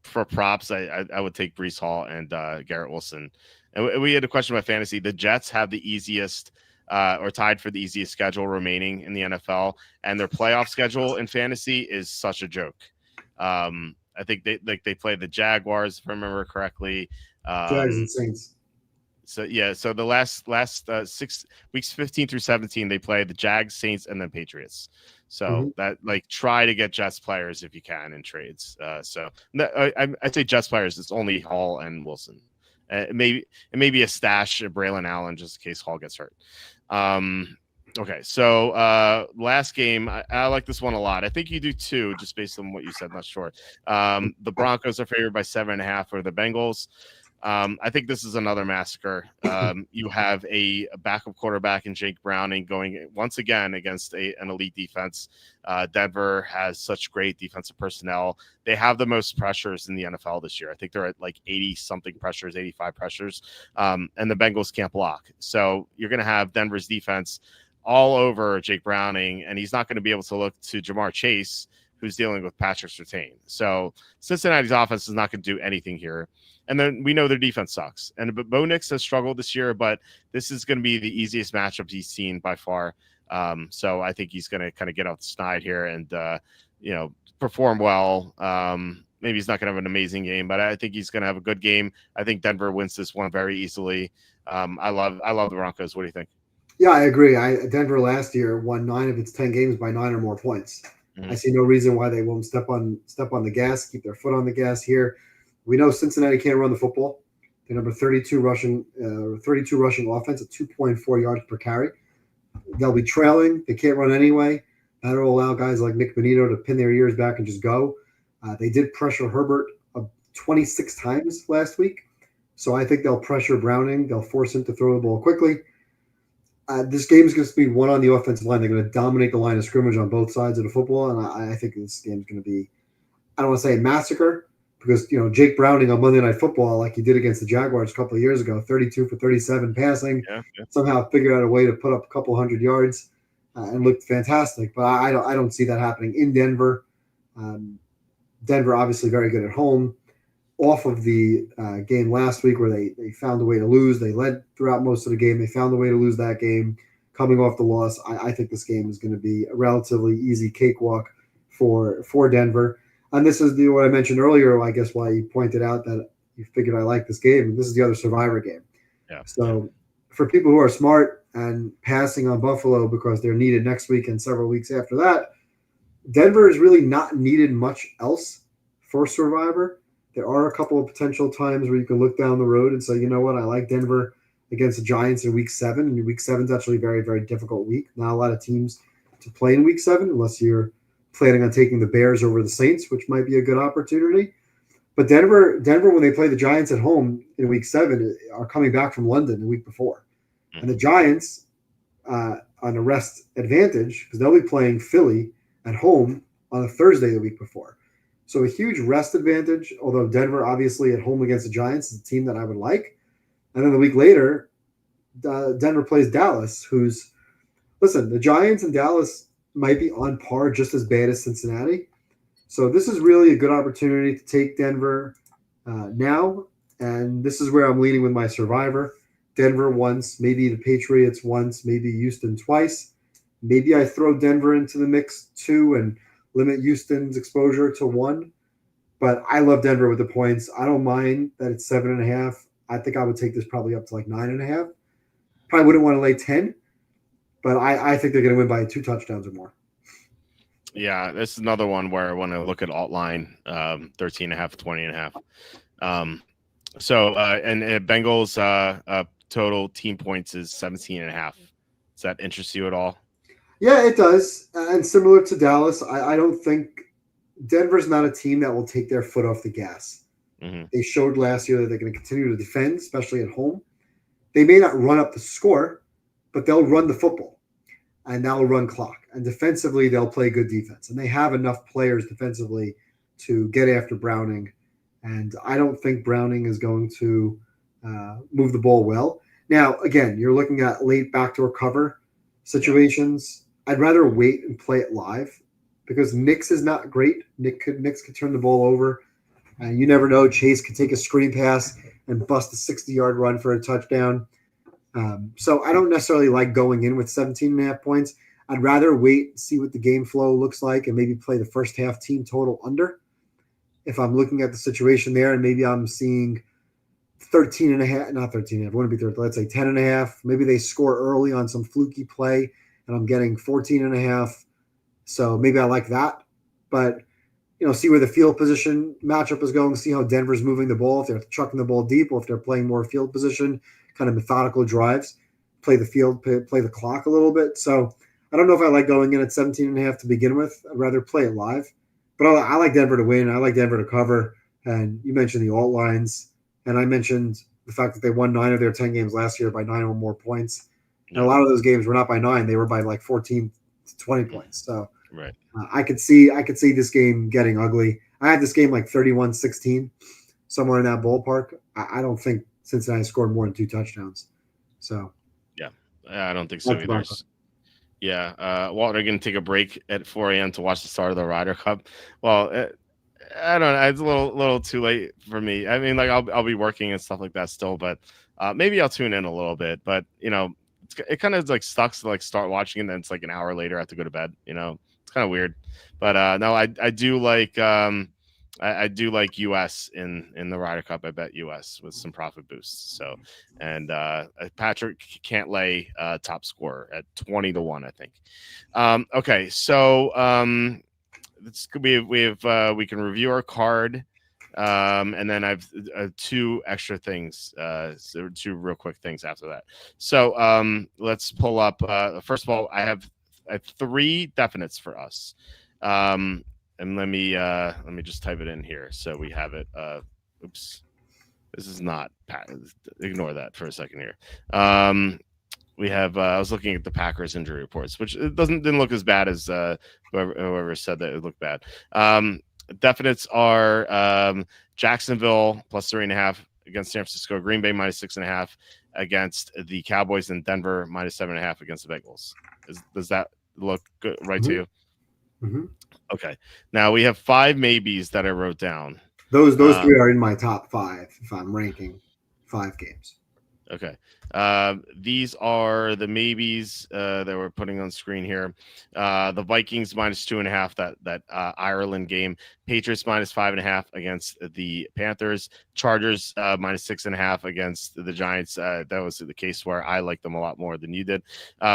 for props. I would take Brees Hall and Garrett Wilson. And we had a question about fantasy. The Jets have the easiest or tied for the easiest schedule remaining in the NFL, and their playoff schedule in fantasy is such a joke. I think they play the Jaguars, if I remember correctly. Jags and Saints. So the last 6 weeks, 15 through 17, they play the Jags, Saints, and then Patriots. So that try to get Jets players if you can in trades. I'd say Jets players. It's only Hall and Wilson. Maybe a stash of Braylon Allen just in case Hall gets hurt. Okay, so last game, I like this one a lot. I think you do too, just based on what you said. Not sure. The Broncos are favored by 7.5 for the Bengals. I think this is another massacre. You have a backup quarterback in Jake Browning going once again against an elite defense. Denver has such great defensive personnel. They have the most pressures in the NFL this year. I think they're at like 80 something pressures, 85 pressures. And the Bengals can't block. So you're going to have Denver's defense all over Jake Browning, and he's not going to be able to look to Jamar Chase, who's dealing with Patrick Surtain. So Cincinnati's offense is not going to do anything here. And then we know their defense sucks. And Bo Nix has struggled this year, but this is going to be the easiest matchup he's seen by far. So I think he's going to kind of get off the snide here and, perform well. Maybe he's not going to have an amazing game, but I think he's going to have a good game. I think Denver wins this one very easily. I love the Broncos. What do you think? Yeah, I agree. Denver last year won 9 of its 10 games by 9 or more points. I see no reason why they won't step on the gas, keep their foot on the gas here. We know Cincinnati can't run the football. They're number 32 rushing offense at 2.4 yards per carry. They'll be trailing. They can't run anyway. That'll allow guys like Nick Bonito to pin their ears back and just go. They did pressure Herbert 26 times last week. So I think they'll pressure Browning. They'll force him to throw the ball quickly. This game is going to be one on the offensive line. They're going to dominate the line of scrimmage on both sides of the football, and I think this game is going to be, I don't want to say a massacre, because Jake Browning on Monday Night Football, like he did against the Jaguars a couple of years ago, 32 for 37 passing, somehow figured out a way to put up a couple hundred yards and looked fantastic. But I don't see that happening in Denver. Denver obviously very good at home. Off of the game last week where they found a way to lose. They led throughout most of the game. They found a way to lose that game. Coming off the loss, I think this game is going to be a relatively easy cakewalk for Denver. And this is what I mentioned earlier, I guess, why you pointed out that you figured I like this game. This is the other Survivor game. Yeah. So for people who are smart and passing on Buffalo because they're needed next week and several weeks after that, Denver is really not needed much else for Survivor. There are a couple of potential times where you can look down the road and say, you know what, I like Denver against the Giants in week 7. And week 7 is actually a very, very difficult week. Not a lot of teams to play in week 7 unless you're planning on taking the Bears over the Saints, which might be a good opportunity. But Denver, when they play the Giants at home in week 7, are coming back from London the week before. And the Giants on a rest advantage because they'll be playing Philly at home on a Thursday the week before. So a huge rest advantage, although Denver obviously at home against the Giants is a team that I would like. And then the week later, Denver plays Dallas, the Giants and Dallas might be on par just as bad as Cincinnati. So this is really a good opportunity to take Denver now. And this is where I'm leaning with my Survivor. Denver once, maybe the Patriots once, maybe Houston twice. Maybe I throw Denver into the mix too and limit Houston's exposure to 1. But I love Denver with the points. I don't mind that it's 7.5. I think I would take this probably up to like 9.5. Probably wouldn't want to lay 10, but I think they're going to win by 2 touchdowns or more. Yeah, this is another one where I want to look at alt line, 13.5, 20.5. And Bengals total team points is 17.5. Does that interest you at all? Yeah, it does. And similar to Dallas, I don't think Denver's not a team that will take their foot off the gas. Mm-hmm. They showed last year that they're going to continue to defend, especially at home. They may not run up the score, but they'll run the football, and that'll run clock. And defensively, they'll play good defense. And they have enough players defensively to get after Browning. And I don't think Browning is going to move the ball well. Now, again, you're looking at late backdoor cover situations. I'd rather wait and play it live because Knicks is not great. Knicks could turn the ball over. And you never know. Chase could take a screen pass and bust a 60-yard run for a touchdown. So I don't necessarily like going in with 17.5 points. I'd rather wait and see what the game flow looks like and maybe play the first half team total under. If I'm looking at the situation there and maybe I'm seeing 13.5, not 13.5, it wouldn't be 13, let's say 10.5. Maybe they score early on some fluky play and I'm getting 14.5. So maybe I like that. But, see where the field position matchup is going, see how Denver's moving the ball, if they're chucking the ball deep or if they're playing more field position, kind of methodical drives, play the field, play the clock a little bit. So I don't know if I like going in at 17.5 to begin with. I'd rather play it live. But I like Denver to win. I like Denver to cover. And you mentioned the alt lines. And I mentioned the fact that they won 9 of their 10 games last year by 9 or more points. And a lot of those games were not by 9. They were by like 14 to 20 points. So right. I could see this game getting ugly. I had this game like 31-16, somewhere in that ballpark. I don't think Cincinnati scored more than 2 touchdowns. So yeah, I don't think so either. Yeah, Walt, are you going to take a break at 4 a.m. to watch the start of the Ryder Cup? Well, I don't know. It's a little too late for me. I mean, like I'll be working and stuff like that still, but maybe I'll tune in a little bit. But it kind of like sucks to like start watching it and then it's like an hour later I have to go to bed. It's kind of weird. But no, I do like I do like US in the Ryder Cup. I bet US with some profit boosts. So, and Patrick can't lay top scorer at 20-1, I think. Okay, so we can review our card, and then I've 2 extra things, so 2 real quick things after that. So let's pull up. First of all, I have 3 definites for us. And let me just type it in here so we have it. Oops, this is not. Ignore that for a second here. We have. I was looking at the Packers injury reports, which it didn't look as bad as whoever said that it looked bad. Definites are Jacksonville plus 3.5 against San Francisco, Green Bay minus 6.5 against the Cowboys, and Denver minus 7.5 against the Bengals. Does that look good, right to you? Mm-hmm. Okay. Now we have 5 maybes that I wrote down. Those 3 are in my top 5 if I'm ranking 5 games. Okay. These are the maybes that we're putting on screen here. The Vikings minus 2.5, that Ireland game. Patriots minus 5.5 against the Panthers. Chargers minus 6.5 against the Giants. That was the case where I liked them a lot more than you did.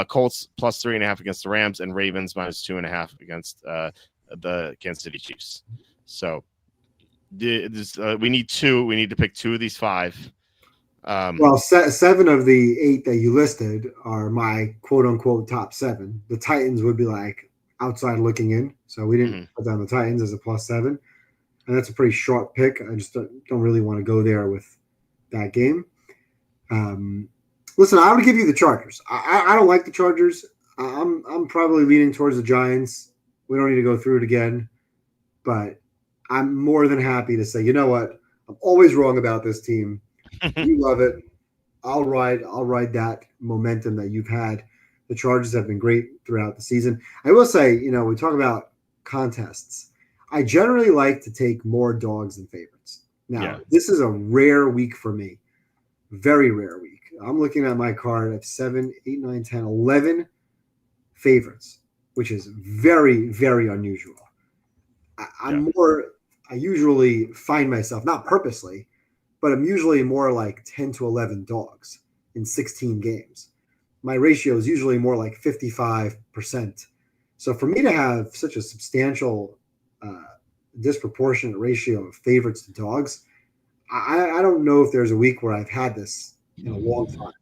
Colts plus 3.5 against the Rams, and Ravens minus 2.5 against the Kansas City Chiefs. So we need 2. We need to pick 2 of these 5. Well, 7 of the 8 that you listed are my quote unquote top 7. The Titans would be like outside looking in. So we didn't put down the Titans as a plus 7. And that's a pretty short pick. I just don't really want to go there with that game. Listen, I would give you the Chargers. I don't like the Chargers. I'm probably leaning towards the Giants. We don't need to go through it again. But I'm more than happy to say, you know what? I'm always wrong about this team. You love it. I'll ride that momentum that you've had. The Chargers have been great throughout the season. I will say, we talk about contests. I generally like to take more dogs than favorites. Now, This is a rare week for me. Very rare week. I'm looking at my card of 7, 8, 9, 10, 11 favorites, which is very, very unusual. Yeah. I usually find myself, not purposely, but I'm usually more like 10 to 11 dogs in 16 games. My ratio is usually more like 55%. So for me to have such a substantial, disproportionate ratio of favorites to dogs, I don't know if there's a week where I've had this in a long time.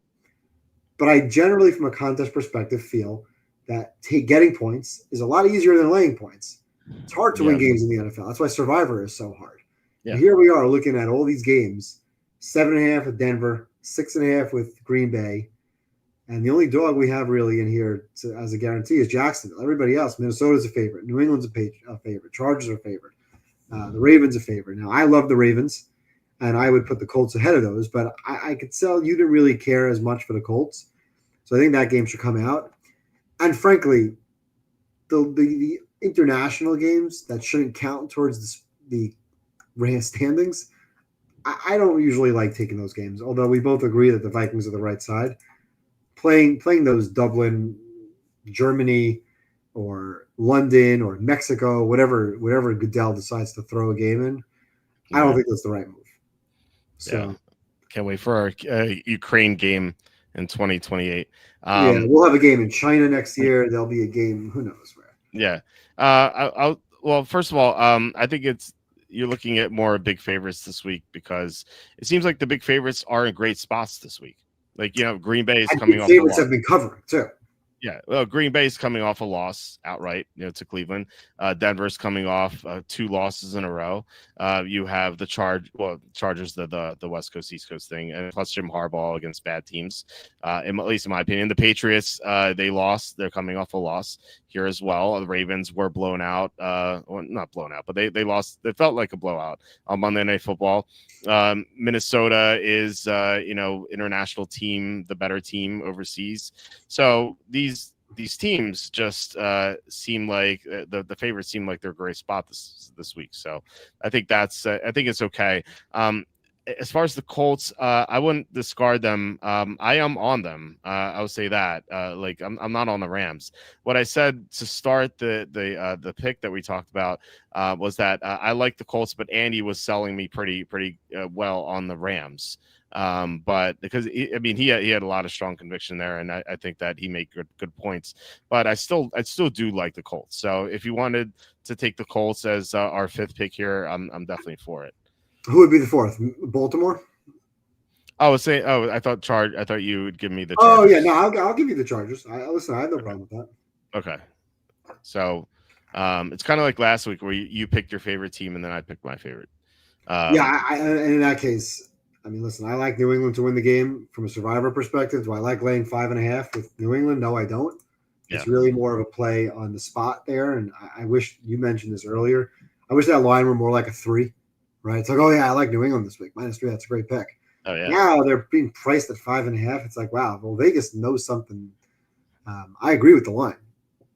But I generally, from a contest perspective, feel that getting points is a lot easier than laying points. It's hard to win games in the NFL. That's why Survivor is so hard. Yeah. And here we are looking at all these games: 7.5 with Denver, 6.5 with Green Bay, and the only dog we have really in here as a guarantee is Jacksonville. Everybody else, Minnesota's a favorite, New England's a favorite, Chargers are a favorite, the Ravens a favorite. Now I love the Ravens, and I would put the Colts ahead of those, but I could tell you didn't really care as much for the Colts, so I think that game should come out. And frankly, the international games that shouldn't count towards the standings, I don't usually like taking those games. Although we both agree that the Vikings are the right side. Playing those Dublin, Germany, or London or Mexico, whatever Goodell decides to throw a game in, I don't think that's the right move. So can't wait for our Ukraine game in 2028. We'll have a game in China next year. There'll be a game, who knows where. Yeah. Well, first of all, I think you're looking at more big favorites this week because it seems like the big favorites are in great spots this week. Like, Green Bay is coming off. Favorites have been covering too. Yeah, well, Green Bay is coming off a loss outright, to Cleveland. Denver's coming off 2 losses in a row. You have the Chargers, the West Coast East Coast thing, and plus Jim Harbaugh against bad teams. At least in my opinion, the Patriots they lost. They're coming off a loss here as well. The Ravens were blown out. Well, not blown out, but they lost. It felt like a blowout on Monday Night Football. Minnesota is international team, the better team overseas. So these teams just seem like the favorites seem like they're a great spot this week. So I think I think it's okay. As far as the Colts, I wouldn't discard them. I am on them. I would say that. I'm not on the Rams. What I said to start the pick that we talked about was that I like the Colts, but Andy was selling me pretty well on the Rams. But because he had a lot of strong conviction there, and I think that he made good points. But I still do like the Colts. So if you wanted to take the Colts as our 5th pick here, I'm definitely for it. Who would be the 4th? Baltimore? I was saying. Oh, I thought you would give me the Chargers. Oh yeah, no, I'll give you the Chargers. Listen, I have no problem with that. Okay, so it's kind of like last week where you picked your favorite team and then I picked my favorite. And in that case, I mean, listen, I like New England to win the game from a Survivor perspective. Do I like laying 5.5 with New England? No, I don't. It's really more of a play on the spot there, and I wish you mentioned this earlier. I wish that line were more like a 3. Right, it's like, oh yeah, I like New England this week. -3, that's a great pick. Oh yeah. Now they're being priced at 5.5. It's like, wow, well, Vegas knows something. I agree with the line,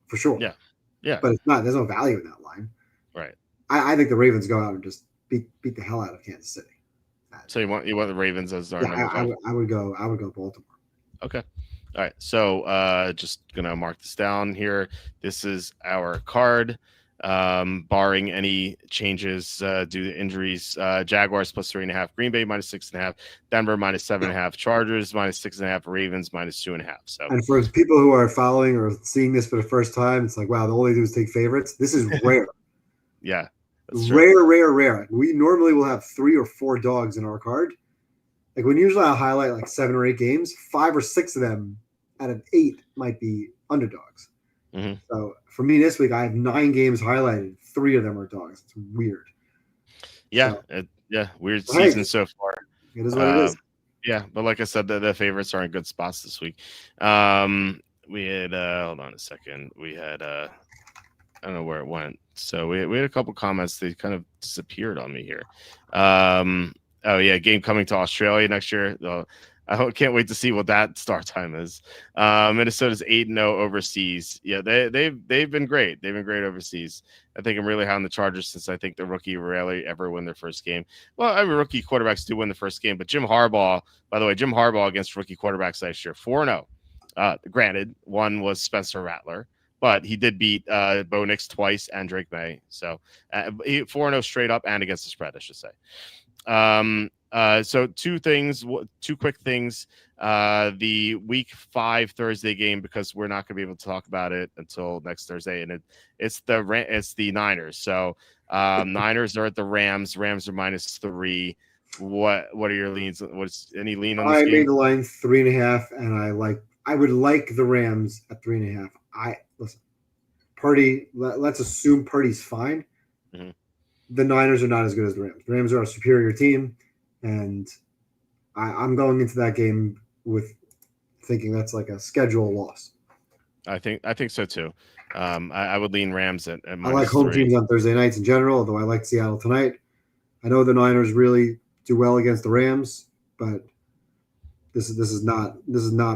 for sure. Yeah. But it's not. There's no value in that line. Right. I think the Ravens go out and just beat the hell out of Kansas City. So you want the Ravens as our number 5? I would go Baltimore. Okay. All right. So just gonna mark this down here. This is our card. Barring any changes due to injuries, Jaguars +3.5, Green Bay -6.5, Denver -7.5, Chargers -6.5, Ravens -2.5. So, and for people who are following or seeing this for the first time, it's like, wow, all they do is take favorites. This is rare. Yeah, rare. We normally will have 3 or 4 dogs in our card. Like when usually I'll highlight like 7 or 8 games, 5 or 6 of them out of 8 might be underdogs. Mm-hmm. So for me this week, I have 9 games highlighted. 3 of them are dogs. It's weird. Yeah, weird season so far. It is what it is. Yeah, but like I said, the favorites are in good spots this week. We had hold on a second. We had I don't know where it went. So we had a couple comments that kind of disappeared on me here. Oh yeah, game coming to Australia next year. can't wait to see what that start time is. Minnesota's 8-0 overseas. Yeah, they've been great. They've been great overseas. I think I'm really high on the Chargers since I think the rookie rarely ever win their first game. Well, I mean, rookie quarterbacks do win the first game, but Jim Harbaugh, by the way, Jim Harbaugh against rookie quarterbacks last year, 4-0. Granted, one was Spencer Rattler, but he did beat Bo Nix twice and Drake May. So 4-0 straight up and against the spread, I should say. So two quick things. The week 5 Thursday game, because we're not going to be able to talk about it until next Thursday, and it's the Niners. So Niners are at the Rams. Rams are -3. What are your leans? What's any lean on this game? I made the line 3.5, and I would like the Rams at 3.5. Listen, Purdy. Let's assume Purdy's fine. Mm-hmm. The Niners are not as good as the Rams. The Rams are a superior team, and I'm going into that game with thinking that's like a schedule loss. I think so too. I would lean Rams at -3. I like home teams on Thursday nights in general, although I like Seattle tonight. I know the Niners really do well against the Rams, but this is not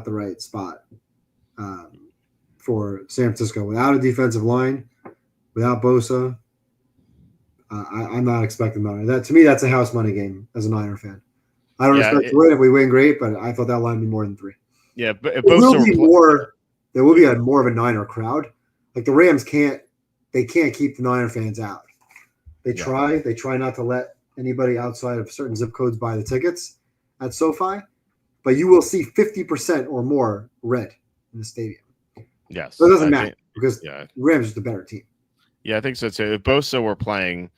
the right spot for San Francisco without a defensive line, without Bosa. I'm not expecting money. That to me, that's a house money game as a Niner fan. I don't expect to win. If we win, great, but I thought that line would be more than 3. Yeah, but there will be more of a Niner crowd. Like the Rams can't keep the Niner fans out. They try not to let anybody outside of certain zip codes buy the tickets at SoFi, but you will see 50% or more red in the stadium. Yes, so it doesn't matter because Rams is the better team. Yeah, I think so too. If Bosa were playing,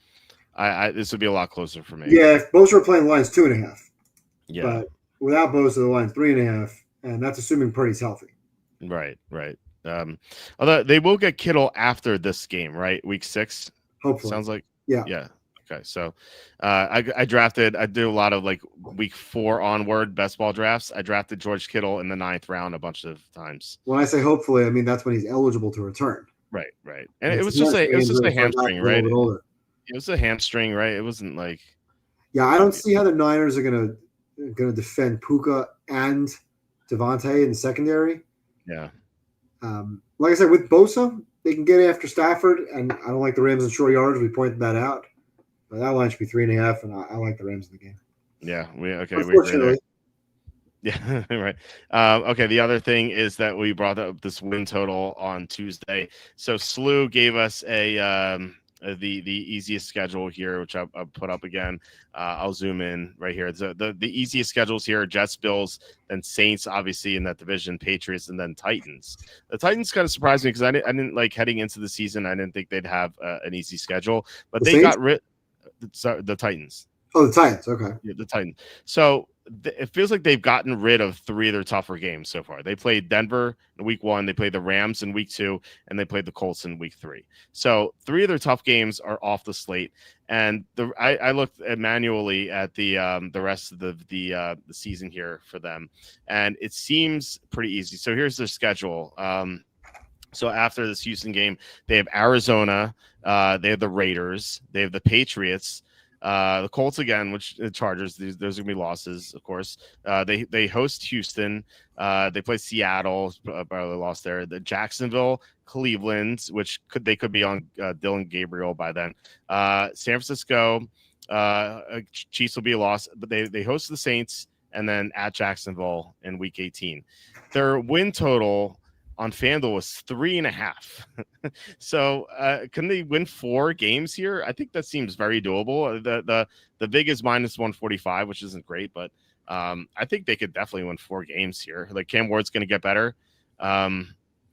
this would be a lot closer for me. Yeah, if Bosa were playing, the line's 2.5. Yeah, but without Bosa, the line's 3.5, and that's assuming Purdy's healthy. Right. Although they will get Kittle after this game, right? Week 6. Hopefully, sounds like. Yeah. Okay, so I did a lot of like week 4 onward best ball drafts. I drafted George Kittle in the 9th round a bunch of times. When I say hopefully, I mean that's when he's eligible to return. Right. And it was just a hamstring, right? It was a hamstring, right? It wasn't like. Yeah, I don't see how the Niners are gonna defend Puka and Devontae in the secondary. Yeah. Like I said, with Bosa, they can get after Stafford, and I don't like the Rams in short yards. We pointed that out. But that line should be 3.5, and I like the Rams in the game. Yeah, we agree there. Yeah, right. Okay, the other thing is that we brought up this win total on Tuesday. So Slew gave us the easiest schedule here, which I'll put up again. I'll zoom in right here. The easiest schedules here are Jets, Bills, then Saints, obviously in that division, Patriots, and then Titans. The Titans kind of surprised me because I didn't like heading into the season. I didn't think they'd have an easy schedule, but they got rid. The Titans. Oh, the Titans. Okay. Yeah, the Titans. So it feels like they've gotten rid of 3 of their tougher games so far. They played Denver in week 1, they played the Rams in week 2, and they played the Colts in week 3. So 3 of their tough games are off the slate. And I looked manually at the rest of the season here for them, and it seems pretty easy. So here's their schedule. So after this Houston game, they have Arizona, they have the Raiders, they have the Patriots, the Colts again, which the Chargers, those are gonna be losses, of course. They host Houston, they play Seattle, barely lost there. The Jacksonville, Cleveland, which they could be on Dylan Gabriel by then. San Francisco, Chiefs will be a loss, but they host the Saints and then at Jacksonville in week 18. Their win total on FanDuel was 3.5. So can they win 4 games here? I think that seems very doable. The vig is -145, which isn't great, but I think they could definitely win 4 games here. Like Cam Ward's going to get better. What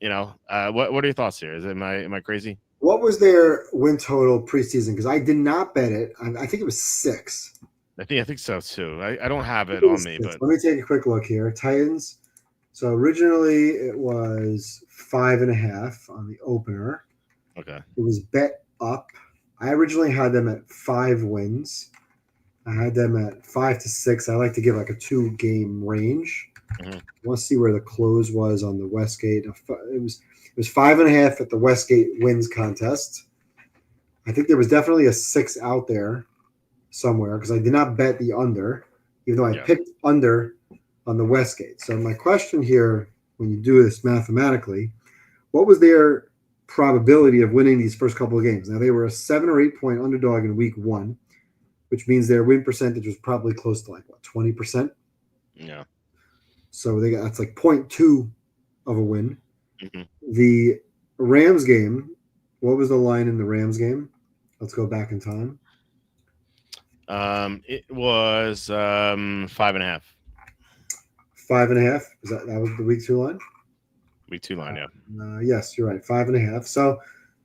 are your thoughts here? Am I crazy? What was their win total preseason? Because I did not bet it. I think it was 6. I think so too. I don't have it on me, 6. but Let me take a quick look here. Titans. So originally it was 5.5 on the opener. Okay. It was bet up. I originally had them at 5 wins. I had them at 5 to 6. I like to give like a 2-game range. Mm-hmm. I want to see where the close was on the Westgate. It was 5.5 at the Westgate wins contest. I think there was definitely a 6 out there somewhere because I did not bet the under, even though I picked under on the Westgate. So my question here, when you do this mathematically, what was their probability of winning these first couple of games? Now they were a 7 or 8 point underdog in week 1, which means their win percentage was probably close to like what, 20%. Yeah. So that's like 0.2 of a win. Mm-hmm. The Rams game, what was the line in the Rams game? Let's go back in time. It was 5.5. 5.5. That was the week 2 line? Week 2 line, yeah. Yes, you're right. 5.5. So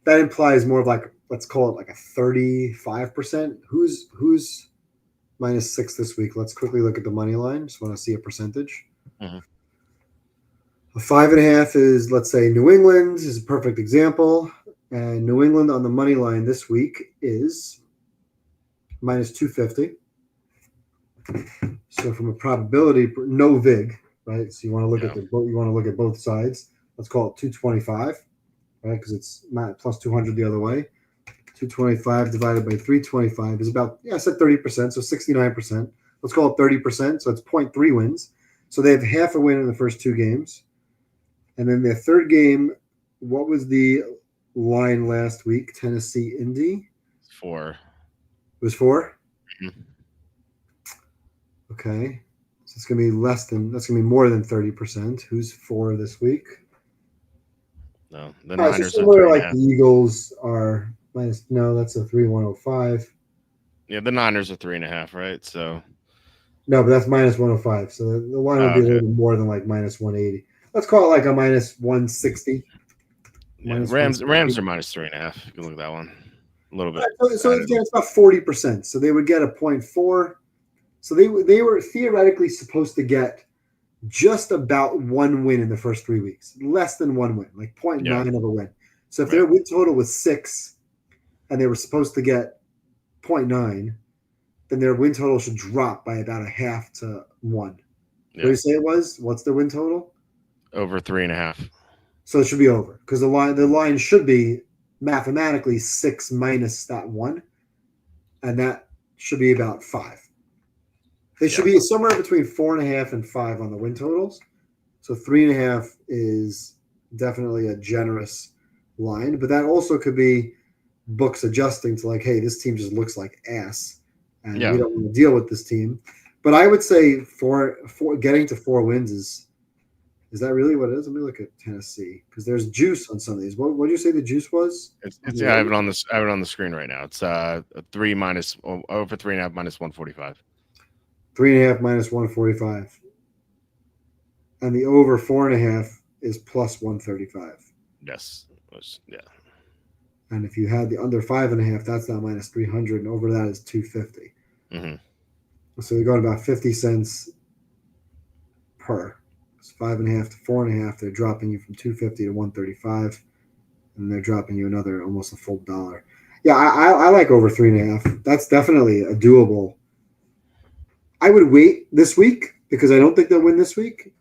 that implies more of like, let's call it like a 35%. Who's -6 this week? Let's quickly look at the money line. Just want to see a percentage. Mm-hmm. A 5.5 is, let's say, New England is a perfect example. And New England on the money line this week is -250. So from a probability, no vig, right? So you want to look at both sides. Let's call it 225, right? Because it's plus 200 the other way. 225 divided by 325 is about, I said 30%, so 69%. Let's call it 30%, so it's 0.3 wins. So they have half a win in the first 2 games. And then their third game, what was the line last week? Tennessee Indy? 4. It was 4? Mm-hmm. Okay. So it's going to be that's going to be more than 30%. Who's 4 this week? No, the Niners so are somewhere 3.5. like the Eagles are minus. No, that's a 3,105. Yeah, the Niners are 3.5, right? So no, but that's -105. So the line would be a little bit more than like -180. Let's call it like a -160. Yeah, Rams are -3.5. You can look at that one a little bit. So it's about 40%. So they would get a 0.4. So they were theoretically supposed to get just about 1 win in the first 3 weeks, less than 1 win, like 0.9 of a win. So if their win total was 6 and they were supposed to get 0.9, then their win total should drop by about 0.5 to 1. Yeah. What do you say it was? What's their win total? Over 3.5. So it should be over because the line should be mathematically 6 minus that 1, and that should be about 5. They should be somewhere between 4.5 and 5 on the win totals. So 3.5 is definitely a generous line, but that also could be books adjusting to like, hey, this team just looks like ass, and we don't want to deal with this team. But I would say for getting to 4 wins is that really what it is? Let me look at Tennessee because there's juice on some of these. What did you say the juice was? I have it on this. I have it on the screen right now. It's 3 minus over 3.5 minus 145. 3.5 minus 145, and the over 4.5 is plus 135. Yes, yeah. And if you had the under 5.5, that's now minus 300, and over that is 250. Mm-hmm. So you're going about 50 cents per. It's 5.5 to 4.5. They're dropping you from 250 to 135, and they're dropping you another almost a full $1. Yeah, I like over 3.5. That's definitely a doable. I would wait this week because I don't think they'll win this week.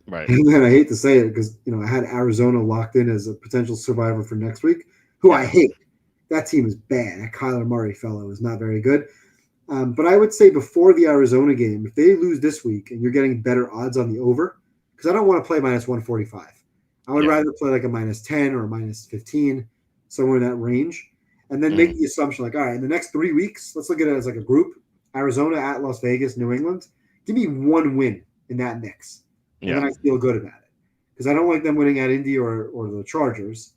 Right. And then I hate to say it because I had Arizona locked in as a potential survivor for next week, who I hate. That team is bad. That Kyler Murray fellow is not very good. But I would say before the Arizona game, if they lose this week and you're getting better odds on the over, because I don't want to play minus 145. I would rather play like a -10 or a -15, somewhere in that range, and then make the assumption like, all right, in the next 3 weeks, let's look at it as like a group. Arizona at Las Vegas, New England. Give me 1 win in that mix. And then I feel good about it. Because I don't like them winning at Indy or the Chargers.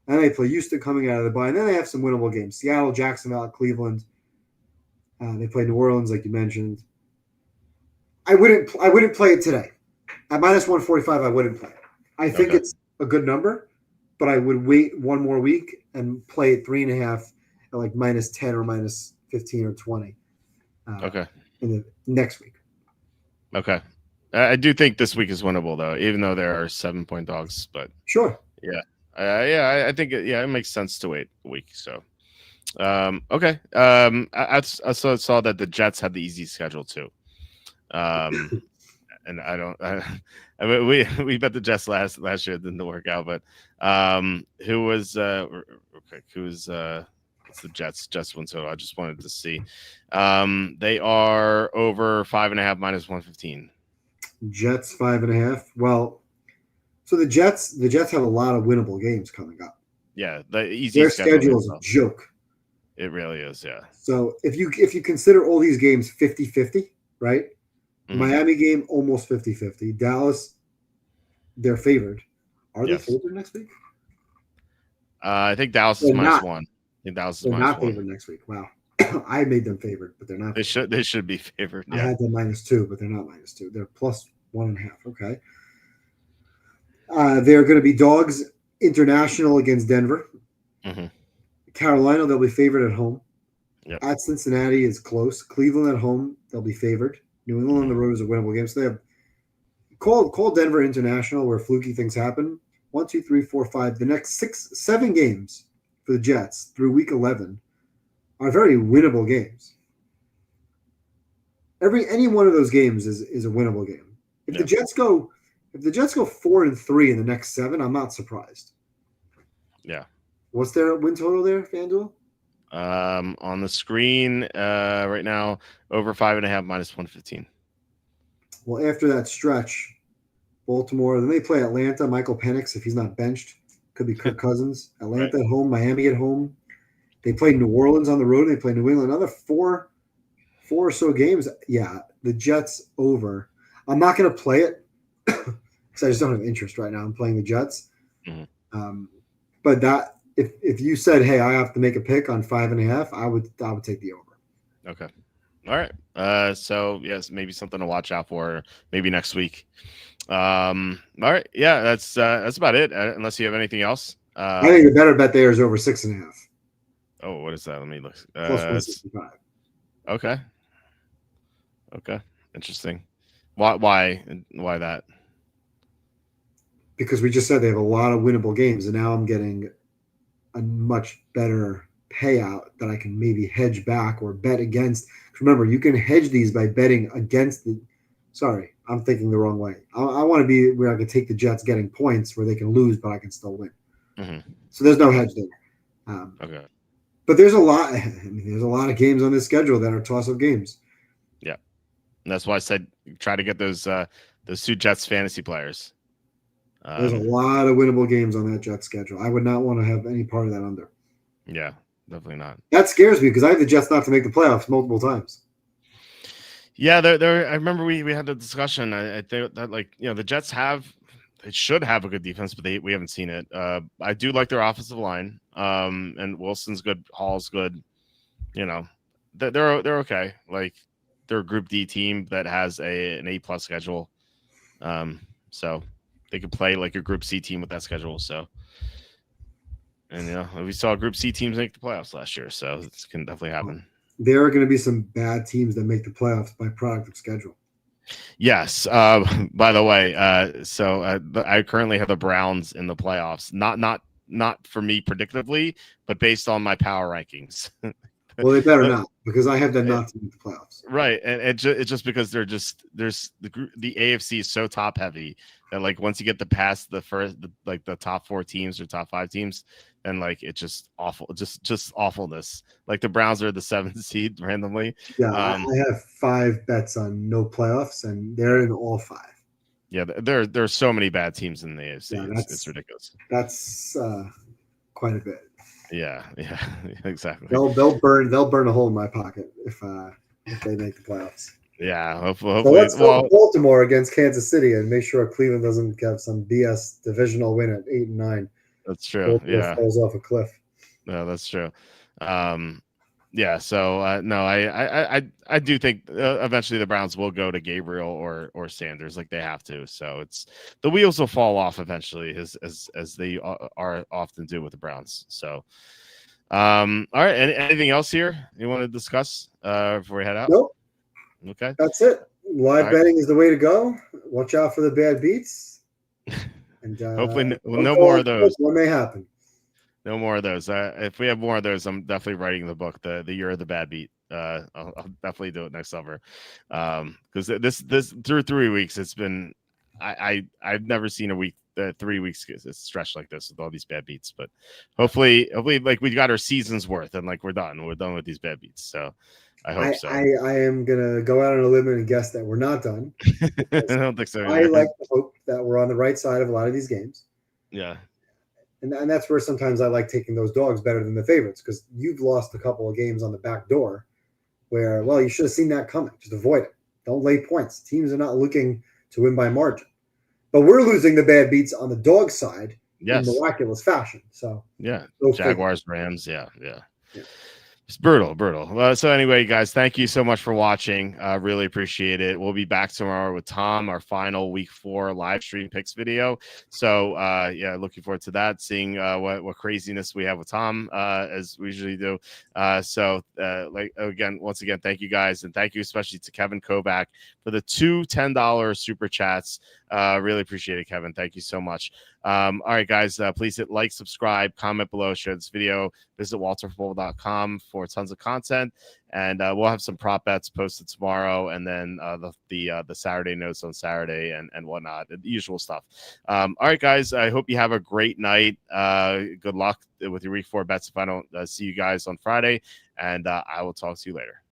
And they play Houston coming out of the bye. And then they have some winnable games. Seattle, Jacksonville, Cleveland. They play New Orleans, like you mentioned. I wouldn't play it today. At minus 145, I wouldn't play it. I think it's a good number, but I would wait 1 more week and play it 3.5 at like -10 or -15 or 20. In the next week. Okay. I do think this week is winnable though, even though there are 7-point dogs. But sure. I think it makes sense to wait a week. So, okay. I saw that the Jets had the easy schedule too. And we bet the Jets last year, it didn't work out. But who's it's the Jets win total. I just wanted to see. They are over 5.5 minus 115. Jets 5.5. Well, so the Jets have a lot of winnable games coming up. Yeah, the easy Their schedule schedule is a itself. joke. It really is. Yeah. So if you consider all these games 50-50, right? The Mhm. Miami game almost 50-50. Dallas, they're favored. Are they Yes. favored next week? I think Dallas is They're minus not. one. I think Dallas is They're minus not one. favored next week. Wow. I made them favored, but they're not They favored. should. They should be favored. I Yeah. had them -2, but they're not -2. They're plus 1.5. Okay. They're going to be dogs international against Denver. Hmm. Carolina, they'll be favored at home. Yep. At Cincinnati is close. Cleveland at home, they'll be favored. New England on the road is a winnable game. So they have call Denver international where fluky things happen. 1, 2, 3, 4, 5. The next 7 games for the Jets through week 11 are very winnable games. Any one of those games is a winnable game. If the Yep. Jets go 4-3 in the next 7, I'm not surprised. Yeah. What's their win total there, FanDuel? On the screen right now, over 5.5 minus 115. Well, after that stretch, Baltimore, then they play Atlanta. Michael Penix, if he's not benched, could be Kirk Cousins. Atlanta Right. at home, Miami at home. They play New Orleans on the road. They play New England. Another four or so games. Yeah, the Jets over. I'm not going to play it because I just don't have interest right now. I'm playing the Jets. Mhm. But that if you said, hey, I have to make a pick on 5.5, I would take the over. Okay. All right. So yes, maybe something to watch out for. Maybe next week. All right. Yeah, that's about it. Unless you have anything else. I think the better bet there is over 6.5. Oh, what is that? Let me look. Plus 165. Okay. Okay. Interesting. Why that? Because we just said they have a lot of winnable games, and now I'm getting a much better payout that I can maybe hedge back or bet against. Remember, you can hedge these by betting against the. Sorry, I'm thinking the wrong way. I want to be where I can take the Jets getting points where they can lose, but I can still win. Mm-hmm. So there's no Okay. hedge there. Okay. But there's a lot. I mean, there's a lot of games on this schedule that are toss-up games. Yeah. And that's why I said try to get those 2 Jets fantasy players. There's a lot of winnable games on that Jets schedule. I would not want to have any part of that under. Yeah, definitely not. That scares me because I have the Jets not to make the playoffs multiple times. Yeah, there. I remember we had the discussion. I think that the Jets should have a good defense, but we haven't seen it. I do like their offensive line. And Wilson's good, Hall's good. You know, they're okay. Like they're a Group D team that has an A+ schedule. So they could play like a Group C team with that schedule. So, and we saw Group C teams make the playoffs last year, so this can definitely happen. There are going to be some bad teams that make the playoffs by product of schedule. Yes. By the way, so I currently have the Browns in the playoffs. Not for me predictably, but based on my power rankings. Well, they better not, because I have them not to make the playoffs. Right, and it's just because there's the AFC is so top heavy that like once you get past the top 4 teams or top 5 teams, then like it's just awful, just awfulness. Like the Browns are the 7th seed randomly. Yeah, I have 5 bets on no playoffs, and they're in all 5. Yeah, there are so many bad teams in the AFC. Yeah, it's ridiculous. That's quite a bit. Yeah, exactly. They'll burn a hole in my pocket if they make the playoffs. Yeah, hopefully. So let's go Baltimore against Kansas City and make sure Cleveland doesn't have some BS divisional win at 8-9. That's true. Baltimore falls off a cliff. No, that's true. Yeah. So no, I do think eventually the Browns will go to Gabriel or Sanders, like they have to. So it's the wheels will fall off eventually, as they are often do with the Browns. So, all right. Anything else here you want to discuss before we head out? Nope. Okay. That's it. Live betting is the way to go. Watch out for the bad beats. And hopefully no more of those. What may happen? No more of those. If we have more of those, I'm definitely writing the book, the Year of the Bad Beat. I'll definitely do it next summer. Because this through 3 weeks, it's been I've never seen a week 3 weeks stretch like this with all these bad beats. But hopefully like we got our season's worth and like we're done with these bad beats. So I hope so. I am gonna go out on a limb and guess that we're not done. I don't think so I either. like to hope that we're on the right side of a lot of these games. Yeah. And that's where sometimes I like taking those dogs better than the favorites, because you've lost a couple of games on the back door where, well, you should have seen that coming. Just avoid it. Don't lay points. Teams are not looking to win by margin. But we're losing the bad beats on the dog side in Yes. miraculous fashion. So, Yeah. go Jaguars, Rams. Yeah. Yeah. It's brutal, brutal. So anyway, guys, thank you so much for watching. Really appreciate it. We'll be back tomorrow with Tom, our final week 4 live stream picks video. So yeah, looking forward to that, seeing what craziness we have with Tom, as we usually do. Once again, thank you guys, and thank you especially to Kevin Kovac for the 2 $10 super chats. Really appreciate it, Kevin. Thank you so much. All right, guys, please hit like, subscribe, comment below, share this video, visit walterfootball.com for tons of content, and we'll have some prop bets posted tomorrow, and then the Saturday notes on Saturday and whatnot, the usual stuff. All right, guys, I hope you have a great night. Good luck with your week 4 bets if I don't see you guys on Friday, and I will talk to you later.